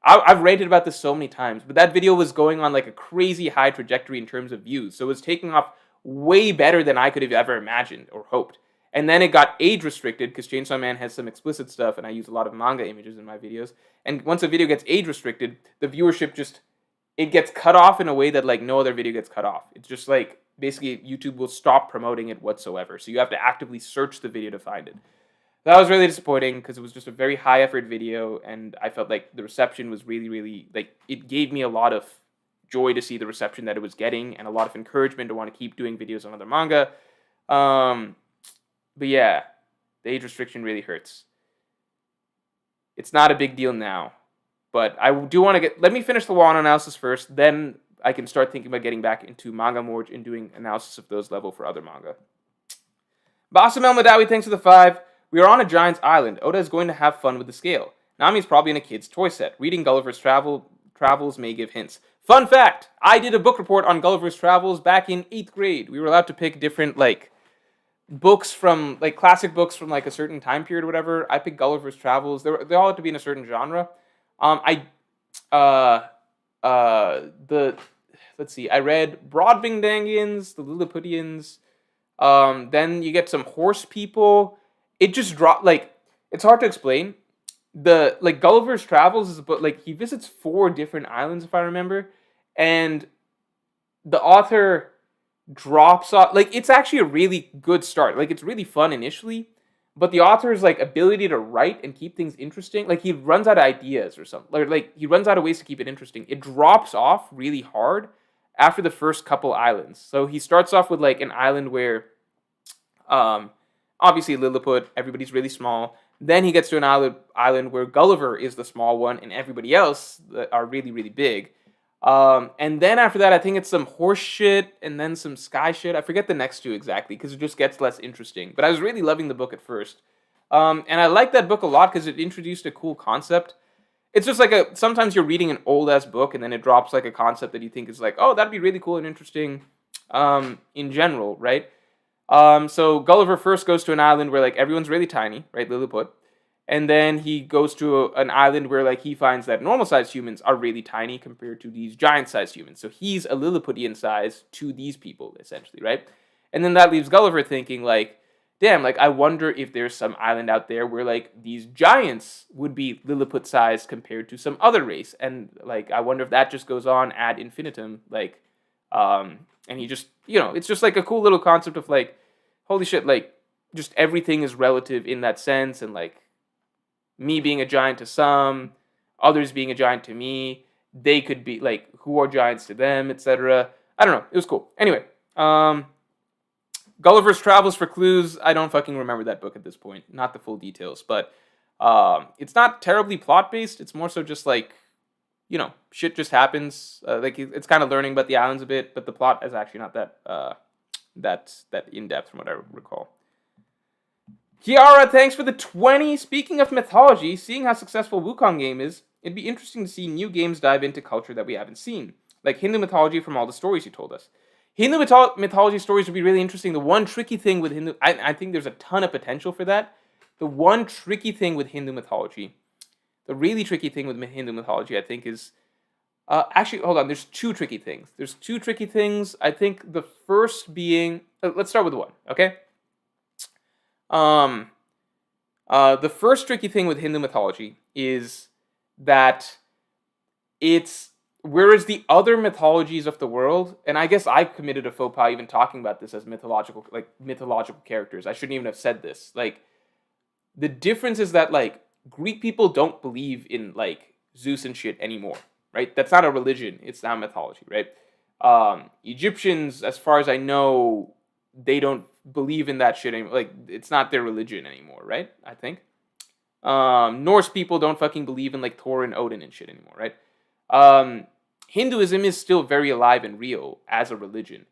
I've ranted about this so many times, but that video was going on like a crazy high trajectory in terms of views. So it was taking off way better than I could have ever imagined or hoped. And then it got age restricted because Chainsaw Man has some explicit stuff and I use a lot of manga images in my videos. And once a video gets age restricted, the viewership just, it gets cut off in a way that like no other video gets cut off. It's just like, basically YouTube will stop promoting it whatsoever. So you have to actively search the video to find it. That was really disappointing because it was just a very high effort video and I felt like the reception was really, really, like, it gave me a lot of joy to see the reception that it was getting and a lot of encouragement to want to keep doing videos on other manga. But yeah, the age restriction really hurts. It's not a big deal now, but I do want to let me finish the Wano analysis first, then I can start thinking about getting back into Manga Moria and doing analysis of those level for other manga. Basamel Madawi, thanks for the 5. We are on a giant's island. Oda is going to have fun with the scale. Nami is probably in a kid's toy set. Reading Gulliver's Travels may give hints. Fun fact, I did a book report on Gulliver's Travels back in 8th grade. We were allowed to pick different, like, books from, like, classic books from, like, a certain time period or whatever. I picked Gulliver's Travels. They all had to be in a certain genre. Let's see, I read Broadvindangians, the Lilliputians, then you get some horse people. It just dropped, like, it's hard to explain. Like, Gulliver's Travels is about, like, he visits 4 different islands, if I remember, and the author drops off, like, it's actually a really good start. Like, it's really fun initially, but the author's, like, ability to write and keep things interesting, like, he runs out of ideas or something, like, he runs out of ways to keep it interesting. It drops off really hard after the first couple islands. So he starts off with, like, an island where, obviously Lilliput, everybody's really small. Then he gets to an island where Gulliver is the small one and everybody else are really, really big. And then after that, I think it's some horse shit and then some sky shit. I forget the next 2 exactly because it just gets less interesting. But I was really loving the book at first. And I liked that book a lot because it introduced a cool concept. It's just like sometimes you're reading an old-ass book and then it drops like a concept that you think is like, oh, that'd be really cool and interesting in general, right? So Gulliver first goes to an island where like everyone's really tiny, right, Lilliput. And then he goes to an island where like he finds that normal-sized humans are really tiny compared to these giant-sized humans. So he's a Lilliputian size to these people, essentially, right? And then that leaves Gulliver thinking like, damn, like I wonder if there's some island out there where like these giants would be Lilliput-sized compared to some other race. And like I wonder if that just goes on ad infinitum, like, and he just, you know, it's just like a cool little concept of like, holy shit, like just everything is relative in that sense, and like me being a giant to some, others being a giant to me, they could be like, who are giants to them, etc. I don't know, it was cool. Anyway, Gulliver's Travels for Clues, I don't fucking remember that book at this point, not the full details, but it's not terribly plot-based, it's more so just like, you know, shit just happens, like it's kind of learning about the islands a bit, but the plot is actually not that in-depth from what I recall. Kiara, thanks for the 20. Speaking of mythology, seeing how successful Wukong game is, it'd be interesting to see new games dive into culture that we haven't seen, like Hindu mythology from all the stories you told us. Hindu mythology stories would be really interesting. The one tricky thing with Hindu, I think there's a ton of potential for that. The one tricky thing with Hindu mythology, the really tricky thing with Hindu mythology, I think is, actually, hold on, there's 2 tricky things. There's 2 tricky things. I think the first being, let's start with one, okay? The first tricky thing with Hindu mythology is that it's, whereas the other mythologies of the world, and I guess I committed a faux pas even talking about this as mythological characters. I shouldn't even have said this. Like, the difference is that, like, Greek people don't believe in, like, Zeus and shit anymore, right? That's not a religion. It's not mythology, right? Egyptians, as far as I know, they don't believe in that shit anymore. Like, it's not their religion anymore, right? I think. Norse people don't fucking believe in, like, Thor and Odin and shit anymore, right? Hinduism is still very alive and real as a religion.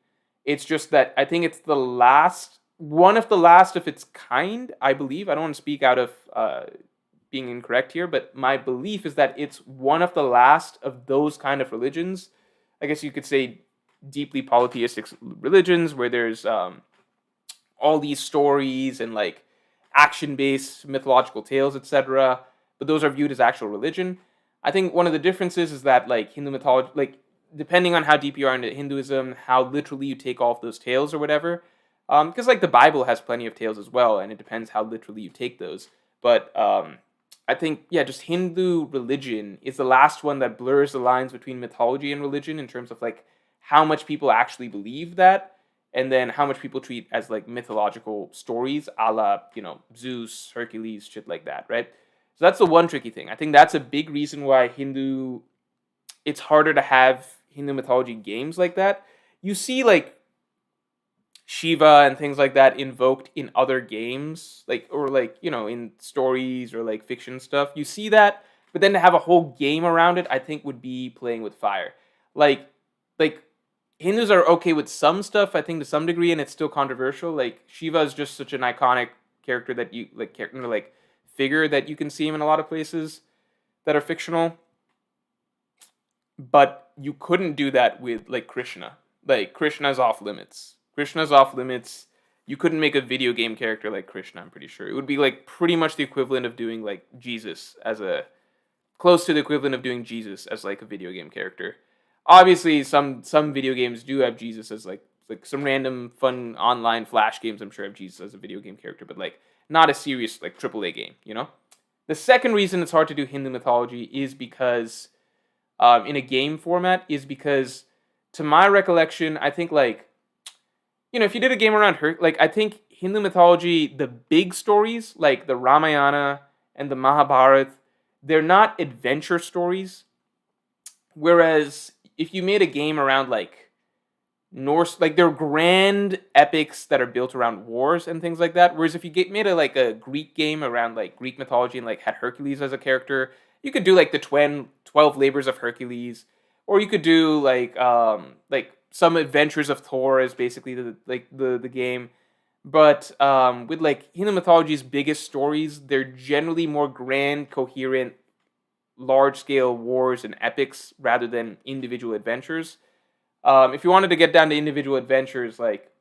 It's just that I think it's the last one of the last of its kind, I believe. I don't want to speak out of being incorrect here, but my belief is that it's one of the last of those kind of religions. I guess you could say deeply polytheistic religions where there's all these stories and like action-based mythological tales, etc. But those are viewed as actual religion. I think one of the differences is that like Hindu mythology, like depending on how deep you are into Hinduism, how literally you take all of those tales or whatever. Because like the Bible has plenty of tales as well, and it depends how literally you take those. But I think just Hindu religion is the last one that blurs the lines between mythology and religion in terms of like how much people actually believe that, and then how much people treat as like mythological stories, a la Zeus, Hercules, shit like that, right? So that's the one tricky thing. I think that's a big reason why it's harder to have Hindu mythology games like that. You see like Shiva and things like that invoked in other games, in stories or like fiction stuff. You see that, but then to have a whole game around it, I think would be playing with fire. Like like Hindus are okay with some stuff, I think to some degree, and it's still controversial. Like Shiva is just such an iconic character that you figure that you can see him in a lot of places that are fictional. But you couldn't do that with like Krishna. Like Krishna's off limits. Krishna's off limits. You couldn't make a video game character like Krishna, I'm pretty sure. It would be like pretty much the equivalent of doing like Jesus close to the equivalent of doing Jesus as like a video game character. Obviously some video games do have Jesus as like some random fun online flash games I'm sure have Jesus as a video game character, but like not a serious like AAA game, you know? The second reason it's hard to do Hindu mythology is because in a game format is because to my recollection, I think like if you did a game around her, like I think Hindu mythology, the big stories like the Ramayana and the Mahabharata, they're not adventure stories. Whereas if you made a game around like Norse, like they're grand epics that are built around wars and things like that. Whereas if you made a Greek game around like Greek mythology and like had Hercules as a character, you could do like the 12 labors of Hercules, or you could do like some adventures of Thor as basically the game. But with like Hindu mythology's biggest stories, they're generally more grand, coherent, large scale wars and epics rather than individual adventures. If you wanted to get down to individual adventures, like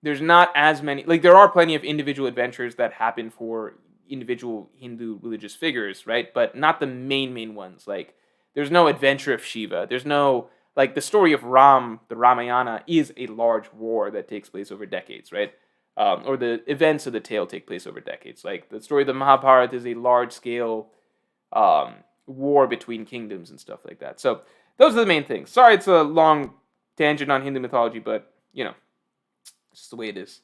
there's not as many. Like there are plenty of individual adventures that happen for individual Hindu religious figures, right? But not the main ones. Like there's no adventure of Shiva. There's no like the story of Ram, the Ramayana, is a large war that takes place over decades, right? Or the events of the tale take place over decades. Like the story of the Mahabharata is a large scale war between kingdoms and stuff like that. So those are the main things. Sorry, it's a long tangent on Hindu mythology, but it's just the way it is.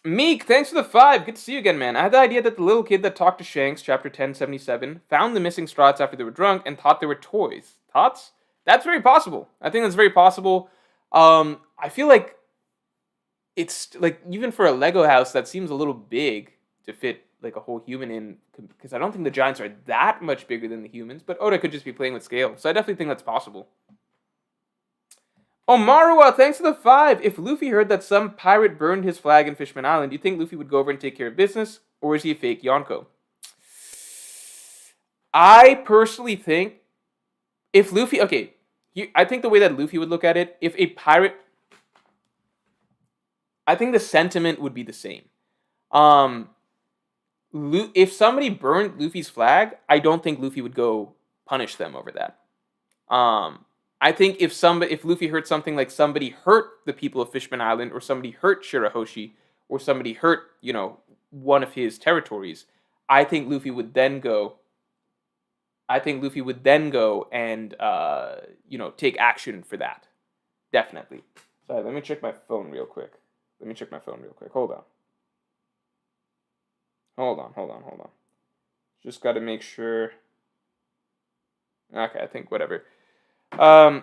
Meek, thanks for the 5. Good to see you again, man. I had the idea that the little kid that talked to Shanks, chapter 1077, found the missing straws after they were drunk and thought they were toys. Thoughts? That's very possible. I think that's very possible. I feel like it's like even for a Lego house that seems a little big to fit like a whole human in, because I don't think the giants are that much bigger than the humans, but Oda could just be playing with scale. So I definitely think that's possible. Omarua, thanks for the 5. If Luffy heard that some pirate burned his flag in Fishman Island, do you think Luffy would go over and take care of business, or is he a fake Yonko? I personally think if Luffy, I think the way that Luffy would look at it, if a pirate, I think the sentiment would be the same. If somebody burned Luffy's flag, I don't think Luffy would go punish them over that. I think if Luffy heard something like somebody hurt the people of Fishman Island, or somebody hurt Shirahoshi, or somebody hurt, one of his territories, I think Luffy would then go and take action for that. Definitely. Sorry, let me check my phone real quick. Hold on. Just got to make sure. Okay, I think whatever. I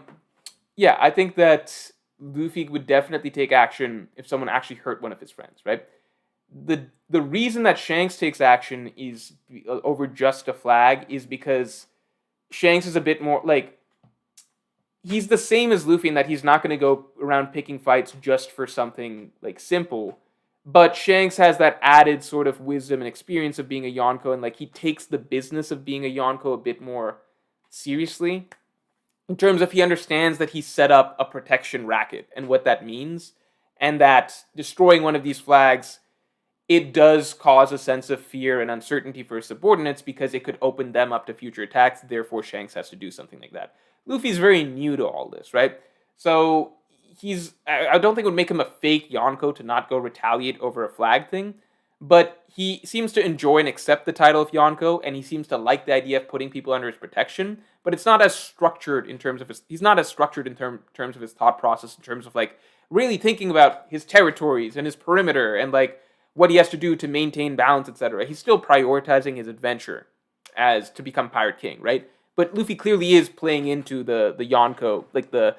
think that Luffy would definitely take action if someone actually hurt one of his friends, right? The reason that Shanks takes action is over just a flag is because Shanks is a bit more like he's the same as Luffy in that he's not going to go around picking fights just for something like simple. But Shanks has that added sort of wisdom and experience of being a Yonko, and like he takes the business of being a Yonko a bit more seriously. In terms of he understands that he set up a protection racket and what that means, and that destroying one of these flags, it does cause a sense of fear and uncertainty for his subordinates because it could open them up to future attacks. Therefore, Shanks has to do something like that. Luffy's very new to all this, right? So I don't think it would make him a fake Yonko to not go retaliate over a flag thing, but he seems to enjoy and accept the title of Yonko, and he seems to like the idea of putting people under his protection, but it's not as structured in terms of he's not as structured in terms of his thought process, in terms of like really thinking about his territories and his perimeter and like what he has to do to maintain balance, etc. He's still prioritizing his adventure as to become Pirate King, right? But Luffy clearly is playing into the Yonko, like the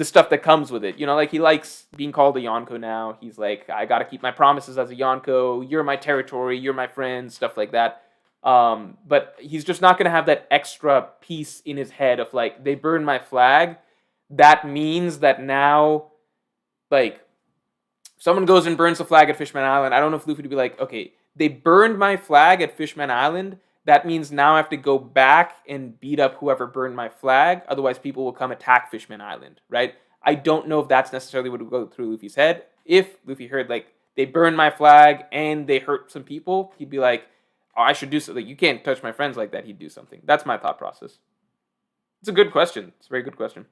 stuff that comes with it. You know, like he likes being called a Yonko now. He's like, I gotta keep my promises as a Yonko. You're my territory. You're my friend. Stuff like that. But he's just not gonna have that extra piece in his head of like, they burned my flag. That means that now, like, someone goes and burns the flag at Fishman Island. I don't know if Luffy would be like, okay, they burned my flag at Fishman Island. That means now I have to go back and beat up whoever burned my flag. Otherwise, people will come attack Fishman Island, right? I don't know if that's necessarily what would go through Luffy's head. If Luffy heard, like, they burned my flag and they hurt some people, he'd be like, oh, I should do something. You can't touch my friends like that. He'd do something. That's my thought process. It's a good question. It's a very good question.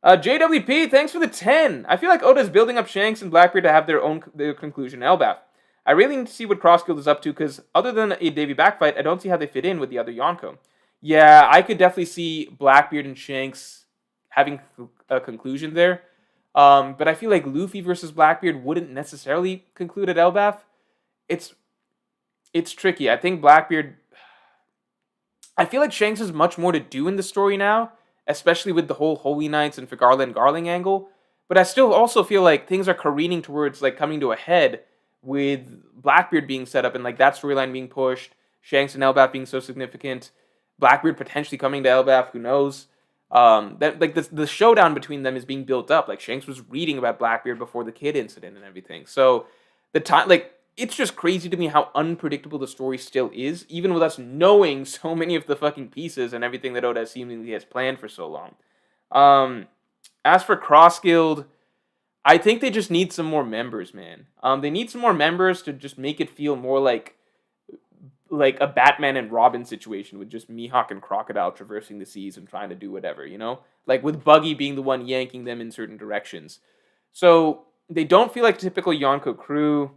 JWP, thanks for the 10. I feel like Oda's building up Shanks and Blackbeard to have their conclusion. Elbaf. I really need to see what Crossguild is up to, because other than a Davy back fight, I don't see how they fit in with the other Yonko. Yeah, I could definitely see Blackbeard and Shanks having a conclusion there. But I feel like Luffy versus Blackbeard wouldn't necessarily conclude at Elbaf. It's tricky. I think Blackbeard... I feel like Shanks has much more to do in the story now, especially with the whole Holy Knights and Figarla and Garling angle. But I still also feel like things are careening towards like coming to a head with Blackbeard being set up and like that storyline being pushed, Shanks and Elbaf being so significant, Blackbeard potentially coming to Elbaf, who knows? That like the showdown between them is being built up. Like Shanks was reading about Blackbeard before the kid incident and everything. So the time, like, it's just crazy to me how unpredictable the story still is, even with us knowing so many of the fucking pieces and everything that Oda seemingly has planned for so long. As for Cross Guild, I think they just need some more members, man. They need some more members to just make it feel more like a Batman and Robin situation with just Mihawk and Crocodile traversing the seas and trying to do whatever, you know? Like with Buggy being the one yanking them in certain directions. So they don't feel like a typical Yonko crew.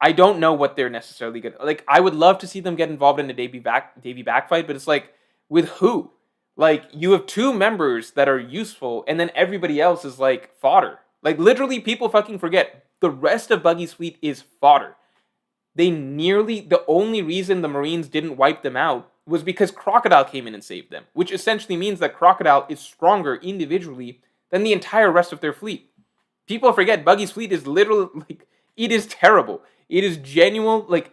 I don't know what they're necessarily good. Like, I would love to see them get involved in a Davy back fight, but it's like, with who? Like, you have two members that are useful, and then everybody else is, like, fodder. Like, literally, people fucking forget. The rest of Buggy's fleet is fodder. The only reason the Marines didn't wipe them out was because Crocodile came in and saved them, which essentially means that Crocodile is stronger individually than the entire rest of their fleet. People forget Buggy's fleet is literally, like, it is terrible. It is genuine, like,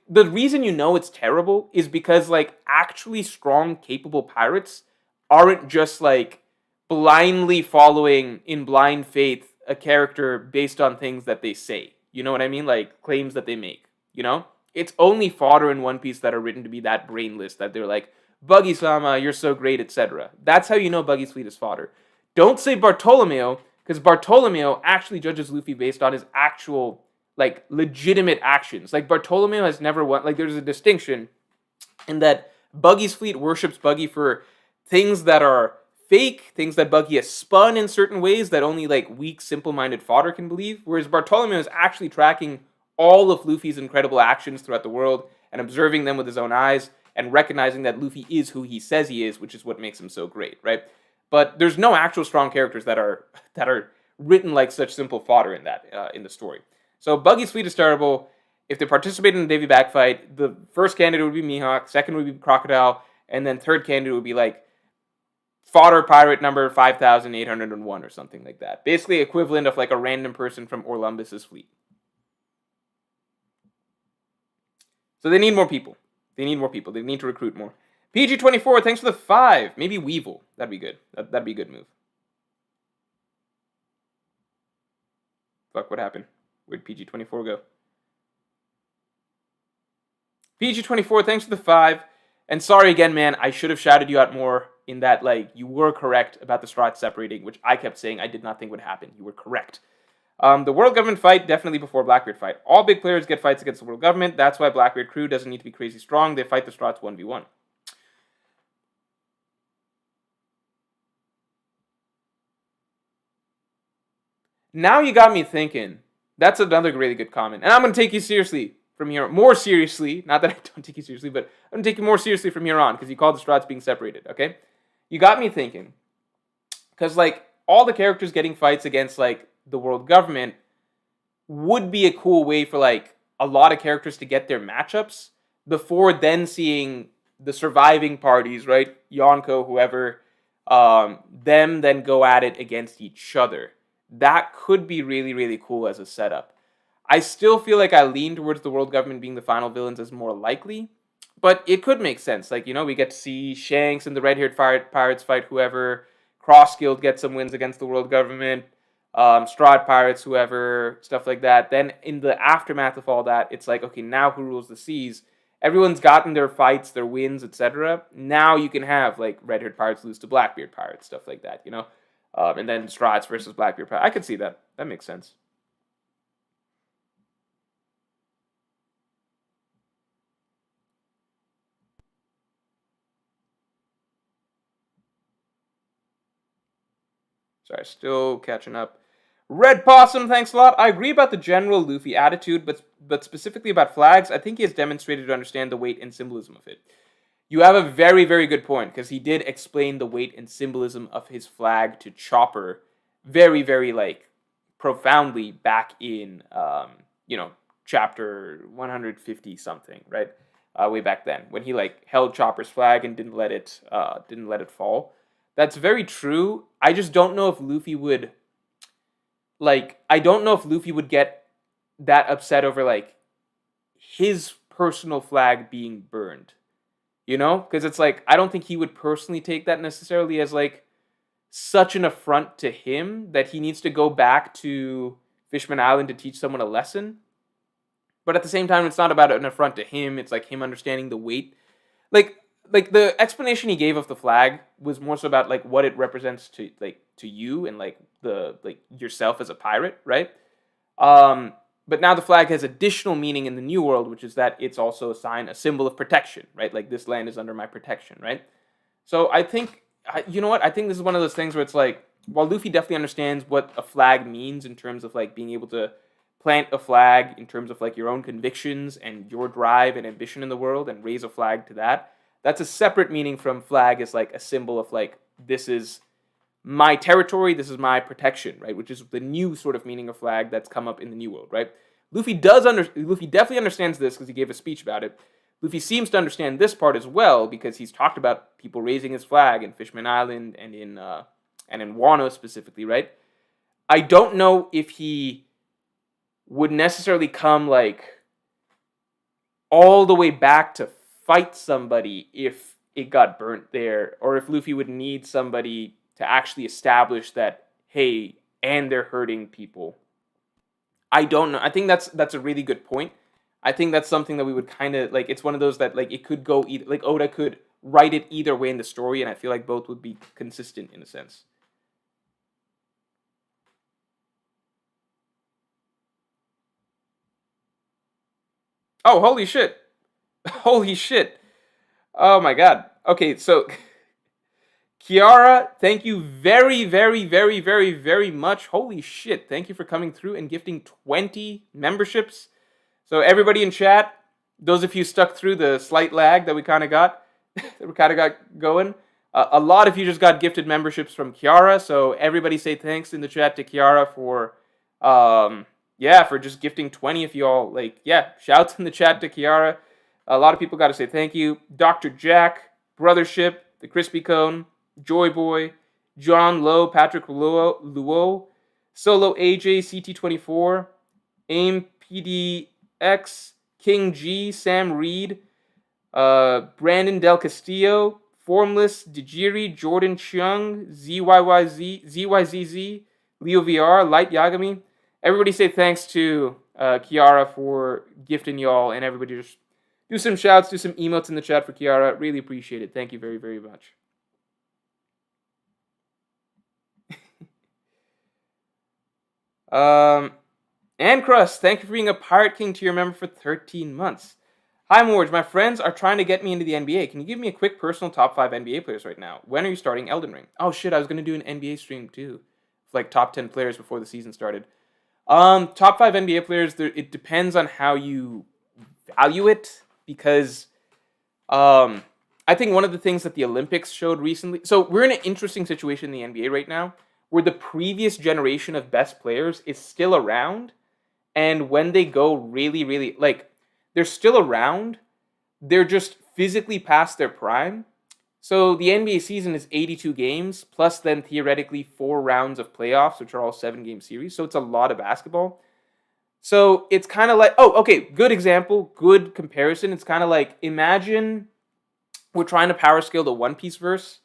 the reason you know it's terrible is because, like, actually strong, capable pirates aren't just, like, blindly following in blind faith a character based on things that they say. You know what I mean? Like, claims that they make, you know? It's only fodder in One Piece that are written to be that brainless, that they're like, Buggy-sama, you're so great, etc. That's how you know Buggy's fleet is fodder. Don't say Bartolomeo, because Bartolomeo actually judges Luffy based on his actual, like, legitimate actions. Like, Bartolomeo has never won. Like, there's a distinction in that Buggy's fleet worships Buggy for things that are fake, things that Buggy has spun in certain ways that only, like, weak, simple-minded fodder can believe, whereas Bartolomeo is actually tracking all of Luffy's incredible actions throughout the world and observing them with his own eyes and recognizing that Luffy is who he says he is, which is what makes him so great, right? But there's no actual strong characters that are written like such simple fodder in that in the story. So Buggy's fleet is terrible. If they participate in the Davy back fight, the first candidate would be Mihawk, second would be Crocodile, and then third candidate would be like fodder pirate number 5,801 or something like that. Basically equivalent of like a random person from Orlumbus's fleet. So they need more people. They need to recruit more. PG24, thanks for the 5. Maybe Weevil. That'd be good. That'd be a good move. Fuck, what happened? Where'd PG24 go? PG24, thanks for the 5. And sorry again, man, I should have shouted you out more in that, like, you were correct about the Strahd separating, which I kept saying I did not think would happen. You were correct. The World Government fight, definitely before Blackbeard fight. All big players get fights against the World Government. That's why Blackbeard crew doesn't need to be crazy strong. They fight the Strahds 1v1. Now you got me thinking. That's another really good comment. And I'm going to take you seriously from here, more seriously. Not that I don't take you seriously, but I'm going to take you more seriously from here on because you called the Strahds being separated, okay? You got me thinking. Because, like, all the characters getting fights against, like, the World Government would be a cool way for, like, a lot of characters to get their matchups before then seeing the surviving parties, right? Yonko, whoever, them then go at it against each other. That could be really, really cool as a setup. I still feel like I lean towards the World Government being the final villains as more likely, but it could make sense. Like, you know, we get to see Shanks and the red-haired pirates fight whoever, Cross Guild get some wins against the World Government, Strahd pirates, whoever, stuff like that. Then in the aftermath of all that, it's like, okay, now who rules the seas? Everyone's gotten their fights, their wins, etc. Now you can have, like, red-haired pirates lose to Blackbeard pirates, stuff like that, you know? And then Strahds versus Blackbeard pirates. I could see that. That makes sense. Sorry, still catching up. Red Possum, thanks a lot. I agree about the general Luffy attitude, but specifically about flags, I think he has demonstrated to understand the weight and symbolism of it. You have a very, very good point, because he did explain the weight and symbolism of his flag to Chopper very, very, like, profoundly back in, you know, chapter 150 something, right? Way back then, when he, like, held Chopper's flag and didn't let it fall. That's very true. I just don't know if Luffy would, like, I don't know if Luffy would get that upset over, like, his personal flag being burned. You know? Because it's like, I don't think he would personally take that necessarily as, like, such an affront to him that he needs to go back to Fishman Island to teach someone a lesson. But at the same time, it's not about an affront to him. It's like him understanding the weight. Like the explanation he gave of the flag was more so about, like, what it represents to, like, to you and, like, the, like, yourself as a pirate, right? But now the flag has additional meaning in the New World, which is that it's also a symbol of protection, right? Like, this land is under my protection, right? So I think, you know what? I think this is one of those things where it's like, while Luffy definitely understands what a flag means in terms of, like, being able to plant a flag in terms of, like, your own convictions and your drive and ambition in the world and raise a flag to that, that's a separate meaning from flag as, like, a symbol of, like, this is my territory, this is my protection, right? Which is the new sort of meaning of flag that's come up in the New World, right? Luffy definitely understands this because he gave a speech about it. Luffy seems to understand this part as well because he's talked about people raising his flag in Fishman Island and in Wano specifically, right? I don't know if he would necessarily come, like, all the way back to fight somebody if it got burnt there, or if Luffy would need somebody to actually establish that, hey, and they're hurting people. I don't know. I think that's a really good point. I think that's something that we would kind of, like, it's one of those that, like, it could go either, like, Oda could write it either way in the story, and I feel like both would be consistent in a sense. Oh, holy shit. Holy shit. Oh my god. Okay, so Kiara, thank you very, very, very, very, very much. Holy shit. Thank you for coming through and gifting 20 memberships. So everybody in chat, those of you stuck through the slight lag that we kind of got, going. A lot of you just got gifted memberships from Kiara. So everybody say thanks in the chat to Kiara for, for just gifting 20 of y'all. Like, yeah, shouts in the chat to Kiara. A lot of people got to say thank you. Dr. Jack, Brothership, The Crispy Cone, Joy Boy, John Lowe, Patrick Luo, Solo AJ, CT24, AIM PDX, King G, Sam Reed, Brandon Del Castillo, Formless, Dejiri, Jordan Chung, ZYZZ, Leo VR, Light Yagami. Everybody say thanks to Kiara for gifting y'all, and everybody just do some shouts, do some emotes in the chat for Kiara. Really appreciate it. Thank you very, very much. And Crust, thank you for being a Pirate King tier member for 13 months. Hi Morj, my friends are trying to get me into the NBA. Can you give me a quick personal top 5 NBA players right now? When are you starting Elden Ring? Oh shit, I was gonna do an NBA stream too. Like top 10 players before the season started. Top 5 NBA players, it depends on how you value it, because I think one of the things that the Olympics showed recently, so we're in an interesting situation in the NBA right now, where the previous generation of best players is still around, and when they go really, really, like, they're still around, they're just physically past their prime. So the NBA season is 82 games, plus then theoretically 4 rounds of playoffs, which are all 7-game series, so it's a lot of basketball. So it's kind of like, oh, okay, good example, good comparison. It's kind of like, imagine we're trying to power scale the One Piece verse,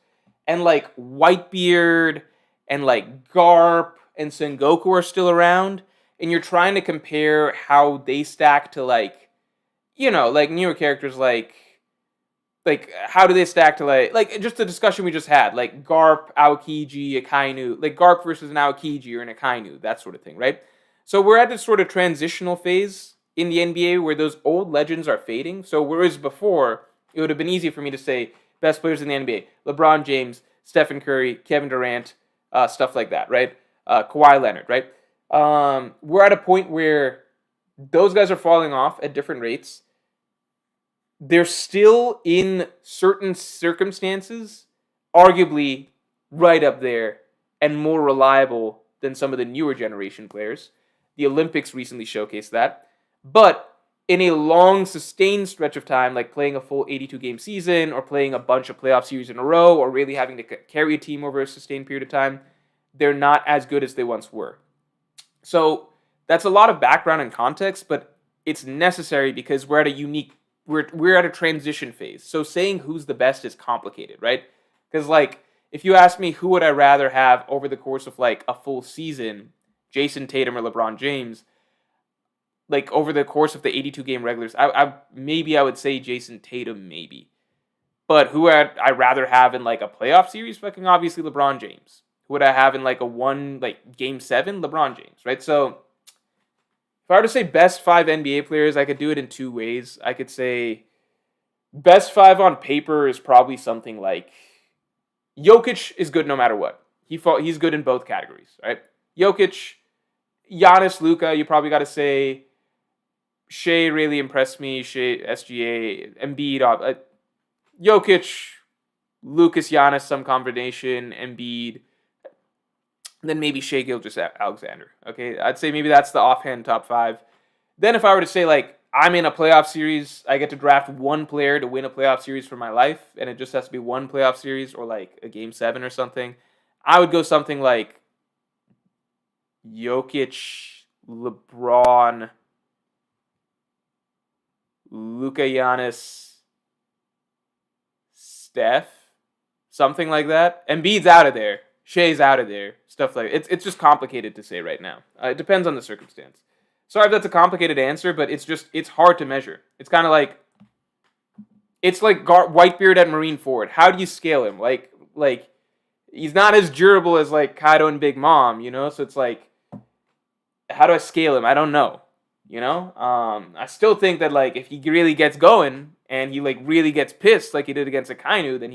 and like Whitebeard and like Garp and Sengoku are still around, and you're trying to compare how they stack to like, you know, like newer characters like how do they stack to like just the discussion we just had, like Garp, Aokiji, Akainu, like Garp versus an Aokiji or an Akainu, that sort of thing, right? So we're at this sort of transitional phase in the NBA where those old legends are fading. So whereas before, it would have been easy for me to say best players in the NBA, LeBron James, Stephen Curry, Kevin Durant, stuff like that, right? Kawhi Leonard, right? We're at a point where those guys are falling off at different rates. They're still, in certain circumstances, arguably right up there and more reliable than some of the newer generation players. The Olympics recently showcased that. But in a long, sustained stretch of time, like playing a full 82-game season or playing a bunch of playoff series in a row or really having to carry a team over a sustained period of time, they're not as good as they once were. So that's a lot of background and context, but it's necessary because we're at a transition phase. So saying who's the best is complicated, right? Because like, if you ask me who would I rather have over the course of like a full season, Jason Tatum or LeBron James, like over the course of the 82-game regulars, I would say Jason Tatum, maybe. But who would I rather have in like a playoff series? Fucking obviously LeBron James. Who would I have in like game 7? LeBron James, right? So if I were to say best 5 NBA players, I could do it in 2 ways. I could say best 5 on paper is probably something like Jokic is good no matter what. He's good in both categories, right? Jokic, Giannis, Luka, you probably got to say. Shea really impressed me. Shea, SGA, Embiid, Jokic, Lucas, Giannis, some combination, Embiid, then maybe Shea Gilgeous-Alexander. Okay, I'd say maybe that's the offhand top 5. Then if I were to say like I'm in a playoff series, I get to draft one player to win a playoff series for my life, and it just has to be one playoff series or like a game 7 or something, I would go something like Jokic, LeBron, Luka, Giannis, Steph, something like that. Embiid's out of there. Shea's out of there. Stuff like it's just complicated to say right now. It depends on the circumstance. Sorry if that's a complicated answer, but it's hard to measure. It's kind of like Whitebeard at Marine Ford. How do you scale him? Like he's not as durable as like Kaido and Big Mom, you know. So it's like, how do I scale him? I don't know. You know, I still think that like if he really gets going and he like really gets pissed like he did against Akainu, then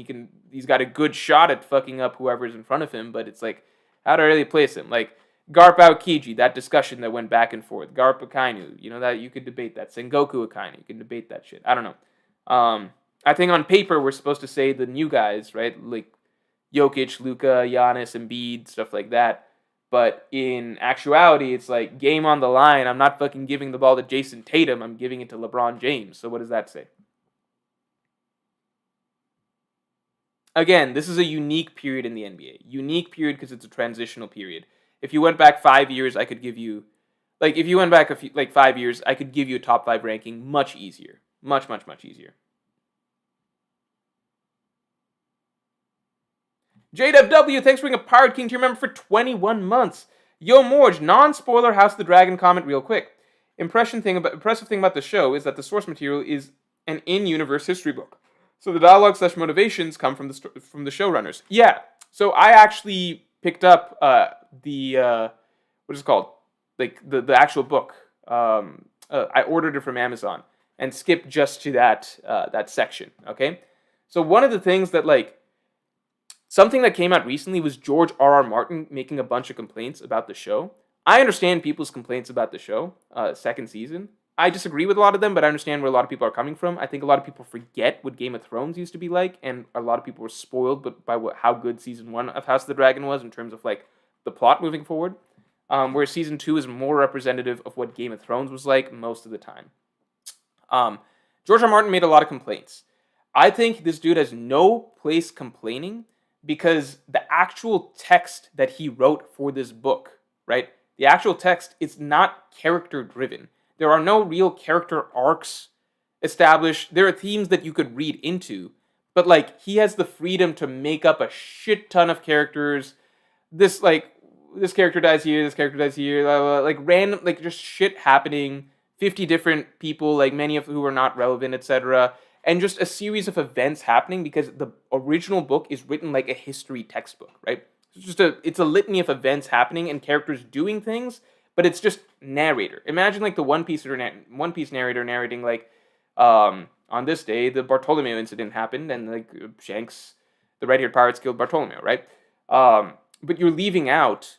he's got a good shot at fucking up whoever's in front of him. But it's like, how do I really place him? Like Garp Aokiji, that discussion that went back and forth. Garp Akainu, you know, that you could debate that. Sengoku Akainu, you can debate that shit. I don't know. I think on paper we're supposed to say the new guys, right? Like Jokic, Luka, Giannis, Embiid, stuff like that. But in actuality, it's like game on the line. I'm not fucking giving the ball to Jason Tatum. I'm giving it to LeBron James. So what does that say? Again, this is a unique period in the NBA. Unique period because it's a transitional period. If you went back 5 years, I could give you, like, if you went back 5 years, I could give you a top 5 ranking much easier. Much, much, much easier. JWW, thanks for being a Pirate King to your member for 21 months. Yo, Morj, non-spoiler House of the Dragon comment real quick. Impressive thing about the show is that the source material is an in-universe history book. So the dialogue / motivations come from the showrunners. Yeah, so I actually picked up what is it called? Like the actual book. I ordered it from Amazon and skipped just to that section. Okay, so one of the things that something that came out recently was George R.R. Martin making a bunch of complaints about the show. I understand people's complaints about the show, second season. I disagree with a lot of them, but I understand where a lot of people are coming from. I think a lot of people forget what Game of Thrones used to be like, and a lot of people were spoiled by how good season 1 of House of the Dragon was in terms of the plot moving forward. Whereas season 2 is more representative of what Game of Thrones was like most of the time. George R. Martin made a lot of complaints. I think this dude has no place complaining because the actual text that he wrote for this book, right? The actual text is not character driven. There are no real character arcs established. There are themes that you could read into, but he has the freedom to make up a shit ton of characters. This character dies here, this character dies here, random, just shit happening. 50 different people, many of who are not relevant, etc. And just a series of events happening because the original book is written like a history textbook, right? It's a litany of events happening and characters doing things, but it's just narrator. Imagine the One Piece narrator narrating on this day the Bartolomeo incident happened and Shanks, the red-haired pirates killed Bartolomeo, right? But you're leaving out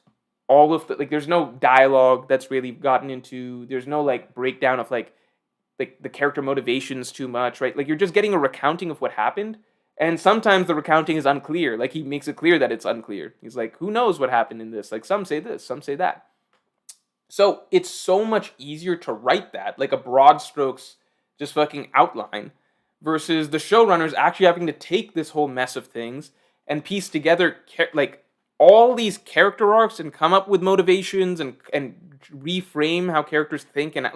all of there's no dialogue that's really gotten into. There's no breakdown of the character motivations too much, right? You're just getting a recounting of what happened, and sometimes the recounting is unclear. He makes it clear that it's unclear. He's who knows what happened in this? Some say this, some say that. So it's so much easier to write that, a broad strokes, just fucking outline, versus the showrunners actually having to take this whole mess of things and piece together all these character arcs and come up with motivations and reframe how characters think and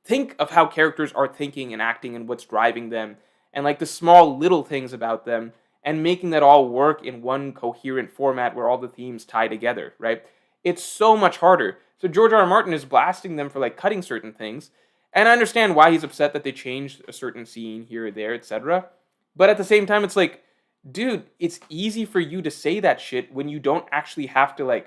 think of how characters are thinking and acting and what's driving them and the small little things about them and making that all work in one coherent format where all the themes tie together, right? It's so much harder. So George R. R. Martin is blasting them for cutting certain things, and I understand why he's upset that they changed a certain scene here or there, etc. But at the same time, it's dude, it's easy for you to say that shit when you don't actually have to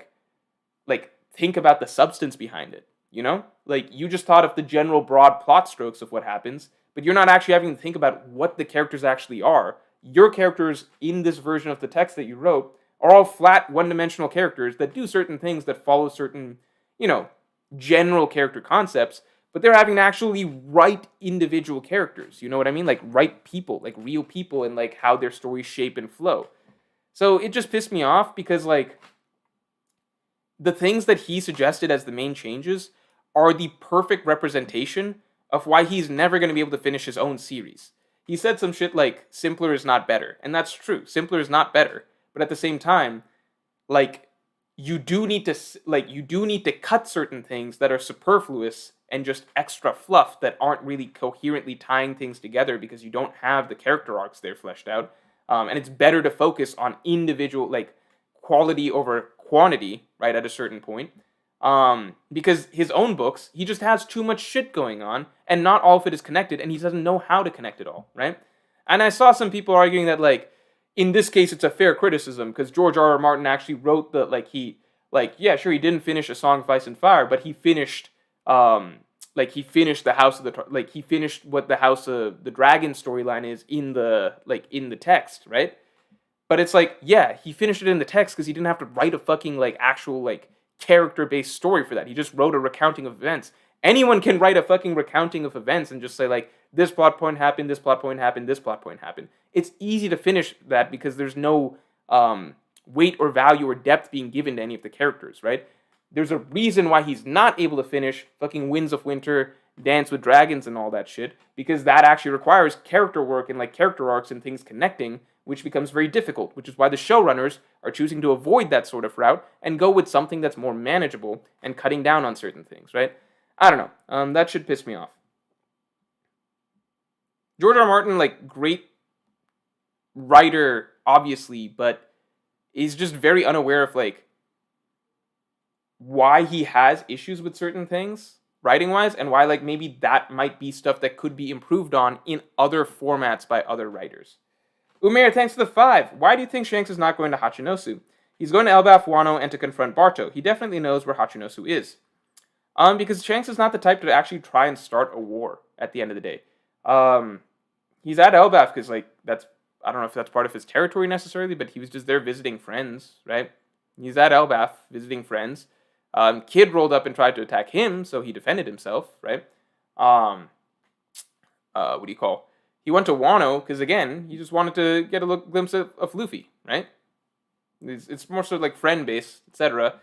think about the substance behind it, you know? You just thought of the general broad plot strokes of what happens, but you're not actually having to think about what the characters actually are. Your characters in this version of the text that you wrote are all flat, one-dimensional characters that do certain things that follow certain, general character concepts, but they're having to actually write individual characters. You know what I mean? Write people, real people, and how their stories shape and flow. So it just pissed me off because the things that he suggested as the main changes are the perfect representation of why he's never going to be able to finish his own series. He said some shit simpler is not better, and that's true. Simpler is not better, but at the same time, you do need to cut certain things that are superfluous and just extra fluff that aren't really coherently tying things together because you don't have the character arcs there fleshed out. And it's better to focus on individual, quality over quantity, right, at a certain point. Because his own books, he just has too much shit going on, and not all of it is connected, and he doesn't know how to connect it all, right? And I saw some people arguing that, in this case, it's a fair criticism, because George R. R. Martin actually wrote yeah, sure, he didn't finish A Song of Ice and Fire, but he finished, he finished the House of the, he finished what the House of the Dragon storyline is in the text, right? But it's yeah, he finished it in the text because he didn't have to write a fucking, actual, character-based story for that. He just wrote a recounting of events. Anyone can write a fucking recounting of events and just say, this plot point happened, this plot point happened, this plot point happened. It's easy to finish that because there's no weight or value or depth being given to any of the characters, right? There's a reason why he's not able to finish fucking Winds of Winter, Dance with Dragons, and all that shit, because that actually requires character work and character arcs and things connecting, which becomes very difficult, which is why the showrunners are choosing to avoid that sort of route and go with something that's more manageable and cutting down on certain things, right? I don't know. That should piss me off. George R. R. Martin, great writer, obviously, but is just very unaware of like why he has issues with certain things writing wise, and why like maybe that might be stuff that could be improved on in other formats by other writers. Umair, thanks for the 5. Why do you think Shanks is not going to Hachinosu? He's going to Elbaf, Wano, and to confront Barto. He definitely knows where Hachinosu is. Because Shanks is not the type to actually try and start a war at the end of the day. He's at Elbaf because, like, that's, I don't know if that's part of his territory necessarily, but he was just there visiting friends, right? He's at Elbaf visiting friends. Kid rolled up and tried to attack him, so he defended himself, right? What do you call? He went to Wano because, again, he just wanted to get a glimpse of Luffy, right? It's more sort of like friend-based, etc.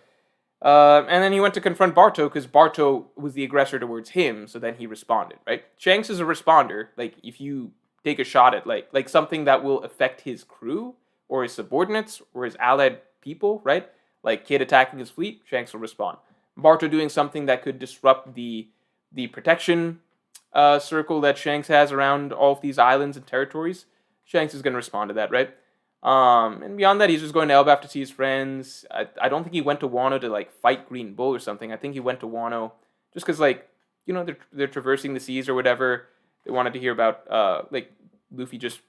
And then he went to confront Barto because Barto was the aggressor towards him, so then he responded, right? Shanks is a responder. Like, if you take a shot at, like something that will affect his crew, or his subordinates, or his allied people, right? Like Kid attacking his fleet, Shanks will respond. Barto doing something that could disrupt the protection circle that Shanks has around all of these islands and territories, Shanks is going to respond to that, right? And beyond that, he's just going to Elbaf to see his friends. I don't think he went to Wano to like fight Green Bull or something. I think he went to Wano just because, like, you know, they're traversing the seas or whatever. They wanted to hear about like Luffy just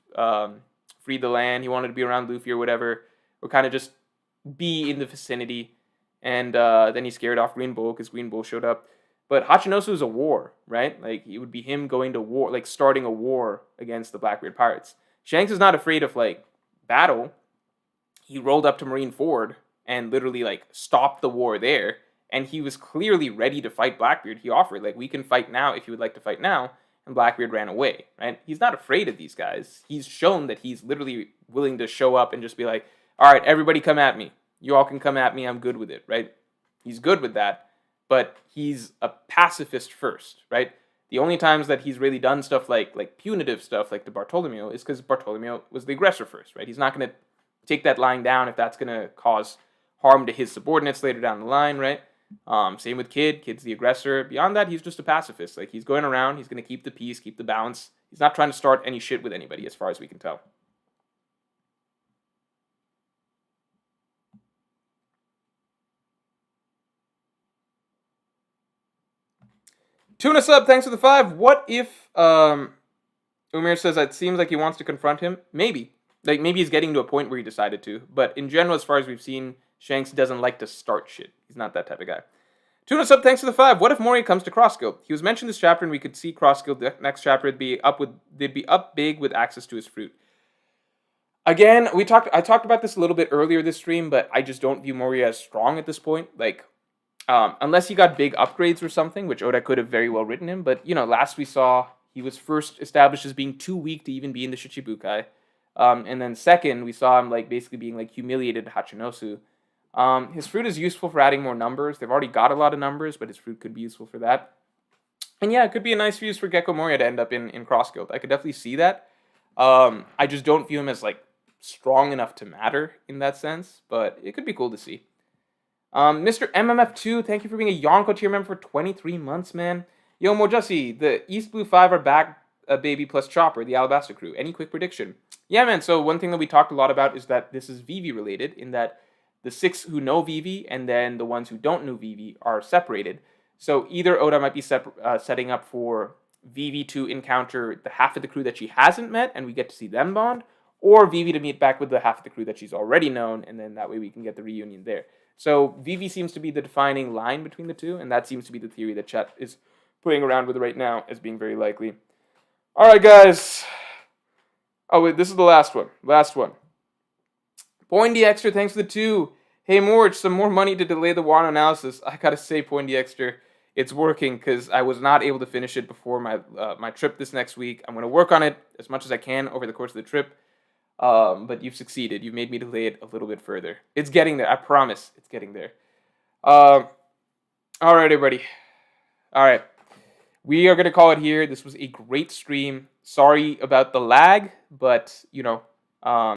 freed the land. He wanted to be around Luffy or whatever, or kind of just be in the vicinity. And then he scared off Green Bull because Green Bull showed up. But Hachinosu is a war, right? Like, it would be him going to war, like starting a war against the Blackbeard pirates. Shanks is not afraid of like battle. He rolled up to Marineford and literally like stopped the war there, and he was clearly ready to fight Blackbeard. He offered like, we can fight now if you would like to fight now, and Blackbeard ran away, right? He's not afraid of these guys. He's shown that he's literally willing to show up and just be like, all right, everybody come at me. You all can come at me. I'm good with it, right? He's good with that, but he's a pacifist first, right? The only times that he's really done stuff like punitive stuff, like to Bartolomeo, is because Bartolomeo was the aggressor first, right? He's not going to take that lying down if that's going to cause harm to his subordinates later down the line, right? Same with Kid. Kid's the aggressor. Beyond that, he's just a pacifist. Like, he's going around, he's going to keep the peace, keep the balance. He's not trying to start any shit with anybody, as far as we can tell. Tuna sub, thanks for the 5. What if Umir says that it seems like he wants to confront him? Maybe. Like, maybe he's getting to a point where he decided to. But in general, as far as we've seen, Shanks doesn't like to start shit. He's not that type of guy. Tuna sub, thanks for the 5. What if Moria comes to Cross Guild? He was mentioned this chapter, and we could see Cross Guild next chapter. They'd be up big with access to his fruit. Again, I talked about this a little bit earlier this stream, but I just don't view Moria as strong at this point. Like, unless he got big upgrades or something, which Oda could have very well written him. But, you know, last we saw, he was first established as being too weak to even be in the Shichibukai. And then second, we saw him like basically being like humiliated to Hachinosu. His fruit is useful for adding more numbers. They've already got a lot of numbers, but his fruit could be useful for that. And yeah, it could be a nice fuse for Gecko Moria to end up in Cross Guild. I could definitely see that. I just don't view him as like strong enough to matter in that sense, but it could be cool to see. Mr. MMF2, thank you for being a Yonko tier member for 23 months, man. Yo, Mojussi, the East Blue 5 are back, Baby plus Chopper, the Alabasta crew. Any quick prediction? Yeah, man, so one thing that we talked a lot about is that this is Vivi related, in that the 6 who know Vivi and then the ones who don't know Vivi are separated. So either Oda might be setting up for Vivi to encounter the half of the crew that she hasn't met, and we get to see them bond, or Vivi to meet back with the half of the crew that she's already known, and then that way we can get the reunion there. So Vivi seems to be the defining line between the two, and that seems to be the theory that Chet is playing around with right now as being very likely. Alright, guys. Oh, wait, this is the last one. Last one. Pointy Extra, thanks for the 2. Hey, Morj, some more money to delay the Wano analysis. I gotta say, Pointy Extra, it's working, because I was not able to finish it before my trip this next week. I'm gonna work on it as much as I can over the course of the trip. But you've succeeded. You've made me delay it a little bit further. It's getting there. I promise. It's getting there. All right, everybody. All right. We are going to call it here. This was a great stream. Sorry about the lag, but, you know,